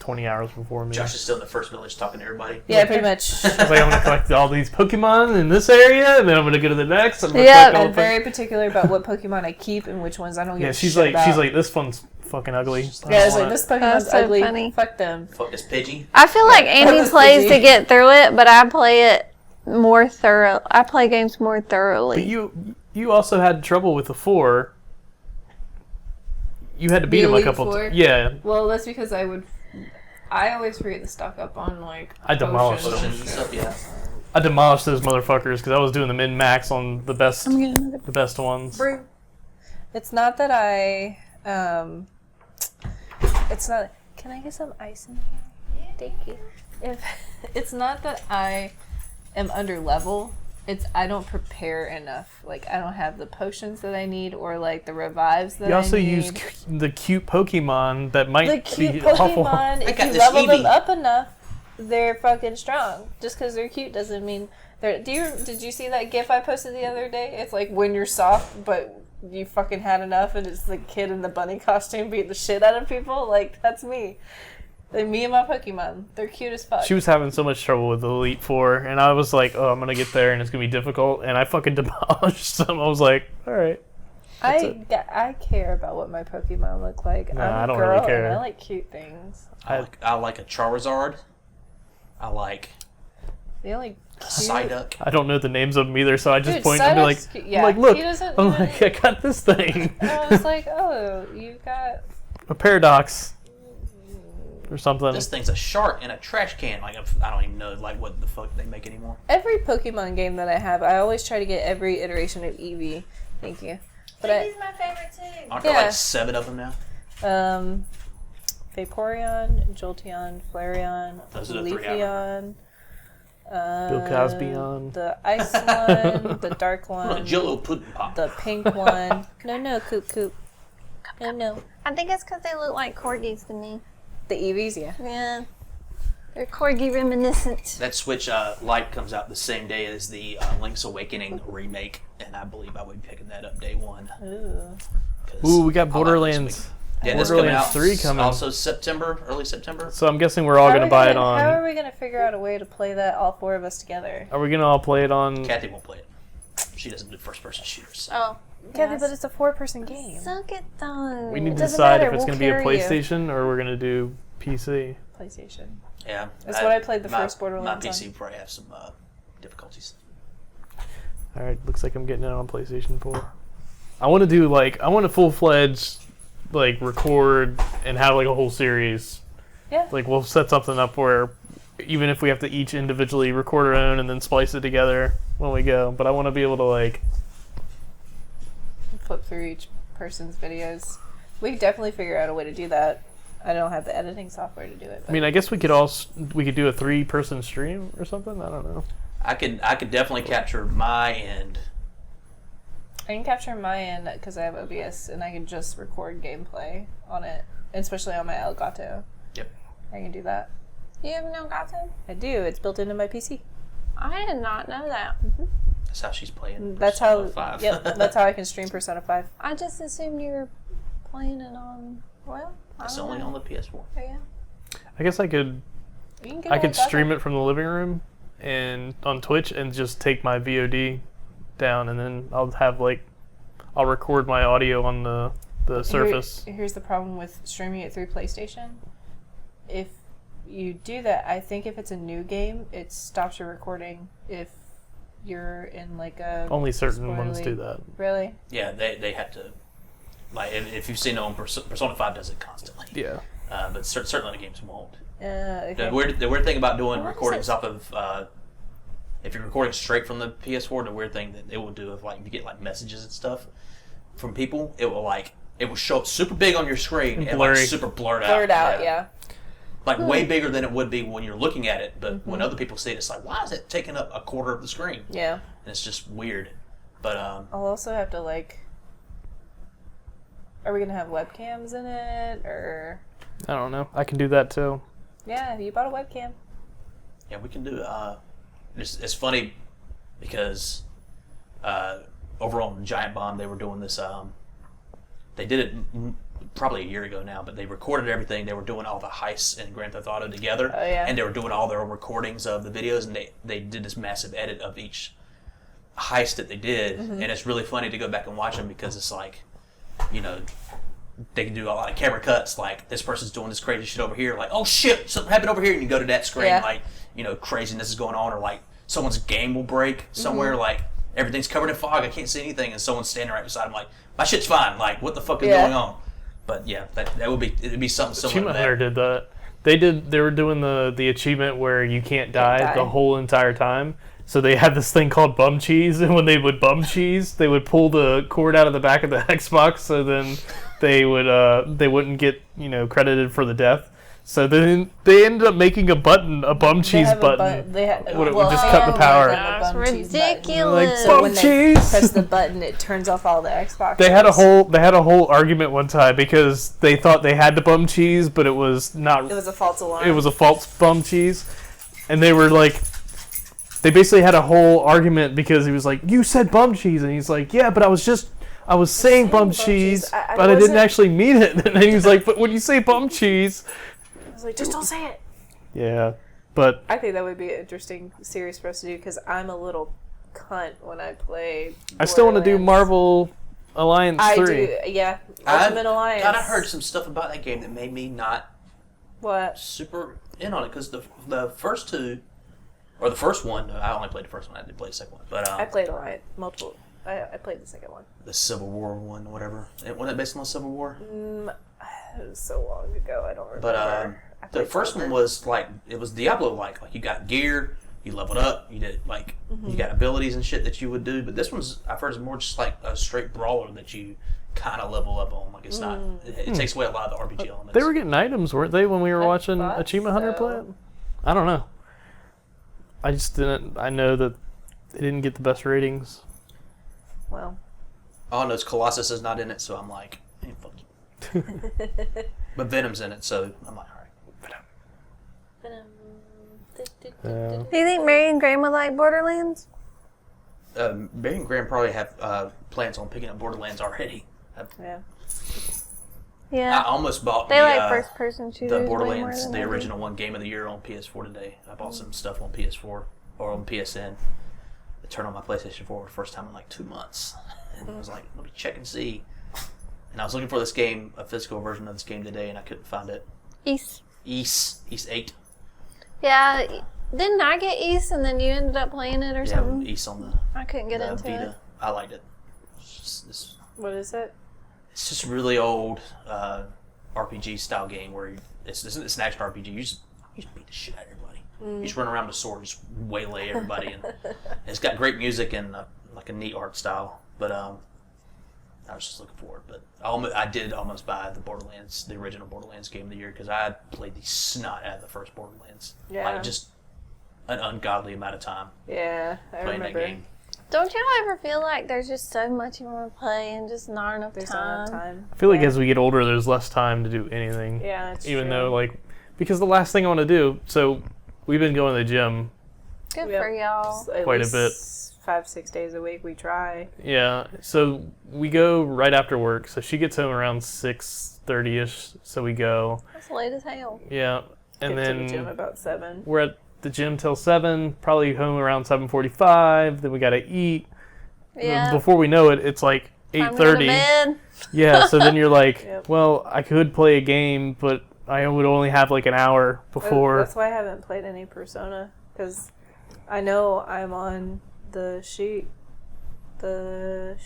[SPEAKER 3] 20 hours before me.
[SPEAKER 1] Josh is still in the first village talking to everybody.
[SPEAKER 4] Yeah, pretty much.
[SPEAKER 3] I was like, I'm gonna collect all these Pokemon in this area, and then I'm gonna go to the next. I'm gonna
[SPEAKER 2] Yeah,
[SPEAKER 3] collect all
[SPEAKER 4] I'm very particular about what Pokemon I keep and which ones I don't get.
[SPEAKER 3] she's
[SPEAKER 4] shit
[SPEAKER 3] like,
[SPEAKER 4] about.
[SPEAKER 3] this one's fucking ugly.
[SPEAKER 4] Yeah, it's like this Pokemon's
[SPEAKER 2] That's so
[SPEAKER 4] ugly.
[SPEAKER 2] funny.
[SPEAKER 4] Fuck them.
[SPEAKER 1] Fuck this Pidgey.
[SPEAKER 2] I feel like Andy
[SPEAKER 4] That's
[SPEAKER 2] plays
[SPEAKER 4] easy.
[SPEAKER 2] to get through it, but I play it more thorough. I play games more thoroughly.
[SPEAKER 3] But you also had trouble with the 4. You had to beat him a
[SPEAKER 5] Elite
[SPEAKER 3] couple.
[SPEAKER 5] Four?
[SPEAKER 3] Yeah,
[SPEAKER 5] Well, that's because I always forget to stock up on like.
[SPEAKER 3] I demolished
[SPEAKER 5] potions.
[SPEAKER 1] Potions and stuff, yeah.
[SPEAKER 3] I demolished those motherfuckers because I was doing the min max on the best
[SPEAKER 2] I'm getting another.
[SPEAKER 3] the best ones.
[SPEAKER 4] It's not that I. It's not. Can I get some ice in here? Thank you. It's not that I am under level. I don't prepare enough. Like, I don't have the potions that I need or, like, the revives that I need.
[SPEAKER 3] You also use the cute Pokemon that might
[SPEAKER 4] the cute
[SPEAKER 3] be awful.
[SPEAKER 4] Pokemon, if you level them up enough, they're fucking strong. Just because they're cute doesn't mean they're... Did you see that GIF I posted the other day? It's like when you're soft, but you fucking had enough, and it's the kid in the bunny costume beating the shit out of people. Like, that's me. Me and my Pokemon. They're cute as fuck.
[SPEAKER 3] She was having so much trouble with Elite Four, and I was like, oh, I'm going to get there, and it's going to be difficult. And I fucking demolished them. I was like, all right.
[SPEAKER 4] I care about what my Pokemon look like.
[SPEAKER 3] Nah,
[SPEAKER 4] I'm a
[SPEAKER 3] I don't
[SPEAKER 4] girl,
[SPEAKER 3] really care.
[SPEAKER 4] and I like cute things.
[SPEAKER 1] I like a Charizard. I like
[SPEAKER 4] The only
[SPEAKER 1] a Psyduck.
[SPEAKER 3] I don't know the names of them either, so I just
[SPEAKER 4] Dude,
[SPEAKER 3] point and be like,
[SPEAKER 4] Psyduck's cute. Yeah,
[SPEAKER 3] look,
[SPEAKER 4] he doesn't
[SPEAKER 3] I'm
[SPEAKER 4] even-
[SPEAKER 3] like, I got this thing.
[SPEAKER 4] And I was like, oh, you got...
[SPEAKER 3] A Paradox. Or something.
[SPEAKER 1] This thing's a shark in a trash can. Like, I don't even know like what the fuck they make anymore.
[SPEAKER 4] Every Pokemon game that I have, I always try to get every iteration of Eevee. Thank you. But
[SPEAKER 2] Eevee's my favorite too.
[SPEAKER 1] Aren't there
[SPEAKER 4] Yeah.
[SPEAKER 1] like 7 of them now?
[SPEAKER 4] Vaporeon, Jolteon, Flareon,
[SPEAKER 1] Those are the 3 I
[SPEAKER 4] Leafeon,
[SPEAKER 3] Bill Cosby on.
[SPEAKER 4] the ice one, the dark
[SPEAKER 1] A
[SPEAKER 4] one,
[SPEAKER 1] Jello pudding pop.
[SPEAKER 4] the pink one. No, Coop. No.
[SPEAKER 2] I think it's because they look like corgis to me.
[SPEAKER 4] The Eevees, yeah.
[SPEAKER 2] Yeah. They're corgi reminiscent.
[SPEAKER 1] That Switch Lite comes out the same day as the Link's Awakening remake, and I believe I would be picking that up day one.
[SPEAKER 3] Ooh, we got
[SPEAKER 1] I like
[SPEAKER 3] Borderlands.
[SPEAKER 1] this yeah, that's coming
[SPEAKER 3] Borderlands
[SPEAKER 1] out
[SPEAKER 3] 3 coming.
[SPEAKER 1] also September, early September.
[SPEAKER 3] So I'm guessing we're all going to buy it on...
[SPEAKER 4] How are we going to figure out a way to play that, all 4 of us together?
[SPEAKER 3] Are we going to all play it on...
[SPEAKER 1] Kathy won't play it. She doesn't do first-person shooters. So.
[SPEAKER 2] Oh.
[SPEAKER 4] Kathy, but it's a 4-person game.
[SPEAKER 2] Suck it though.
[SPEAKER 3] We need to
[SPEAKER 4] doesn't
[SPEAKER 3] decide
[SPEAKER 4] matter,
[SPEAKER 3] if it's
[SPEAKER 4] we'll
[SPEAKER 3] going to be a
[SPEAKER 4] carry you.
[SPEAKER 3] PlayStation or we're going to do PC.
[SPEAKER 4] PlayStation.
[SPEAKER 1] Yeah.
[SPEAKER 4] That's what I played the first Borderlands
[SPEAKER 1] My PC
[SPEAKER 4] on.
[SPEAKER 1] probably have some difficulties.
[SPEAKER 3] Alright, looks like I'm getting it on PlayStation 4. I want to do, like, I want to full-fledged, like, record and have, like, a whole series.
[SPEAKER 4] Yeah.
[SPEAKER 3] Like, we'll set something up where even if we have to each individually record our own and then splice it together when we go. But I want to be able to, like...
[SPEAKER 4] flip through each person's videos. We could definitely figure out a way to do that. I don't have the editing software to do it.
[SPEAKER 3] I mean, I guess we could do a 3-person stream or something. I don't know.
[SPEAKER 1] I could definitely capture my end.
[SPEAKER 4] I can capture my end because I have OBS and I can just record gameplay on it, especially on my Elgato.
[SPEAKER 1] Yep.
[SPEAKER 4] I can do that.
[SPEAKER 2] You have no Elgato?
[SPEAKER 4] I do. It's built into my PC.
[SPEAKER 2] I did not know that.
[SPEAKER 1] That's how she's playing.
[SPEAKER 4] That's
[SPEAKER 1] Persona
[SPEAKER 4] how.
[SPEAKER 1] 5.
[SPEAKER 4] Yep. That's how I can stream Persona 5.
[SPEAKER 2] I just assumed you were playing it on. Well,
[SPEAKER 1] It's only on the PS4.
[SPEAKER 2] Yeah.
[SPEAKER 3] I guess I could
[SPEAKER 4] You can get
[SPEAKER 3] I could stream it from the living room and on Twitch and just take my VOD down, and then I'll record my audio on the Surface.
[SPEAKER 4] Here's the problem with streaming it through PlayStation. If you do that, I think if it's a new game, it stops your recording. If you're in like a
[SPEAKER 3] Only certain ones
[SPEAKER 4] spoilery-
[SPEAKER 3] do that.
[SPEAKER 4] Really?
[SPEAKER 1] Yeah, they have to. Like, if you've seen it on Persona 5 does it constantly.
[SPEAKER 3] Yeah.
[SPEAKER 1] But certain other games won't.
[SPEAKER 4] Okay.
[SPEAKER 1] The weird thing about doing
[SPEAKER 2] What is
[SPEAKER 1] recordings
[SPEAKER 2] it?
[SPEAKER 1] off of if you're recording straight from the PS4, the weird thing that it will do if like you get like messages and stuff from people, it will show up super big on your screen and like
[SPEAKER 3] Blurry.
[SPEAKER 1] super blurred out.
[SPEAKER 4] Blurred out, yeah.
[SPEAKER 1] Like way bigger than it would be when you're looking at it, but when other people see it, it's like, why is it taking up a quarter of the screen?
[SPEAKER 4] Yeah.
[SPEAKER 1] And it's just weird. But
[SPEAKER 4] I'll also have to like. Are we gonna have webcams in it, or?
[SPEAKER 3] I don't know. I can do that too.
[SPEAKER 4] Yeah, you bought a webcam.
[SPEAKER 1] yeah, we can do. It's funny because over on Giant Bomb they were doing this. They did it probably a year ago now, but they recorded everything. They were doing all the heists in Grand Theft Auto together,
[SPEAKER 4] Oh, yeah.
[SPEAKER 1] and they were doing all their recordings of the videos, and they did this massive edit of each heist that they did, and it's really funny to go back and watch them because it's like, you know, they can do a lot of camera cuts, like this person's doing this crazy shit over here, like, oh shit, something happened over here, and you go to that screen,
[SPEAKER 4] Yeah.
[SPEAKER 1] like, you know, craziness is going on, or like someone's game will break somewhere, like everything's covered in fog, I can't see anything, and someone's standing right beside him, like, my shit's fine, like, what the fuck is
[SPEAKER 4] Yeah.
[SPEAKER 1] going on? But yeah, that would be, it'd be something similar
[SPEAKER 3] Achievement
[SPEAKER 1] to
[SPEAKER 3] Hunter
[SPEAKER 1] that.
[SPEAKER 3] did that. They were doing the achievement where you can't die the
[SPEAKER 4] die.
[SPEAKER 3] whole entire time. So they had this thing called bum cheese, and when they would bum cheese, they would pull the cord out of the back of the Xbox, so then they wouldn't get credited for the death. So then they ended up making a bum cheese button. Would just cut the power.
[SPEAKER 2] That's ridiculous.
[SPEAKER 3] Like,
[SPEAKER 4] So
[SPEAKER 3] bum
[SPEAKER 4] when they
[SPEAKER 3] cheese.
[SPEAKER 4] press the button, it turns off all the Xbox.
[SPEAKER 3] They had a whole argument one time because they thought they had the bum cheese, but it was not.
[SPEAKER 4] It was a false alarm.
[SPEAKER 3] It was a false bum cheese, and they were like, they basically had a whole argument because he was like, "You said bum cheese," and he's like, "Yeah, but I was saying bum cheese, but I didn't actually mean it." And then he was like, "But when you say bum cheese,"
[SPEAKER 4] I was like, "Just don't say it."
[SPEAKER 3] yeah, but
[SPEAKER 4] I think that would be an interesting series for us to do because I'm a little cunt when I play.
[SPEAKER 3] I still want to do
[SPEAKER 4] Borderlands.
[SPEAKER 3] Marvel Alliance 3.
[SPEAKER 4] I do, yeah. Ultimate Alliance.
[SPEAKER 1] God, I heard some stuff about that game that made me not
[SPEAKER 4] What?
[SPEAKER 1] super in on it because the first two, or the first one, I only played the first one. I didn't play the second one, but
[SPEAKER 4] I played Alliance multiple. I played the second one.
[SPEAKER 1] the Civil War one, or whatever. Wasn't it based on the Civil War?
[SPEAKER 4] It was so long ago, I don't remember.
[SPEAKER 1] But
[SPEAKER 4] I
[SPEAKER 1] the
[SPEAKER 4] played
[SPEAKER 1] first
[SPEAKER 4] Silver.
[SPEAKER 1] one was like it was Diablo-like. Like you got gear, you leveled up, you did like you got abilities and shit that you would do. But this one's I've heard is more just like a straight brawler that you kind of level up on. Like it's not. It takes away a lot of the RPG elements.
[SPEAKER 3] They were getting items, weren't they, when we were watching
[SPEAKER 4] thought
[SPEAKER 3] Achievement Hunter
[SPEAKER 4] so.
[SPEAKER 3] play it? I don't know. I just didn't. I know that it didn't get the best ratings.
[SPEAKER 4] Well,
[SPEAKER 1] All I know is Colossus is not in it, so I'm like, hey, fuck you. But Venom's in it, so I'm like, all right.
[SPEAKER 2] Do you think Mary and Graham would like Borderlands?
[SPEAKER 1] Barry and Graham probably have plans on picking up Borderlands already.
[SPEAKER 4] yeah.
[SPEAKER 1] I
[SPEAKER 2] Yeah.
[SPEAKER 1] almost bought
[SPEAKER 2] They like
[SPEAKER 1] the
[SPEAKER 2] first-person shooters
[SPEAKER 1] the
[SPEAKER 2] way more
[SPEAKER 1] Borderlands,
[SPEAKER 2] than
[SPEAKER 1] the
[SPEAKER 2] I do.
[SPEAKER 1] original one, Game of the Year on PS4 today. I bought some stuff on PS4 or on PSN. I turned on my PlayStation 4 for the first time in like 2 months. And I was like, let me check and see. And I was looking for this game, a physical version of this game today, and I couldn't find it.
[SPEAKER 2] East.
[SPEAKER 1] East 8.
[SPEAKER 2] Yeah. Didn't I get East and then you ended up playing it or
[SPEAKER 1] Yeah,
[SPEAKER 2] something?
[SPEAKER 1] East on
[SPEAKER 2] I couldn't get
[SPEAKER 1] the
[SPEAKER 2] into
[SPEAKER 1] Vita.
[SPEAKER 2] it.
[SPEAKER 1] I liked it.
[SPEAKER 4] What is it?
[SPEAKER 1] It's just a really old RPG style game where it's an action RPG. You just beat the shit out of everybody. You just run around with a sword, just waylay everybody, and it's got great music and like a neat art style. But I was just looking for it. But I did almost buy the original Borderlands Game of the Year because I had played the snot out of the first Borderlands.
[SPEAKER 4] Yeah.
[SPEAKER 1] Like just an ungodly amount of time
[SPEAKER 4] Yeah, I
[SPEAKER 1] playing
[SPEAKER 4] remember.
[SPEAKER 1] that game.
[SPEAKER 2] Don't y'all ever feel like there's just so much you want to play and just not enough
[SPEAKER 4] There's
[SPEAKER 2] time?
[SPEAKER 4] not enough time.
[SPEAKER 3] I feel like
[SPEAKER 4] Yeah.
[SPEAKER 3] as we get older, there's less time to do anything.
[SPEAKER 4] Yeah, it's
[SPEAKER 3] Even
[SPEAKER 4] true.
[SPEAKER 3] though, like, because the last thing I want to do, so we've been going to the gym.
[SPEAKER 2] Good
[SPEAKER 4] Yep.
[SPEAKER 2] for y'all.
[SPEAKER 4] At
[SPEAKER 3] Quite a
[SPEAKER 4] least
[SPEAKER 3] bit.
[SPEAKER 4] 5-6 days a week we try.
[SPEAKER 3] Yeah, so we go right after work. So she gets home around 6:30ish. So we go.
[SPEAKER 2] That's late as hell.
[SPEAKER 3] Yeah, and
[SPEAKER 4] Get to the gym
[SPEAKER 3] then
[SPEAKER 4] about 7.
[SPEAKER 3] we're at the gym till 7. Probably home around 7:45. Then we gotta eat.
[SPEAKER 2] Yeah.
[SPEAKER 3] Before we know it, it's like
[SPEAKER 2] Time to go to
[SPEAKER 3] 8:30.
[SPEAKER 2] bed.
[SPEAKER 3] Yeah, so then you're like,
[SPEAKER 4] Yep.
[SPEAKER 3] well, I could play a game, but I would only have like an hour before.
[SPEAKER 4] That's why I haven't played any Persona, because I know I'm on the Shido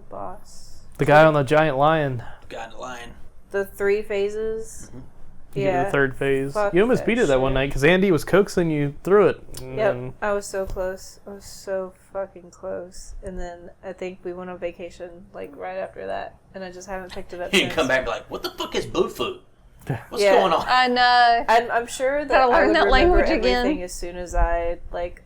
[SPEAKER 4] boss.
[SPEAKER 3] The guy on the giant lion.
[SPEAKER 1] Guy in the line.
[SPEAKER 4] The 3 phases.
[SPEAKER 3] You get
[SPEAKER 4] Yeah.
[SPEAKER 3] the third phase.
[SPEAKER 4] Fuck
[SPEAKER 3] You almost
[SPEAKER 4] that
[SPEAKER 3] beat it that one
[SPEAKER 4] shit.
[SPEAKER 3] night because Andy was coaxing you through it. And
[SPEAKER 4] Yep,
[SPEAKER 3] then-
[SPEAKER 4] I was so close. I was so fucking close. And then I think we went on vacation like right after that, and I just haven't picked it up.
[SPEAKER 1] You can
[SPEAKER 4] since.
[SPEAKER 1] come back and be like, what the fuck is Bufu? What's
[SPEAKER 4] Yeah.
[SPEAKER 1] going on?
[SPEAKER 2] I know.
[SPEAKER 4] I'm sure that
[SPEAKER 2] Gotta
[SPEAKER 4] I
[SPEAKER 2] learn
[SPEAKER 4] would
[SPEAKER 2] that
[SPEAKER 4] remember
[SPEAKER 2] language again.
[SPEAKER 4] everything as soon as I like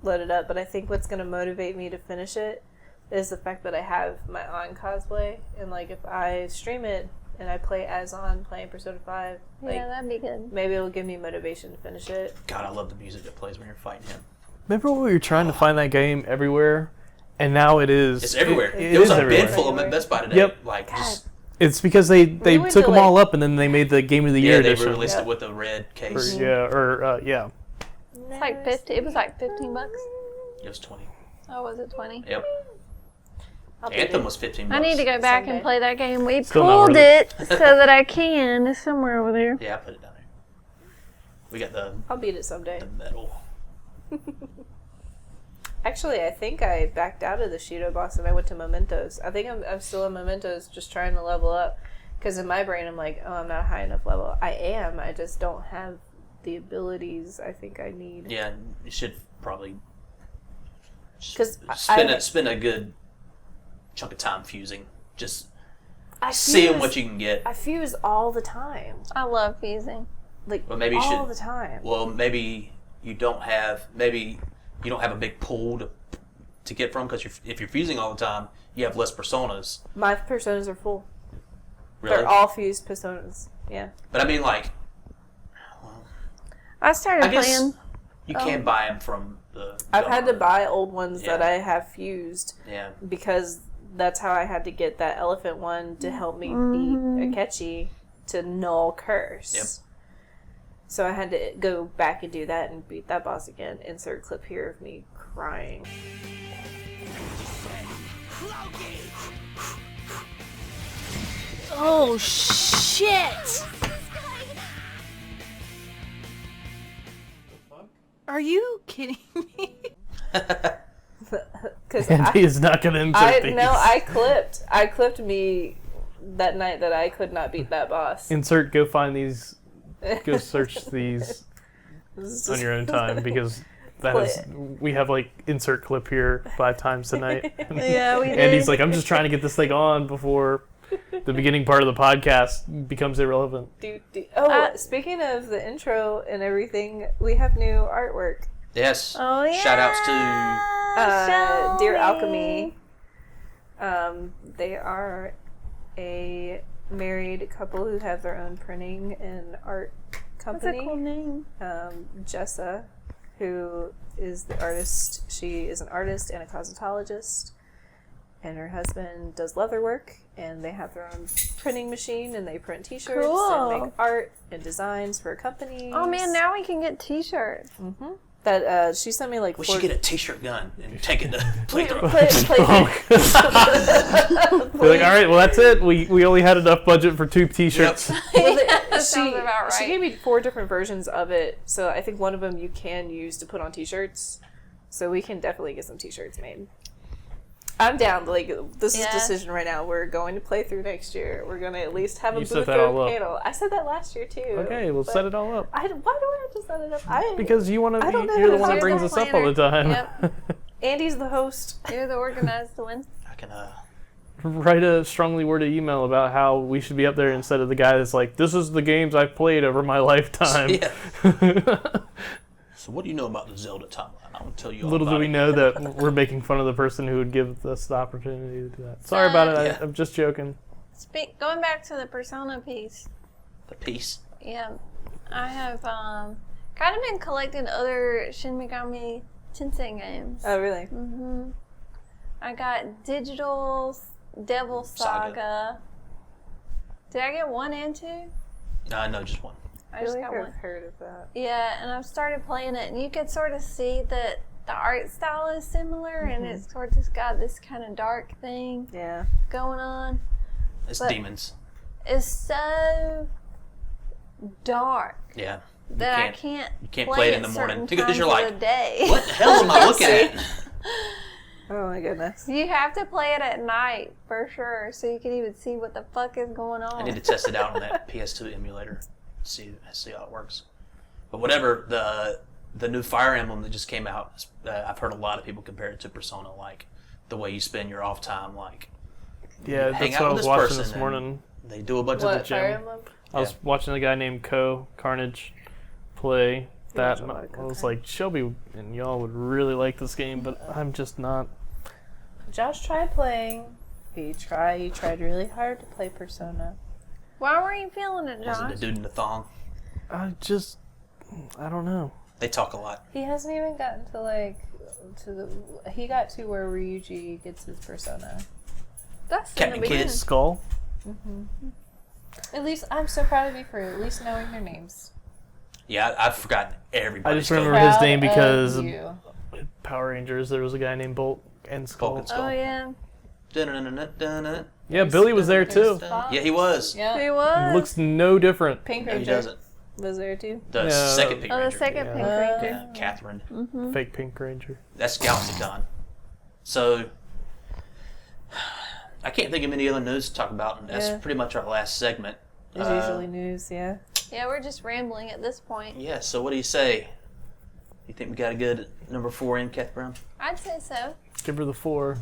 [SPEAKER 4] load it up. But I think what's gonna motivate me to finish it is the fact that I have my on cosplay, and like if I stream it and I play as on playing Persona 5, like
[SPEAKER 2] Yeah, that'd be good.
[SPEAKER 4] maybe it'll give me motivation to finish it.
[SPEAKER 1] God, I love the music that plays when you're fighting him.
[SPEAKER 3] Remember when we were trying to find that game everywhere, and now it is.
[SPEAKER 1] It's everywhere.
[SPEAKER 3] It
[SPEAKER 1] There was
[SPEAKER 3] is
[SPEAKER 1] a
[SPEAKER 3] everywhere.
[SPEAKER 1] bin full of them at Best Buy today.
[SPEAKER 3] Yep.
[SPEAKER 1] Like, just,
[SPEAKER 3] It's because they
[SPEAKER 4] went
[SPEAKER 3] took
[SPEAKER 4] to,
[SPEAKER 3] them all up and then they made the Game of the Year
[SPEAKER 1] yeah, they
[SPEAKER 3] edition.
[SPEAKER 1] released
[SPEAKER 4] Yep.
[SPEAKER 1] it with a red
[SPEAKER 3] Or,
[SPEAKER 1] case.
[SPEAKER 3] yeah.
[SPEAKER 2] It's like 50. It was like $15.
[SPEAKER 1] It was 20.
[SPEAKER 2] Oh, was it 20?
[SPEAKER 1] Yep.
[SPEAKER 4] I'll beat
[SPEAKER 1] Anthem
[SPEAKER 4] it.
[SPEAKER 1] was 15
[SPEAKER 2] I
[SPEAKER 1] bucks.
[SPEAKER 2] need to go back
[SPEAKER 4] Someday.
[SPEAKER 2] and play that game. We
[SPEAKER 3] Still not
[SPEAKER 2] pulled
[SPEAKER 3] worth
[SPEAKER 2] it so that I can. It's somewhere over there.
[SPEAKER 1] Yeah, I put it down there. We got the
[SPEAKER 4] I'll beat it someday.
[SPEAKER 1] metal.
[SPEAKER 4] Actually, I think I backed out of the Shido boss and I went to Mementos. I think I'm still in Mementos, just trying to level up. Because in my brain, I'm like, oh, I'm not a high enough level. I am. I just don't have the abilities I think I need.
[SPEAKER 1] Yeah, you should probably
[SPEAKER 4] 'Cause
[SPEAKER 1] spend a good chunk of time fusing. Just seeing what you can get.
[SPEAKER 4] I fuse all the time.
[SPEAKER 2] I love fusing.
[SPEAKER 4] Like,
[SPEAKER 1] Well, maybe you
[SPEAKER 4] all
[SPEAKER 1] should-
[SPEAKER 4] the time.
[SPEAKER 1] Well, maybe you don't have a big pool to get from, because if you're fusing all the time, you have less personas.
[SPEAKER 4] My personas are full.
[SPEAKER 1] Really?
[SPEAKER 4] They're all fused personas. Yeah.
[SPEAKER 1] But I mean, like,
[SPEAKER 2] I started
[SPEAKER 1] I guess
[SPEAKER 2] playing.
[SPEAKER 1] you can buy them from the.
[SPEAKER 4] I've had to
[SPEAKER 1] genre.
[SPEAKER 4] buy old ones that
[SPEAKER 1] Yeah.
[SPEAKER 4] I have fused
[SPEAKER 1] Yeah.
[SPEAKER 4] because that's how I had to get that elephant one to help me beat Akechi to null curse.
[SPEAKER 1] Yep.
[SPEAKER 4] So I had to go back and do that and beat that boss again. Insert clip here of me crying.
[SPEAKER 2] Oh shit!
[SPEAKER 5] Are you kidding me?
[SPEAKER 4] Because
[SPEAKER 3] Andy is not going to insert these.
[SPEAKER 4] I clipped me that night that I could not beat that boss.
[SPEAKER 3] Insert, go find these, go search these
[SPEAKER 4] This is
[SPEAKER 3] on
[SPEAKER 4] just-
[SPEAKER 3] your own time, because that is, we have like insert clip here 5 times tonight.
[SPEAKER 2] Yeah, we did.
[SPEAKER 3] Andy's like, I'm just trying to get this thing on before the beginning part of the podcast becomes irrelevant.
[SPEAKER 4] Oh, speaking of the intro and everything, we have new artwork.
[SPEAKER 1] Yes.
[SPEAKER 2] Oh yeah.
[SPEAKER 1] Shout outs to
[SPEAKER 4] Dear
[SPEAKER 2] Shelby.
[SPEAKER 4] Alchemy. They are a married couple who have their own printing and art
[SPEAKER 2] That's a
[SPEAKER 4] company.
[SPEAKER 2] cool name.
[SPEAKER 4] Jessa, who is the artist. She is an artist and a cosmetologist, and her husband does leather work, and they have their own printing machine, and they print t-shirts
[SPEAKER 2] Cool.
[SPEAKER 4] and make art and designs for companies.
[SPEAKER 2] Oh man, now we can get T-shirts.
[SPEAKER 4] That she sent me like
[SPEAKER 1] we
[SPEAKER 4] 4
[SPEAKER 1] should get a t-shirt gun and take it to playthrough.
[SPEAKER 3] We're like, all right, well that's it. We only had enough budget for 2 t-shirts.
[SPEAKER 2] That sounds about
[SPEAKER 4] She
[SPEAKER 2] right.
[SPEAKER 4] gave me 4 different versions of it, so I think one of them you can use to put on t-shirts. So we can definitely get some t-shirts made. I'm down. Like, this is
[SPEAKER 2] Yeah.
[SPEAKER 4] a decision right now. We're going to play through next year. We're going to at least have a
[SPEAKER 3] You set
[SPEAKER 4] booth
[SPEAKER 3] that
[SPEAKER 4] or
[SPEAKER 3] all
[SPEAKER 4] a
[SPEAKER 3] up.
[SPEAKER 4] panel. I said that last year too.
[SPEAKER 3] Okay, we'll
[SPEAKER 4] but
[SPEAKER 3] set it all up.
[SPEAKER 4] why do I have to set it up?
[SPEAKER 3] Because you want
[SPEAKER 4] I don't know
[SPEAKER 3] to, you're
[SPEAKER 4] how
[SPEAKER 3] the one
[SPEAKER 4] to
[SPEAKER 3] that
[SPEAKER 4] do
[SPEAKER 3] brings
[SPEAKER 2] it.
[SPEAKER 3] us up all the time.
[SPEAKER 2] Yep.
[SPEAKER 4] Andy's the host.
[SPEAKER 2] You're the organized one.
[SPEAKER 1] I can
[SPEAKER 3] Write a strongly worded email about how we should be up there instead of the guy that's like, this is the games I've played over my lifetime.
[SPEAKER 1] Yeah. So what do you know about the Zelda timeline? I'll tell you all
[SPEAKER 3] Little
[SPEAKER 1] about
[SPEAKER 3] do we
[SPEAKER 1] it.
[SPEAKER 3] know that we're making fun of the person who would give us the opportunity to do that. Sorry about it.
[SPEAKER 1] Yeah.
[SPEAKER 3] I'm just joking.
[SPEAKER 2] Going back to the Persona piece.
[SPEAKER 1] The piece.
[SPEAKER 2] Yeah, I have kind of been collecting other Shin Megami Tensei games.
[SPEAKER 4] Oh, really?
[SPEAKER 2] I got Digital Devil Saga. Did I get 1 and 2?
[SPEAKER 1] No, just one.
[SPEAKER 2] I just
[SPEAKER 4] feel
[SPEAKER 2] got
[SPEAKER 4] like
[SPEAKER 2] 1.
[SPEAKER 4] I've heard of that.
[SPEAKER 2] Yeah, and I've started playing it, and you can sort of see that the art style is similar, and it's sort of got this kind of dark thing
[SPEAKER 4] Yeah.
[SPEAKER 2] going on.
[SPEAKER 1] It's
[SPEAKER 2] But-
[SPEAKER 1] demons.
[SPEAKER 2] It's so dark
[SPEAKER 1] Yeah.
[SPEAKER 2] that I can't
[SPEAKER 1] you can't play it in the
[SPEAKER 2] certain
[SPEAKER 1] morning because
[SPEAKER 2] times
[SPEAKER 1] you're
[SPEAKER 2] of
[SPEAKER 1] like,
[SPEAKER 2] the day.
[SPEAKER 1] what the hell am I looking at?
[SPEAKER 4] Oh my goodness.
[SPEAKER 2] You have to play it at night for sure, so you can even see what the fuck is going on.
[SPEAKER 1] I need to test it out on that PS2 emulator. See how it works. But whatever, the new Fire Emblem that just came out, I've heard a lot of people compare it to Persona, like the way you spend your off time, like
[SPEAKER 3] Yeah,
[SPEAKER 1] hang
[SPEAKER 3] that's
[SPEAKER 1] out
[SPEAKER 3] what I
[SPEAKER 1] with
[SPEAKER 3] was
[SPEAKER 1] this
[SPEAKER 3] watching
[SPEAKER 1] person
[SPEAKER 3] this
[SPEAKER 1] and
[SPEAKER 3] morning.
[SPEAKER 1] they do a bunch
[SPEAKER 4] What,
[SPEAKER 1] of
[SPEAKER 4] Fire
[SPEAKER 3] gym.
[SPEAKER 4] Emblem?
[SPEAKER 3] I was
[SPEAKER 1] Yeah.
[SPEAKER 3] watching a guy named Carnage play that.
[SPEAKER 4] watch a
[SPEAKER 3] And
[SPEAKER 4] lot of
[SPEAKER 3] I was
[SPEAKER 4] Ko.
[SPEAKER 3] like, Shelby and y'all would really like this game, but I'm just not.
[SPEAKER 4] Josh tried playing. He tried really hard to play Persona.
[SPEAKER 2] Why were you feeling it,
[SPEAKER 1] Was it
[SPEAKER 2] Josh?
[SPEAKER 1] the dude in the thong?
[SPEAKER 3] I don't know.
[SPEAKER 1] They talk a lot.
[SPEAKER 4] He hasn't even gotten to he got to where Ryuji gets his persona.
[SPEAKER 2] That's in
[SPEAKER 1] Captain
[SPEAKER 2] the beginning.
[SPEAKER 1] Kids.
[SPEAKER 3] Skull?
[SPEAKER 4] At least I'm so proud of you for at least knowing their names.
[SPEAKER 1] Yeah, I've forgotten everybody.
[SPEAKER 3] I just remember his name
[SPEAKER 4] Proud
[SPEAKER 3] because
[SPEAKER 4] of you.
[SPEAKER 3] Power Rangers, there was a guy named Bolt and Skull.
[SPEAKER 1] Bolt and Skull.
[SPEAKER 2] Oh yeah,
[SPEAKER 1] Dun-dun-dun-dun-dun.
[SPEAKER 3] Yeah, Billy was there too.
[SPEAKER 1] Yeah, he was.
[SPEAKER 4] Yeah.
[SPEAKER 2] he was.
[SPEAKER 3] Looks no different.
[SPEAKER 4] Pink
[SPEAKER 1] No, he
[SPEAKER 4] Ranger
[SPEAKER 1] doesn't.
[SPEAKER 4] was there too.
[SPEAKER 1] The
[SPEAKER 3] No.
[SPEAKER 1] second Pink
[SPEAKER 2] Oh,
[SPEAKER 1] Ranger.
[SPEAKER 2] the second
[SPEAKER 3] Yeah.
[SPEAKER 2] Pink Ranger.
[SPEAKER 1] Yeah, Catherine.
[SPEAKER 3] Fake Pink Ranger.
[SPEAKER 1] That's GalaxyCon. So, I can't think of any other news to talk about, and that's
[SPEAKER 4] Yeah.
[SPEAKER 1] pretty much our last segment.
[SPEAKER 4] There's usually news, yeah.
[SPEAKER 2] Yeah, we're just rambling at this point.
[SPEAKER 1] Yeah, so what do you say? You think we got a good number 4 in, Kath Brown?
[SPEAKER 2] I'd say so.
[SPEAKER 3] Give her the 4.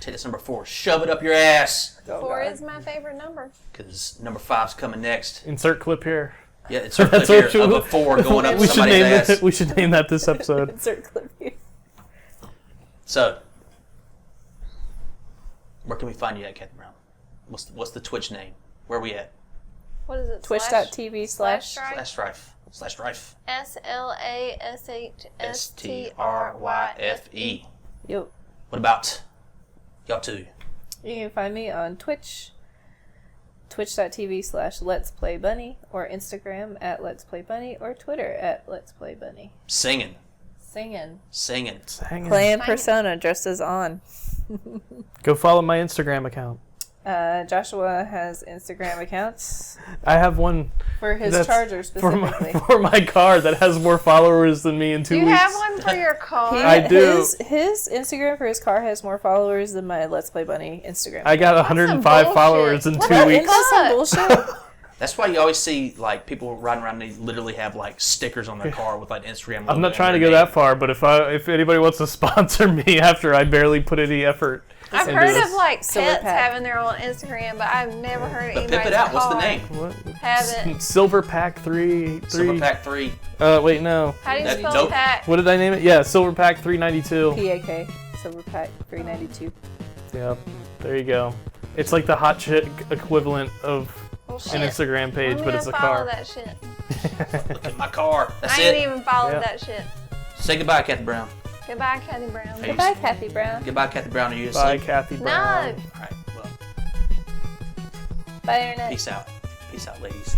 [SPEAKER 1] Take this number 4. Shove it up your ass.
[SPEAKER 4] Oh,
[SPEAKER 2] 4
[SPEAKER 4] God.
[SPEAKER 2] is my favorite number.
[SPEAKER 1] Because number 5's coming next.
[SPEAKER 3] Insert clip here.
[SPEAKER 1] Yeah, it's a clip here of a 4 going up
[SPEAKER 3] We should
[SPEAKER 1] somebody's
[SPEAKER 3] name
[SPEAKER 1] ass.
[SPEAKER 3] it. We should name that this episode.
[SPEAKER 4] Insert clip here.
[SPEAKER 1] So, where can we find you at, Kathy Brown? What's the Twitch name? Where are we at?
[SPEAKER 2] What is it?
[SPEAKER 4] Twitch.tv
[SPEAKER 2] slash
[SPEAKER 1] /Strife. /Strife.
[SPEAKER 2] SLASHSTRYFE.
[SPEAKER 4] Yo.
[SPEAKER 1] What about y'all two?
[SPEAKER 4] You can find me on Twitch, twitch.tv/Let's Play Bunny, or Instagram at Let's Play Bunny, or Twitter at Let's Play Bunny.
[SPEAKER 1] Singing.
[SPEAKER 4] Singing.
[SPEAKER 3] Hanging.
[SPEAKER 4] Playing Persona just as on.
[SPEAKER 3] Go follow my Instagram account.
[SPEAKER 4] Joshua has Instagram accounts
[SPEAKER 3] I have one
[SPEAKER 4] for his
[SPEAKER 3] that's
[SPEAKER 4] charger specifically.
[SPEAKER 3] for my car that has more followers than me in 2
[SPEAKER 2] Do you
[SPEAKER 3] weeks.
[SPEAKER 2] have one for your car?
[SPEAKER 3] I do.
[SPEAKER 4] His Instagram for his car has more followers than my Let's Play Bunny Instagram.
[SPEAKER 3] I got 105 followers in 2
[SPEAKER 4] Isn't
[SPEAKER 3] weeks.
[SPEAKER 4] that some bullshit?
[SPEAKER 1] That's why you always see like people riding around and they literally have like stickers on their car with like Instagram.
[SPEAKER 3] I'm
[SPEAKER 1] logo
[SPEAKER 3] not
[SPEAKER 1] and
[SPEAKER 3] trying to
[SPEAKER 1] their
[SPEAKER 3] go
[SPEAKER 1] name.
[SPEAKER 3] that far, but if anybody wants to sponsor me after I barely put any effort
[SPEAKER 2] I've
[SPEAKER 3] into
[SPEAKER 2] heard
[SPEAKER 3] this.
[SPEAKER 2] of like
[SPEAKER 4] Silver
[SPEAKER 2] pets
[SPEAKER 4] Pack.
[SPEAKER 2] having their own Instagram, but I've never heard
[SPEAKER 1] But
[SPEAKER 2] anybody
[SPEAKER 1] pip it out. What's the name?
[SPEAKER 3] What?
[SPEAKER 2] have it.
[SPEAKER 3] Silver Pack 3.
[SPEAKER 1] Silver Pack 3.
[SPEAKER 3] Wait, no.
[SPEAKER 2] How do you
[SPEAKER 1] That'd be
[SPEAKER 2] spell
[SPEAKER 1] dope.
[SPEAKER 2] pack?
[SPEAKER 3] What did I name it? Yeah, Silver Pack 392.
[SPEAKER 4] PAK, Silver Pack 392.
[SPEAKER 3] Yep. There you go. It's like the hot chick equivalent of
[SPEAKER 2] Well,
[SPEAKER 3] an
[SPEAKER 2] shit.
[SPEAKER 3] Instagram page,
[SPEAKER 2] Let
[SPEAKER 3] but
[SPEAKER 2] me
[SPEAKER 3] it's a
[SPEAKER 2] follow
[SPEAKER 3] car.
[SPEAKER 2] that shit.
[SPEAKER 1] Look at my car. That's
[SPEAKER 2] I ain't
[SPEAKER 1] it.
[SPEAKER 2] even followed
[SPEAKER 3] Yeah.
[SPEAKER 2] that shit.
[SPEAKER 1] Say goodbye, Kathy Brown.
[SPEAKER 2] Goodbye, Kathy Brown.
[SPEAKER 1] Hey.
[SPEAKER 4] Goodbye, Kathy Brown.
[SPEAKER 1] Goodbye, Kathy Brown. Are you
[SPEAKER 3] Bye,
[SPEAKER 1] asleep?
[SPEAKER 3] Kathy
[SPEAKER 2] No.
[SPEAKER 3] Brown.
[SPEAKER 1] All right. Well,
[SPEAKER 4] Bye, Internet.
[SPEAKER 1] peace out. Peace out, ladies.